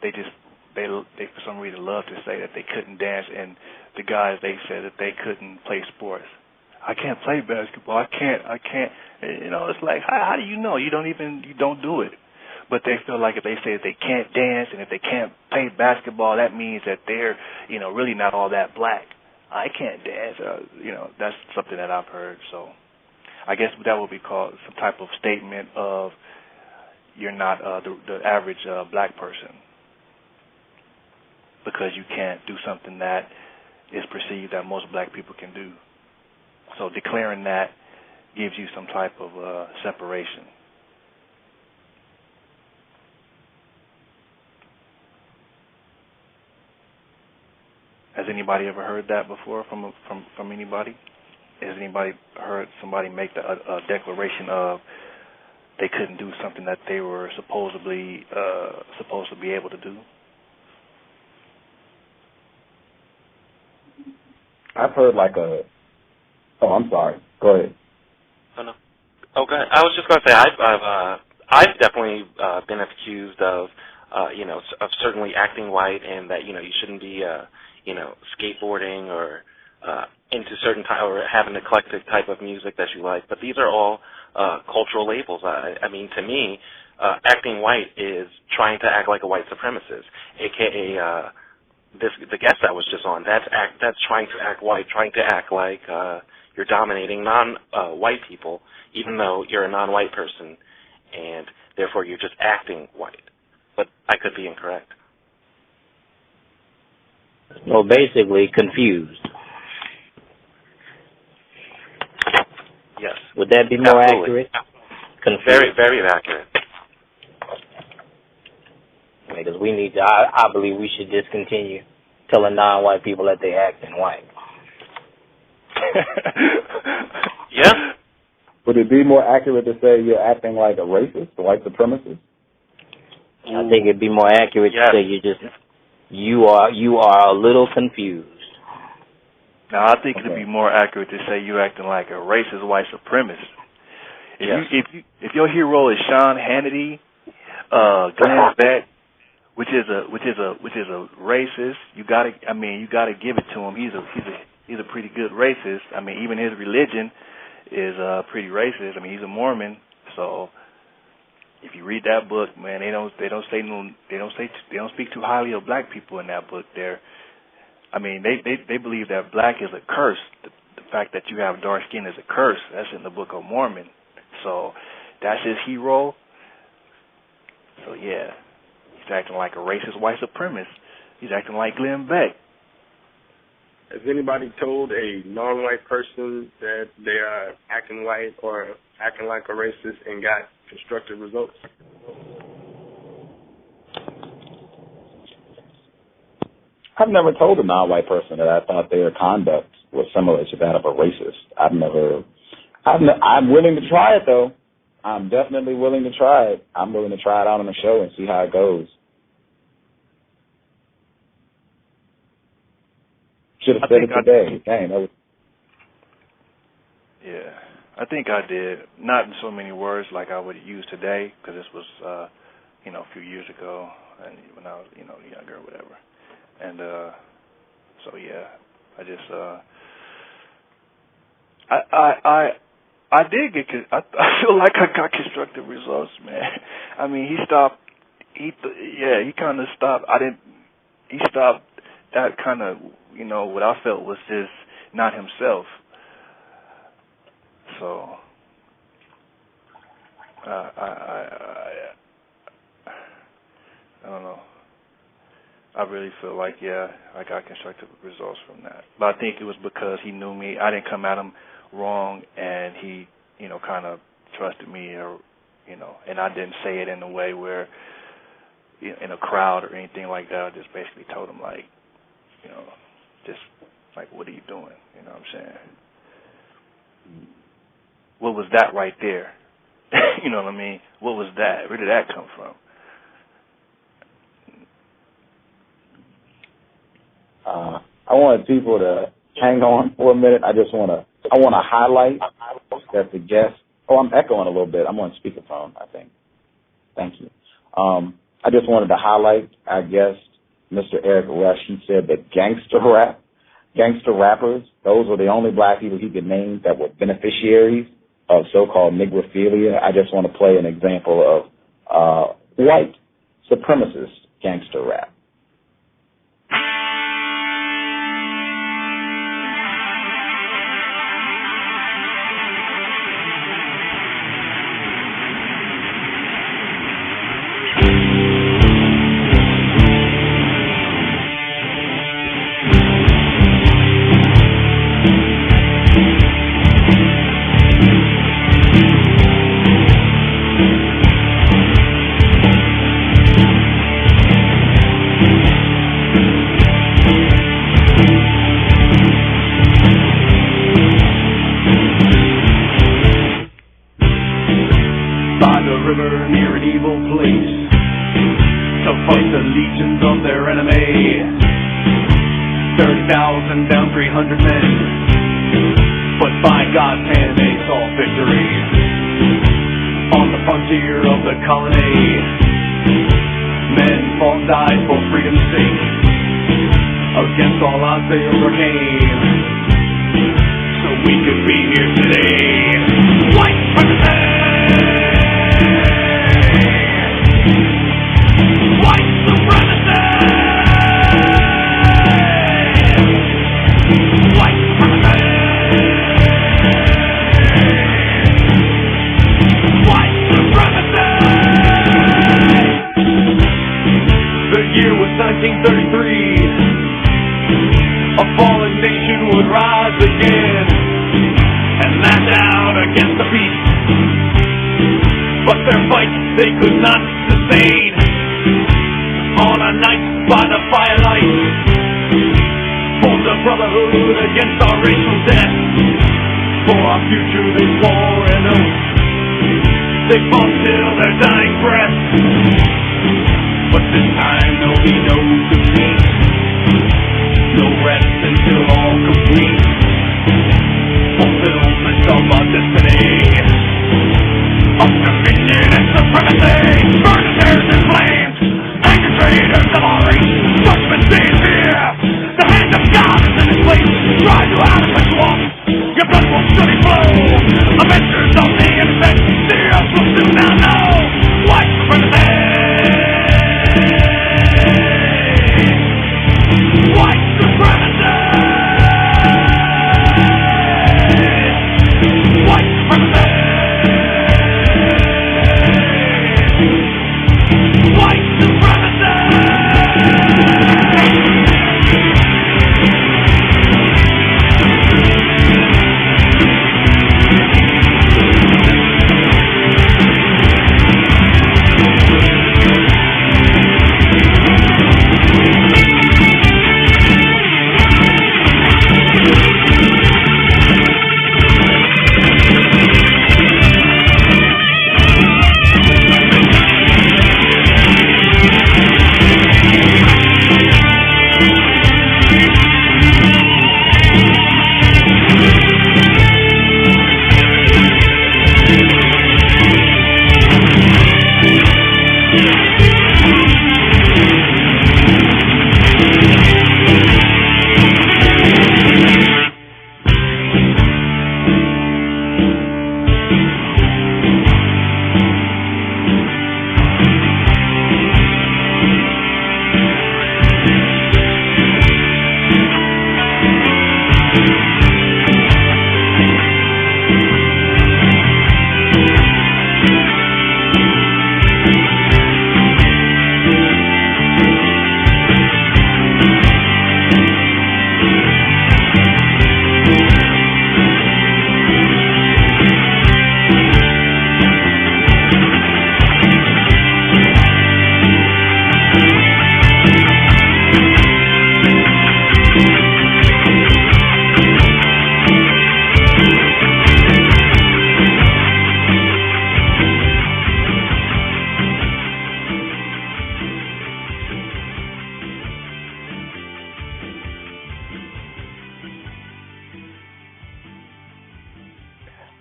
they for some reason love to say that they couldn't dance, and the guys they said that they couldn't play sports. I can't play basketball. I can't. It's like how do you know? You don't do it. But they feel like if they say that they can't dance and if they can't play basketball, that means that they're really not all that black. I can't dance. That's something that I've heard. So I guess that would be called some type of statement of you're not the average black person because you can't do something that is perceived that most black people can do. So declaring that gives you some type of separation. Has anybody ever heard that before from anybody? Has anybody heard somebody make a declaration of they couldn't do something that they were supposedly supposed to be able to do? I've heard Oh, I'm sorry. Go ahead. Oh no. Oh, go ahead. I was just going to say I've definitely been accused of of certainly acting white and that you shouldn't be skateboarding or into certain or have an eclectic type of music that you like. But these are all cultural labels. I mean, to me, acting white is trying to act like a white supremacist, aka the guest that was just on. That's trying to act white, trying to act like you're dominating non-white people, even though you're a non-white person, and therefore you're just acting white. But I could be incorrect. Well, basically confused. Would that be more Absolutely. accurate? Confused. Very, very accurate. Because we need to, I believe we should discontinue telling non-white people that they acting white. Yeah. Would it be more accurate to say you're acting like a racist, a white supremacist? I think it'd be more accurate to say you are a little confused. Now, I think it'd be more accurate to say you're acting like a racist white supremacist. If your hero is Sean Hannity, Glenn Beck, which is a racist, you gotta give it to him. He's a pretty good racist. I mean, even his religion is pretty racist. I mean, he's a Mormon, so if you read that book, man, they don't speak too highly of black people in that book. I mean, they believe that black is a curse. The fact that you have dark skin is a curse. That's in the Book of Mormon. So that's his hero. So yeah, he's acting like a racist white supremacist. He's acting like Glenn Beck. Has anybody told a non-white person that they are acting white or acting like a racist and got constructive results? I've never told a non-white person that I thought their conduct was similar to that of a racist. I'm willing to try it, though. I'm definitely willing to try it. I'm willing to try it out on the show and see how it goes. Should have said it today. Yeah, I think I did. Not in so many words like I would use today, because this was, a few years ago, and when I was, younger or whatever. And so yeah, I just I did get. I feel like I got constructive results, man. I mean, he stopped. He kind of stopped. He stopped that kind of, what I felt was just not himself. So I don't know. I really feel like, I got constructive results from that. But I think it was because he knew me. I didn't come at him wrong, and he, kind of trusted me, or, and I didn't say it in a way where, in a crowd or anything like that. I just basically told him, like, just, like, what are you doing? You know what I'm saying? What was that right there? You know what I mean? What was that? Where did that come from? I wanted people to hang on for a minute. I want to highlight that the guest. Oh, I'm echoing a little bit. I'm on speakerphone, I think. Thank you. I just wanted to highlight our guest, Mr. Erick Rush. He said that gangster rappers, those were the only black people he could name that were beneficiaries of so-called Negrophilia. I just want to play an example of white supremacist gangster rap. A fallen nation would rise again and lash out against the but their fight they could not sustain. On a night by the firelight, formed a brotherhood against our racial death. For our future they swore an oath. They fought till their dying breath. But this time there'll be no defeat, no rest until all complete. Fulfillment of our destiny, of dominion and supremacy. Burn the tears in flames, anger traitors of our race. Judgment day is here, the hand of God is in its place. Drive you out of the swamp, your blood will surely flow. Avengers of the innocent, the earth will soon now know. White supremacy, white supremacy, white supremacy, white supremacy.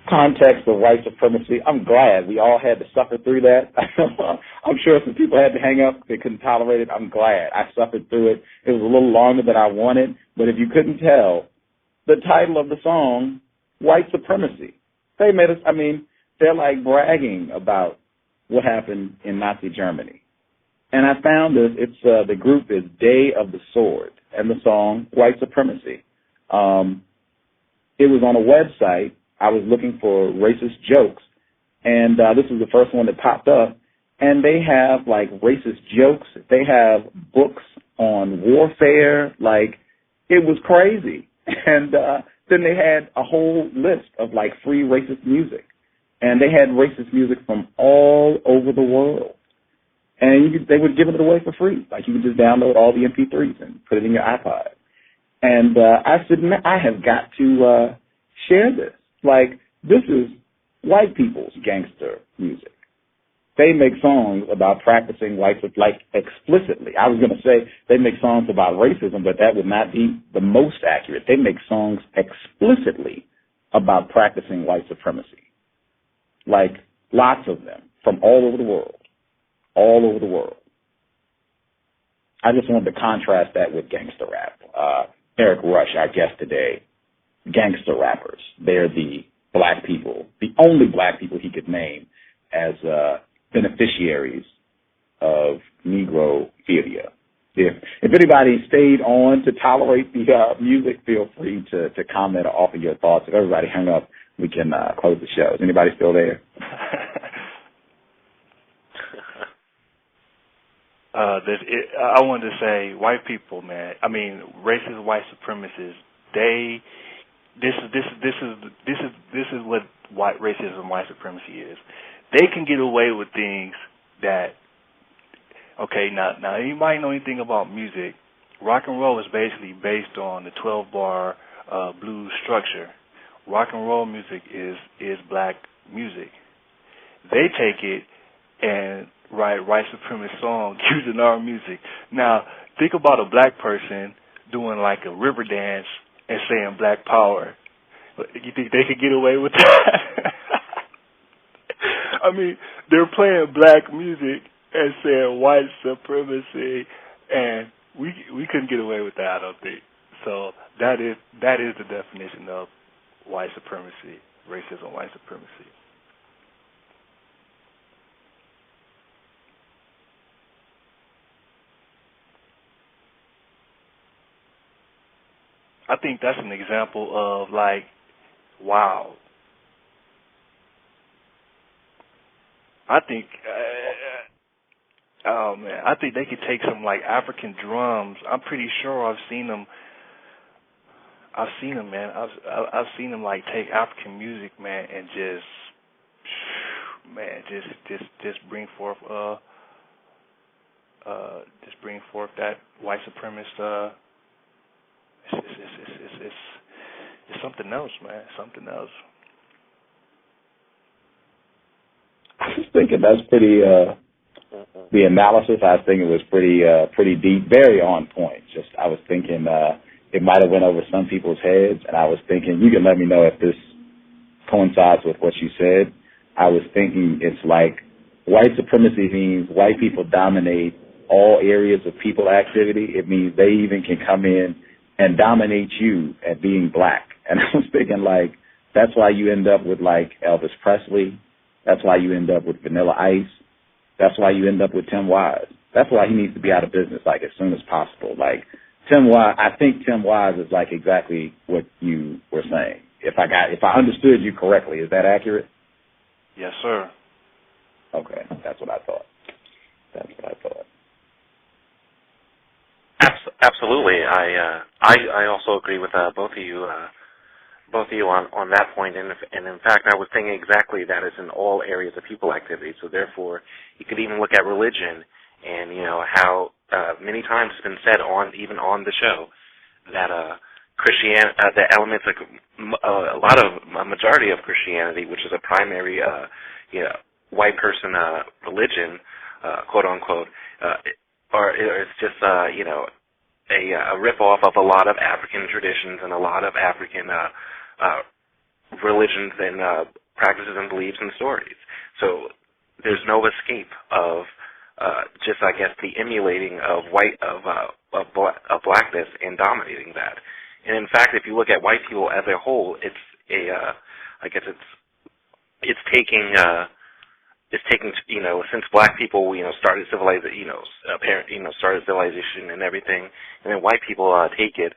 Context of white supremacy. I'm glad we all had to suffer through that. I'm sure some people had to hang up. They couldn't tolerate it. I'm glad I suffered through it. It was a little longer than I wanted, but if you couldn't tell, the title of the song, White Supremacy, they made us, they're like bragging about what happened in Nazi Germany. And I found this, the group is Day of the Sword, and the song, White Supremacy. It was on a website. I was looking for racist jokes, and this was the first one that popped up, and they have, like, racist jokes. They have books on warfare. Like, it was crazy. And then they had a whole list of, like, free racist music, and they had racist music from all over the world, and they would give it away for free. Like, you could just download all the MP3s and put it in your iPod. And I said, man, I have got to share this. Like, this is white people's gangster music. They make songs about practicing white, like, explicitly. I was going to say they make songs about racism, but that would not be the most accurate. They make songs explicitly about practicing white supremacy. Like, lots of them from all over the world. All over the world. I just wanted to contrast that with gangster rap. Erick Rush, our guest today, gangster rappers. They're the black people, the only black people he could name as beneficiaries of Negrophilia. If anybody stayed on to tolerate the music, feel free to comment or offer your thoughts. If everybody hung up, we can close the show. Is anybody still there? I wanted to say, white people, man. Racist white supremacists. This is what white racism, white supremacy is. they can get away with things that, okay, now anybody know anything about music? Rock and roll is basically based on the 12-bar blues structure. Rock and roll music is black music. They take it and write white supremacist songs using our music. Now, think about a black person doing like a river dance and saying black power. You think they could get away with that? I mean, they're playing black music and saying white supremacy, and we couldn't get away with that, I don't think. So that is the definition of white supremacy, racism, white supremacy. I think that's an example of like, wow. I think, oh man, I think they could take some like African drums. I'm pretty sure I've seen them, man. I've seen them like take African music, man, and just bring forth that white supremacist. It's something else, man. Something else. I was thinking that's pretty. The analysis, I think it was pretty deep, very on point. Just I was thinking it might have went over some people's heads, and I was thinking you can let me know if this coincides with what you said. I was thinking it's like white supremacy means white people dominate all areas of people activity. It means they even can come in and dominate you at being black. And I was thinking, like, that's why you end up with, like, Elvis Presley. That's why you end up with Vanilla Ice. That's why you end up with Tim Wise. That's why he needs to be out of business, like, as soon as possible. Like, Tim Wise, I think Tim Wise is, like, exactly what you were saying. If I understood you correctly, is that accurate? Yes, sir. Okay, that's what I thought. Absolutely. I also agree with both of you on that point. And in fact, I was thinking exactly that is in all areas of people activity. So therefore, you could even look at religion and, you know, how many times it's been said even on the show that Christianity, the elements of a majority of Christianity, which is a primary, white person religion, quote unquote, or it's just a rip-off of a lot of African traditions and a lot of African religions and practices and beliefs and stories. So there's no escape of just, I guess, the emulating of blackness and dominating that. And in fact, if you look at white people as a whole, it's taking since black people started started civilization and everything, and then white people take it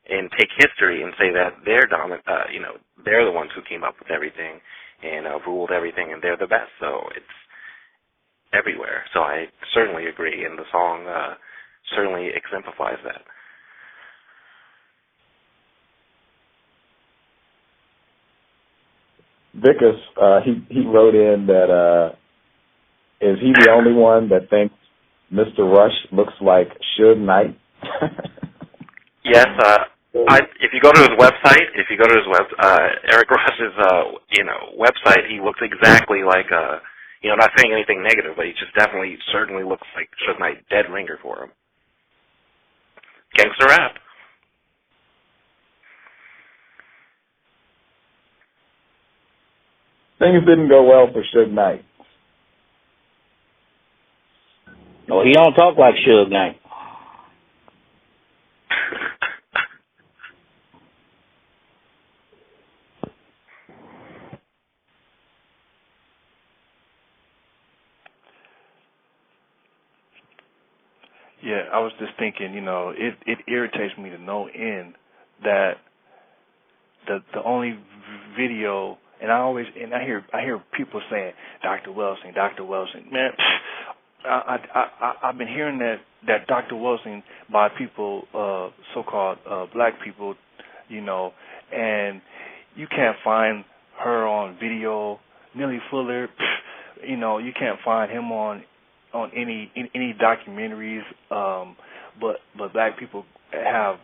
and take history and say that they're they're the ones who came up with everything and ruled everything, and they're the best. So it's everywhere. So I certainly agree, and the song certainly exemplifies that. Vickers, he wrote in that is he the only one that thinks Mr. Rush looks like Suge Knight? Yes. If you go to his website, Erick Rush's website, he looks exactly like not saying anything negative, but he just certainly looks like Suge Knight, dead ringer for him. Gangster rap. Things didn't go well for Suge Knight. No, he don't talk like Suge Knight. Yeah, I was just thinking, it irritates me to no end that the only video, and I hear people saying Dr. Welsing. Man, I've been hearing that Dr. Welsing by people, so-called black people, and you can't find her on video. Nellie Fuller, you can't find him on any documentaries. But black people have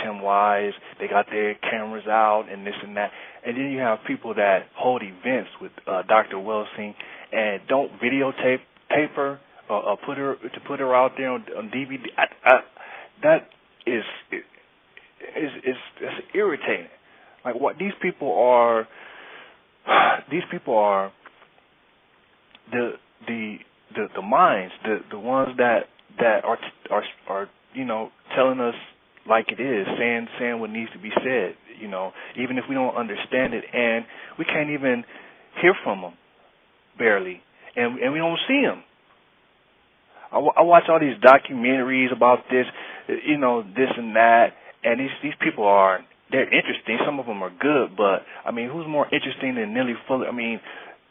Tim Wise. They got their cameras out and this and that. And then you have people that hold events with Dr. Welsing and don't videotape her or put her out there on DVD. That's irritating. Like what these people are the minds, the ones that are telling us like it is, saying what needs to be said, even if we don't understand it, and we can't even hear from them barely, and we don't see them. I watch all these documentaries about this, this and that, and these people they're interesting. Some of them are good, but I mean, who's more interesting than Nellie Fuller? I mean,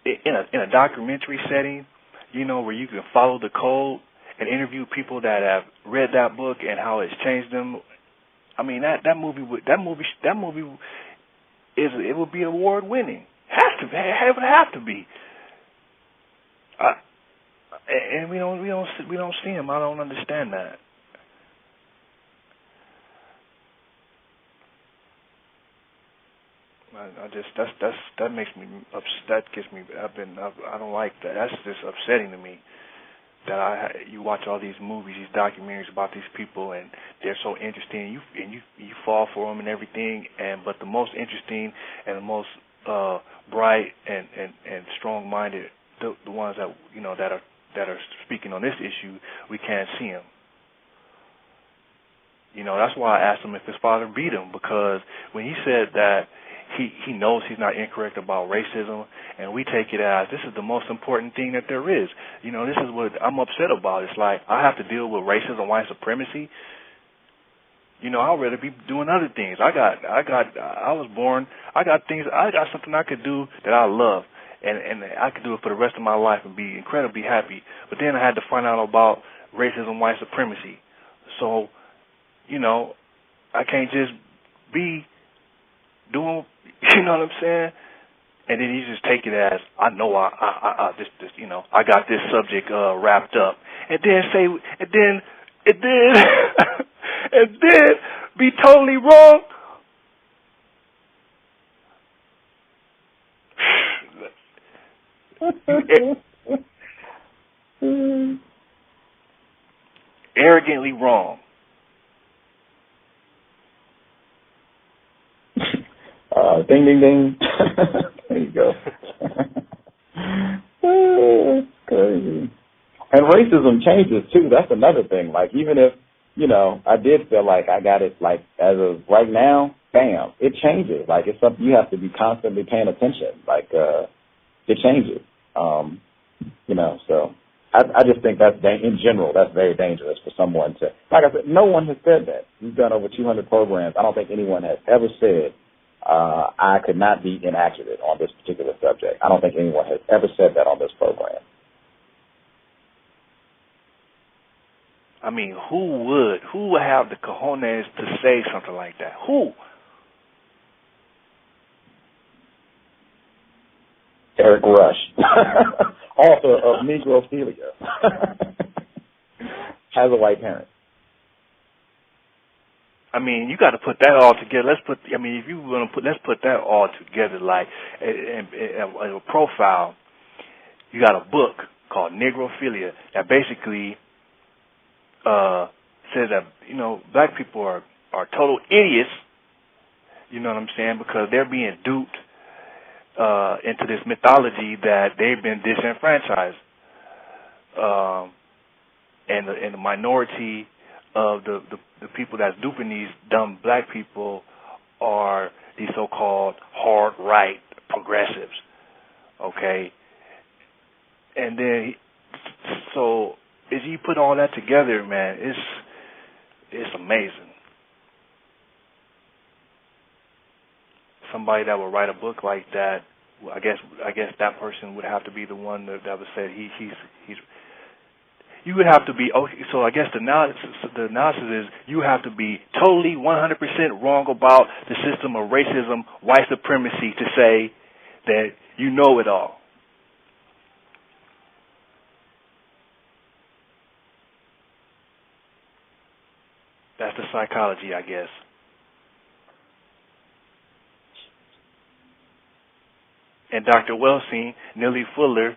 in a documentary setting, where you can follow the code and interview people that have read that book and how it's changed them. I mean, that movie it would be award winning. It would have to be. And we don't see him. I don't understand that. That makes me upset. That gets me. I don't like that. That's just upsetting to me. That you watch all these movies, these documentaries about these people, and they're so interesting. And you fall for them and everything. But the most interesting and the most bright and strong-minded, the ones that are speaking on this issue, we can't see them. That's why I asked him if his father beat him, because when he said that he knows he's not incorrect about racism, and we take it as this is the most important thing that there is. This is what I'm upset about. It's like I have to deal with racism, white supremacy. I'd rather be doing other things. I was born. I got something I could do that I love, and I could do it for the rest of my life and be incredibly happy. But then I had to find out about racism, white supremacy. So, I can't just be doing, you know what I'm saying? And then you just take it as I know I got this subject wrapped up, and then and then be totally wrong. Arrogantly wrong. Ding, ding, ding. There you go. It's crazy. And racism changes, too. That's another thing. Like, even if, I did feel like I got it, like, as of right now, bam, it changes. Like, it's something you have to be constantly paying attention. Like, it changes. So I just think in general, that's very dangerous for someone to, like I said, no one has said that. We've done over 200 programs. I don't think anyone has ever said, I could not be inaccurate on this particular subject. I don't think anyone has ever said that on this program. I mean, who would have the cojones to say something like that? Who? Erick Rush, author of Negrophilia, has a white parent. I mean, you got to put that all together. If you want to let's put that all together, like a profile. You got a book called Negrophilia that basically says that black people are total idiots. You know what I'm saying? Because they're being duped into this mythology that they've been disenfranchised, and the minority of the people that's duping these dumb black people are these so-called hard right progressives, okay? And then, so as you put all that together, man, it's amazing. Somebody that would write a book like that, I guess that person would have to be the one that would say he's. You would have to be okay. So I guess the analysis is you have to be totally 100% wrong about the system of racism, white supremacy to say that you know it all. That's the psychology, I guess. And Dr. Wellstein, Nellie Fuller,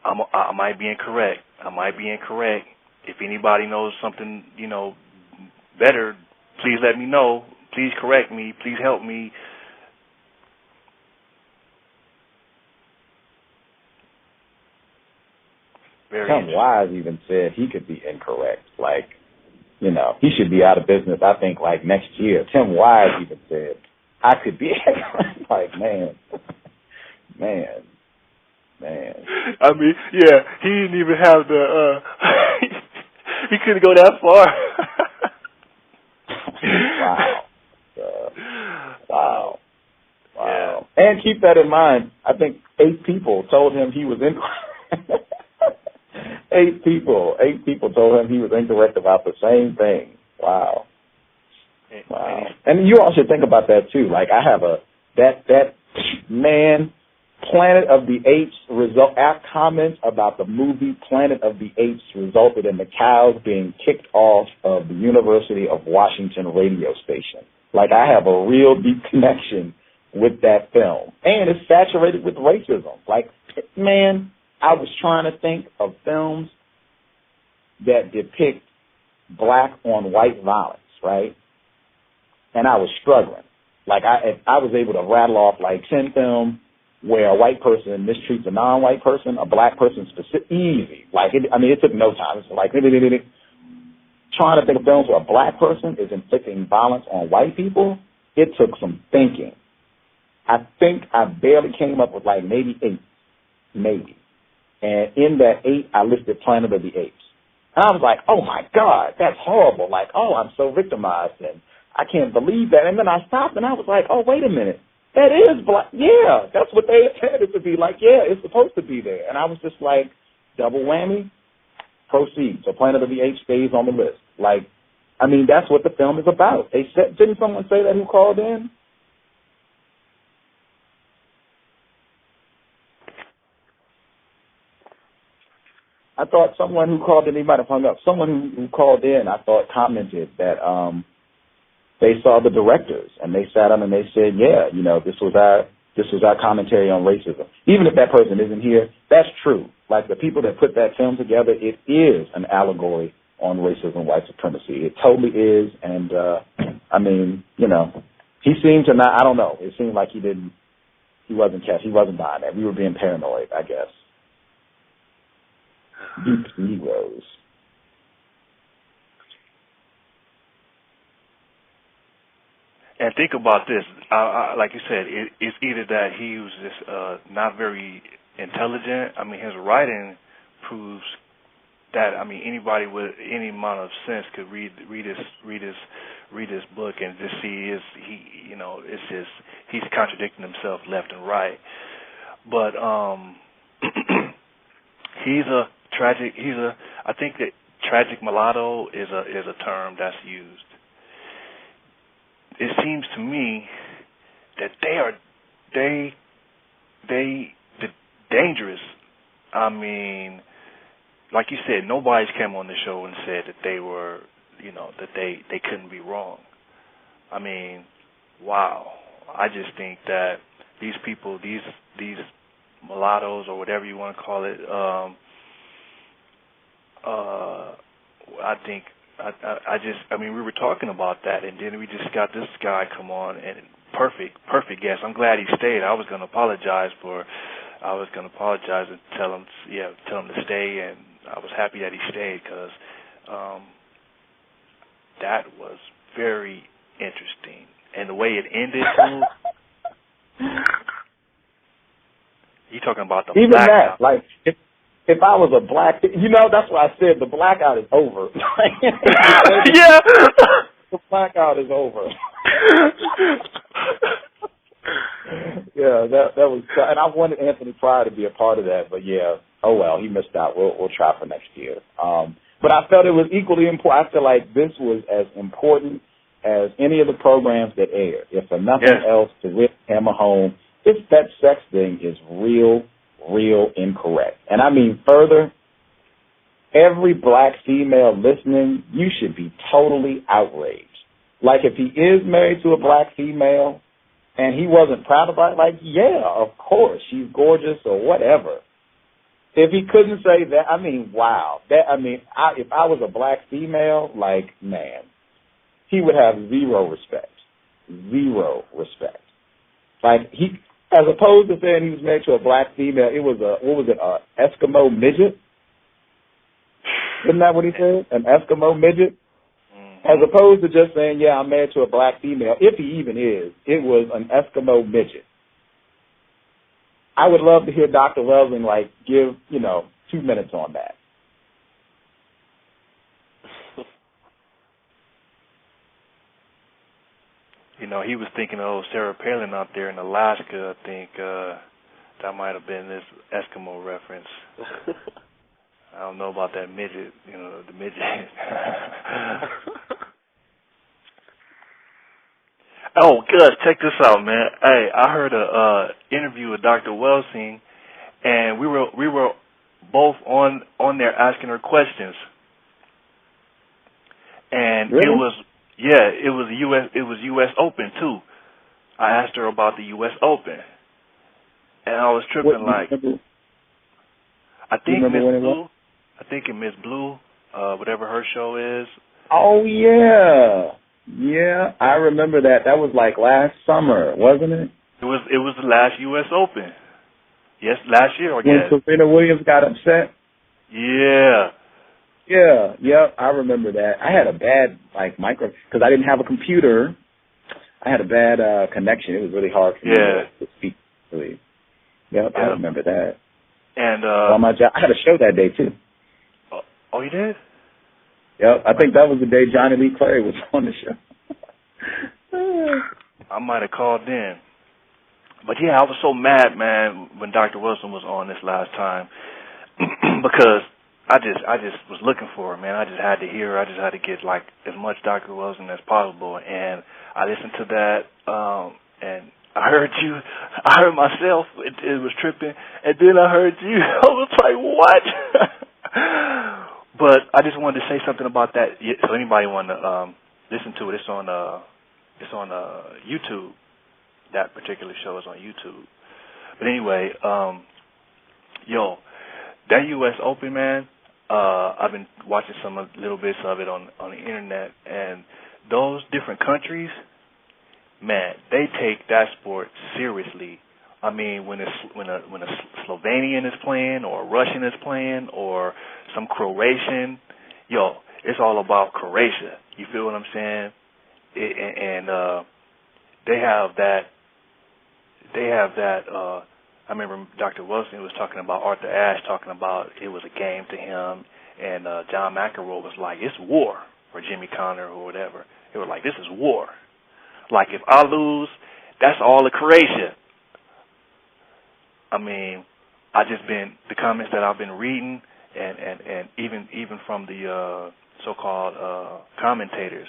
I might be incorrect. If anybody knows something, better, please let me know. Please correct me. Please help me. Tim Wise even said he could be incorrect. Like, he should be out of business, I think, like next year. Tim Wise even said, I could be incorrect. Like, man. I mean, yeah, he didn't even have the, he couldn't go that far. Wow. Yeah. And keep that in mind, I think 8 people told him he was incorrect. 8 people told him he was incorrect about the same thing. Wow. And you all should think about that too. Like, I have that Planet of the Apes our comments about the movie Planet of the Apes resulted in the cows being kicked off of the University of Washington radio station. Like, I have a real deep connection with that film. And it's saturated with racism. Like, man, I was trying to think of films that depict black on white violence, right? And I was struggling. Like, I was able to rattle off like 10 films where a white person mistreats a non-white person, a black person easy. Like, it took no time. It's like, trying to think of films where a black person is inflicting violence on white people, it took some thinking. I think I barely came up with like maybe 8. Maybe. And in that 8, I listed Planet of the Apes. And I was like, oh my God, that's horrible. Like, oh, I'm so victimized and I can't believe that. And then I stopped and I was like, oh, wait a minute. That is black. Yeah, that's what they intended it to be. Like, yeah, it's supposed to be there. And I was just like, double whammy, proceed. So Planet of the Apes stays on the list. Like, that's what the film is about. They said, didn't someone say that who called in? I thought someone who called in, he might have hung up. Someone who called in, I thought, commented that they saw the directors and they sat on and they said, yeah, this was our commentary on racism. Even if that person isn't here, that's true. Like, the people that put that film together, it is an allegory on racism, white supremacy. It totally is. And he seemed to not. I don't know. It seemed like he wasn't buying that. We were being paranoid, I guess. Duped Negroes. And think about this. Like you said, it's either that he was just not very intelligent. His writing proves that. Anybody with any amount of sense could read his book and just see it's just he's contradicting himself left and right. But I think that tragic mulatto is a term that's used. It seems to me that they dangerous. Like you said, nobody's come on the show and said that they were, that they couldn't be wrong. Wow. I just think that these people, these mulattoes or whatever you want to call it, we were talking about that, and then we just got this guy come on, and perfect guest. I'm glad he stayed. I was going to apologize and tell him to stay, and I was happy that he stayed because that was very interesting, and the way it ended too. You talking about the even blackout? That, like if I was a black, that's why I said the blackout is over. Yeah, the blackout is over. Yeah, that was, and I wanted Anthony Pryor to be a part of that, but yeah, oh well, he missed out. We'll try for next year. But I felt it was equally important. I feel like this was as important as any of the programs that aired. If for nothing else, to really hammer home, that sex thing is real incorrect. And further, every black female listening, you should be totally outraged. Like, if he is married to a black female and he wasn't proud about it, like, yeah, of course, she's gorgeous or whatever. If he couldn't say that, I mean, wow. If I was a black female, like, man, he would have zero respect. Zero respect. Like, as opposed to saying he was married to a black female, it was an Eskimo midget? Isn't that what he said? An Eskimo midget? As opposed to just saying, yeah, I'm married to a black female, if he even is, it was an Eskimo midget. I would love to hear Dr. Welsing, like, give, 2 minutes on that. He was thinking of Sarah Palin out there in Alaska. I think that might have been this Eskimo reference. I don't know about that midget, the midget. Oh, Gus, check this out, man. Hey, I heard a interview with Dr. Welsing, and we were both on there asking her questions. And really? It was U.S. Open too. I asked her about the U.S. Open, and I was tripping I think Miss Blue. I think Miss Blue, whatever her show is. Oh yeah, yeah, I remember that. That was like last summer, wasn't it? It was the last U.S. Open. Yes, last year, I guess. When Serena Williams got upset. Yeah. Yeah, I remember that. I had a bad because I didn't have a computer. I had a bad connection. It was really hard for me to speak. Really. Yep, I remember that. And on my job, I had a show that day too. Oh, you did? Yep, I think that was the day Johnny Lee Clary was on the show. I might have called in. But yeah, I was so mad, man, when Dr. Wilson was on this last time because I just was looking for her, man. I just had to hear her. I just had to get like as much Dr. Wilson as possible, and I listened to that, and I heard you. I heard myself. It was tripping, and then I heard you. I was like, what? But I just wanted to say something about that. So anybody want to listen to it? It's on YouTube. That particular show is on YouTube. But anyway, that U.S. Open, man. I've been watching some little bits of it on the internet, and those different countries, man, they take that sport seriously. I mean, when a Slovenian is playing, or a Russian is playing, or some Croatian, it's all about Croatia. You feel what I'm saying? They have that. I remember Dr. Wilson was talking about Arthur Ashe, talking about it was a game to him, and John McEnroe was like, it's war, or Jimmy Connor or whatever. They were like, this is war. Like, if I lose, that's all of Croatia. I mean, the comments that I've been reading, and even from the so-called commentators,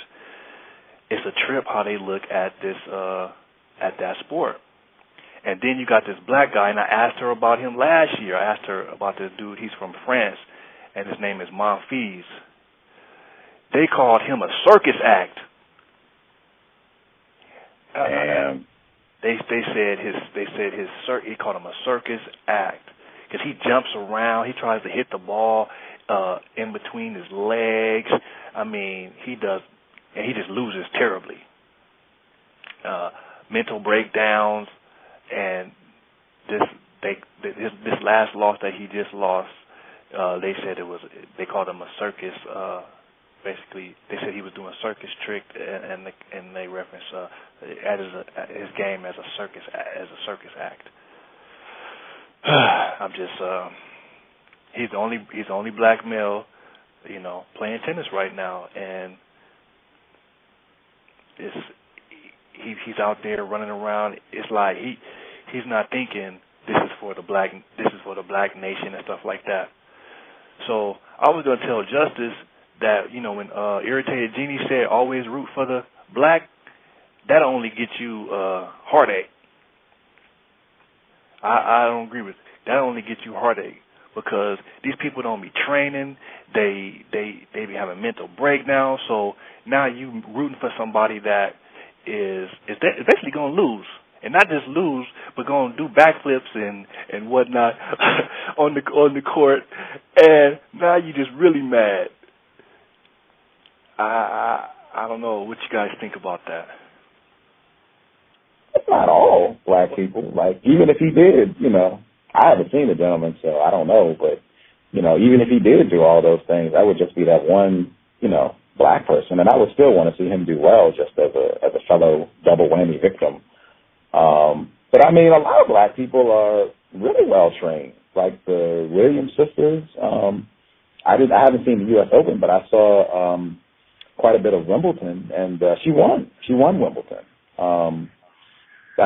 it's a trip how they look at this at that sport. And then you got this black guy, and I asked her about him last year. I asked her about this dude. He's from France, and his name is Monfils. They called him a circus act. They said he called him a circus act because he jumps around. He tries to hit the ball in between his legs. I mean, he does, and he just loses terribly. Mental breakdowns. And this last loss that he just lost, they said they called him a circus. Basically, they said he was doing a circus trick, and they referenced his game as a circus act. I'm just he's the only black male, playing tennis right now, and he's out there running around. It's like he's not thinking this is for the black nation and stuff like that. So I was gonna tell Justice that when Irritated Genie said always root for the black, that'll only get you heartache. I don't agree with that. That'll only get you heartache because these people don't be training. they be having mental breakdowns. So now you rooting for somebody that is basically going to lose. And not just lose, but going to do backflips and whatnot on the court. And now you just really mad. I don't know what you guys think about that. It's not all black people. Like, even if he did, I haven't seen the gentleman, so I don't know. But, even if he did do all those things, I would just be that one, black person. And I would still want to see him do well just as a fellow double whammy victim. But I mean, a lot of black people are really well trained, like the Williams sisters. I haven't seen the U.S. Open, but I saw quite a bit of Wimbledon, and she won. She won Wimbledon, and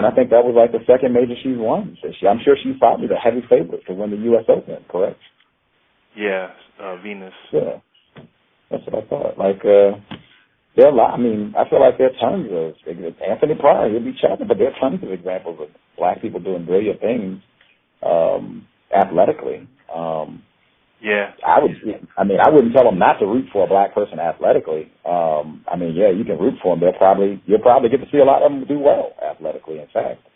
I think that was like the second major she's won. So I'm sure she's probably the heavy favorite to win the U.S. Open. Correct? Yeah, Venus. Yeah, that's what I thought. Like. There are a lot. I mean, I feel like there are tons of Anthony Pryor. He'll be chatting, but there are tons of examples of black people doing brilliant things athletically. Yeah. I wouldn't tell them not to root for a black person athletically. Yeah, you can root for them. You'll probably get to see a lot of them do well athletically. In fact,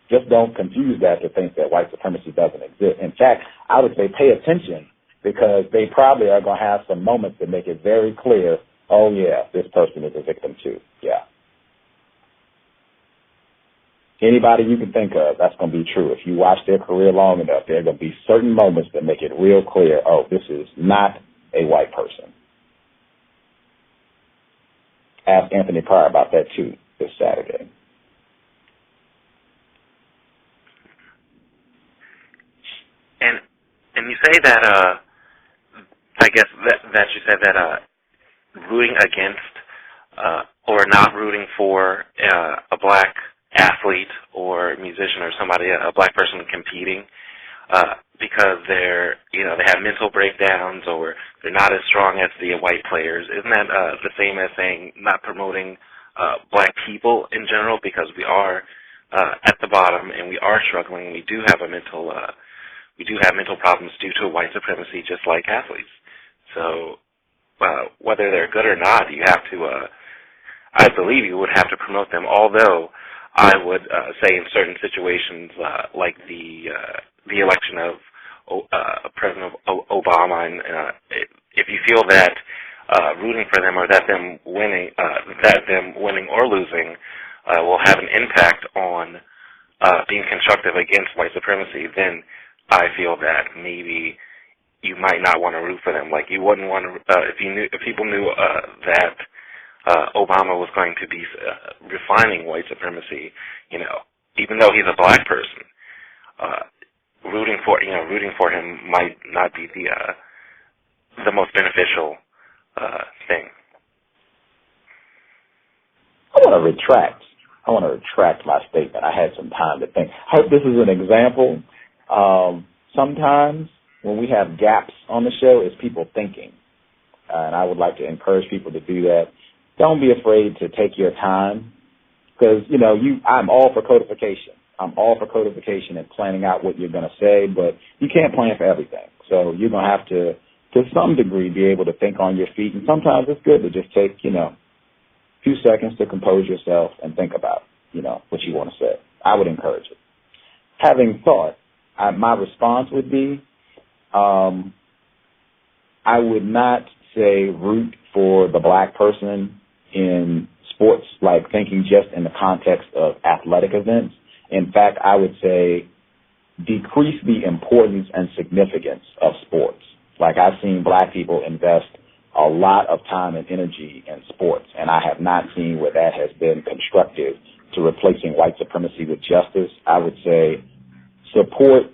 just don't confuse that to think that white supremacy doesn't exist. In fact, I would say pay attention, because they probably are going to have some moments that make it very clear. Oh, yeah, this person is a victim, too. Yeah. Anybody you can think of, that's going to be true. If you watch their career long enough, there are going to be certain moments that make it real clear, oh, this is not a white person. Ask Anthony Pryor about that, too, this Saturday. And you say that, I guess that you said that, rooting against or not rooting for a black athlete or musician or somebody, a black person competing, because they have mental breakdowns or they're not as strong as the white players. Isn't that the same as saying not promoting black people in general, because we are at the bottom and we are struggling. We do have mental problems due to white supremacy, just like athletes. So. Whether they're good or not, you have to, I believe you would have to promote them, although I would say in certain situations, like the election of President Obama, and if you feel that rooting for them or that them winning or losing will have an impact on being constructive against white supremacy, then I feel that maybe you might not want to root for them. Like, you wouldn't want to, if people knew that Obama was going to be refining white supremacy, even though he's a black person, rooting for him might not be the most beneficial thing. I want to retract my statement. I had some time to think. I hope this is an example. Sometimes when we have gaps on the show, it's people thinking. And I would like to encourage people to do that. Don't be afraid to take your time, because, I'm all for codification. I'm all for codification and planning out what you're going to say, but you can't plan for everything. So you're going to have to some degree, be able to think on your feet. And sometimes it's good to just take, a few seconds to compose yourself and think about, what you want to say. I would encourage it. Having thought, my response would be, I would not say root for the black person in sports, like thinking just in the context of athletic events. In fact, I would say decrease the importance and significance of sports. Like, I've seen black people invest a lot of time and energy in sports, and I have not seen where that has been constructive to replacing white supremacy with justice. I would say support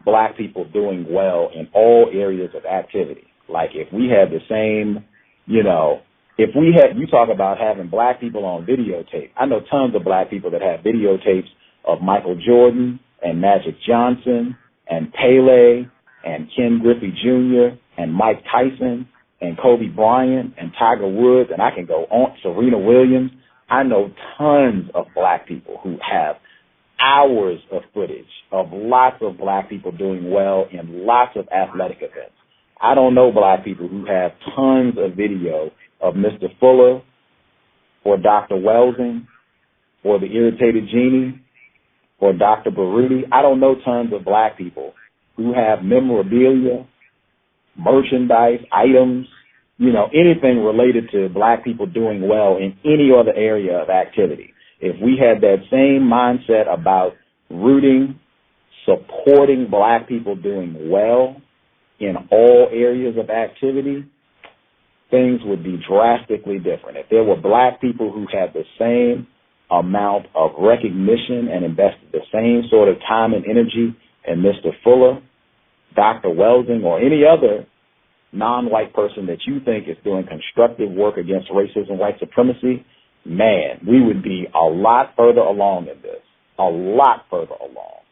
black people doing well in all areas of activity. Like, if we had the same, you talk about having black people on videotape. I know tons of black people that have videotapes of Michael Jordan and Magic Johnson and Pele and Ken Griffey Jr. and Mike Tyson and Kobe Bryant and Tiger Woods, and I can go on, Serena Williams. I know tons of black people who have hours of footage of lots of black people doing well in lots of athletic events. I don't know black people who have tons of video of Mr. Fuller or Dr. Welsing or the Irritated Genie or Dr. Baruti. I don't know tons of black people who have memorabilia, merchandise, items, anything related to black people doing well in any other area of activity. If we had that same mindset about rooting, supporting black people doing well in all areas of activity, things would be drastically different. If there were black people who had the same amount of recognition and invested the same sort of time and energy in Mr. Fuller, Dr. Welsing, or any other non-white person that you think is doing constructive work against racism, white supremacy, man, we would be a lot further along in this, a lot further along.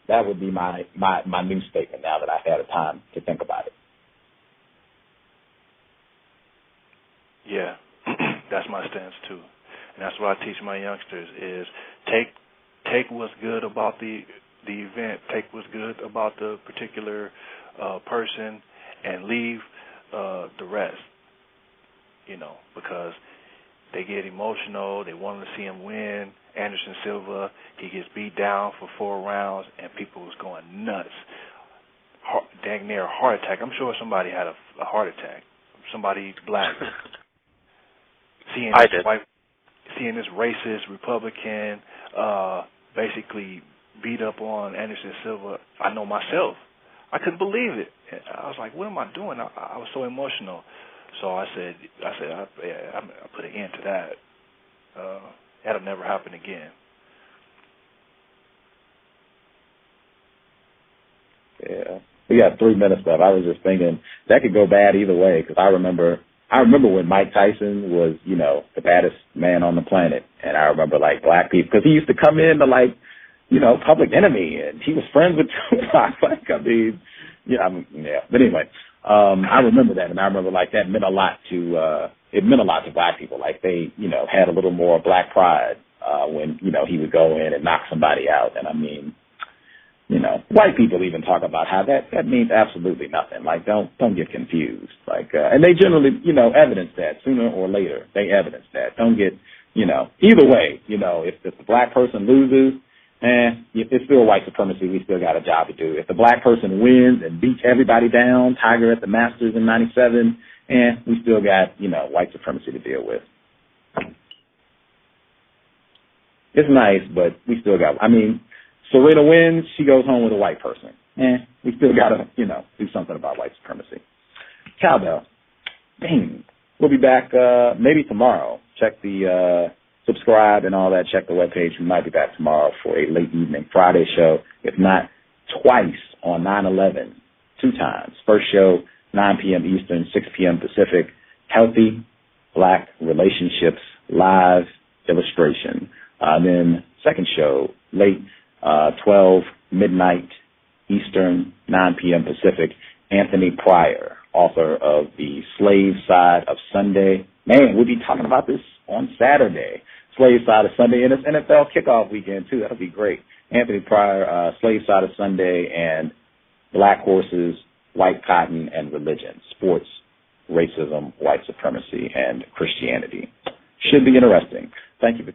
That would be my new statement now that I've had a time to think about it. Yeah, that's my stance too. And that's what I teach my youngsters is take what's good about the event, take what's good about the particular person, and leave the rest, because they get emotional. They want to see him win. Anderson Silva, he gets beat down for 4 rounds, and people was going nuts. Dang near a heart attack. I'm sure somebody had a heart attack. Somebody black. Seeing this racist Republican basically beat up on Anderson Silva, I know myself. I couldn't believe it. I was like, what am I doing? I was so emotional. So I said, I put an end to that. That'll never happen again. Yeah, we got 3 minutes left. I was just thinking that could go bad either way, because I remember when Mike Tyson was, the baddest man on the planet, and I remember black people, because he used to come in to Public Enemy, and he was friends with Tupac. But anyway, I remember that, and I remember that meant a lot to black people. They, had a little more black pride when he would go in and knock somebody out. And I mean, white people even talk about how that means absolutely nothing. Don't get confused. And they generally, evidence that sooner or later. They evidence that. Don't get, either way, if the black person loses, it's still white supremacy. We still got a job to do. If the black person wins and beats everybody down, Tiger at the Masters in '97, we still got, white supremacy to deal with. It's nice, but we still got, Serena wins, she goes home with a white person. We still got to, do something about white supremacy. Cowbell. Dang. We'll be back maybe tomorrow. Check the subscribe and all that. Check the webpage. We might be back tomorrow for a late evening Friday show, if not twice on 9/11, 2 times. First show, 9 p.m. Eastern, 6 p.m. Pacific. Healthy Black Relationships Live Illustration. Then second show, late 12 midnight Eastern, 9 p.m. Pacific. Anthony Pryor, author of The Slave Side of Sunday. Man, we'll be talking about this on Saturday. Slave Side of Sunday, and it's NFL kickoff weekend, too. That'll be great. Anthony Pryor, Slave Side of Sunday, and Black Horses, White Cotton, and Religion. Sports, racism, white supremacy, and Christianity. Should be interesting. Thank you for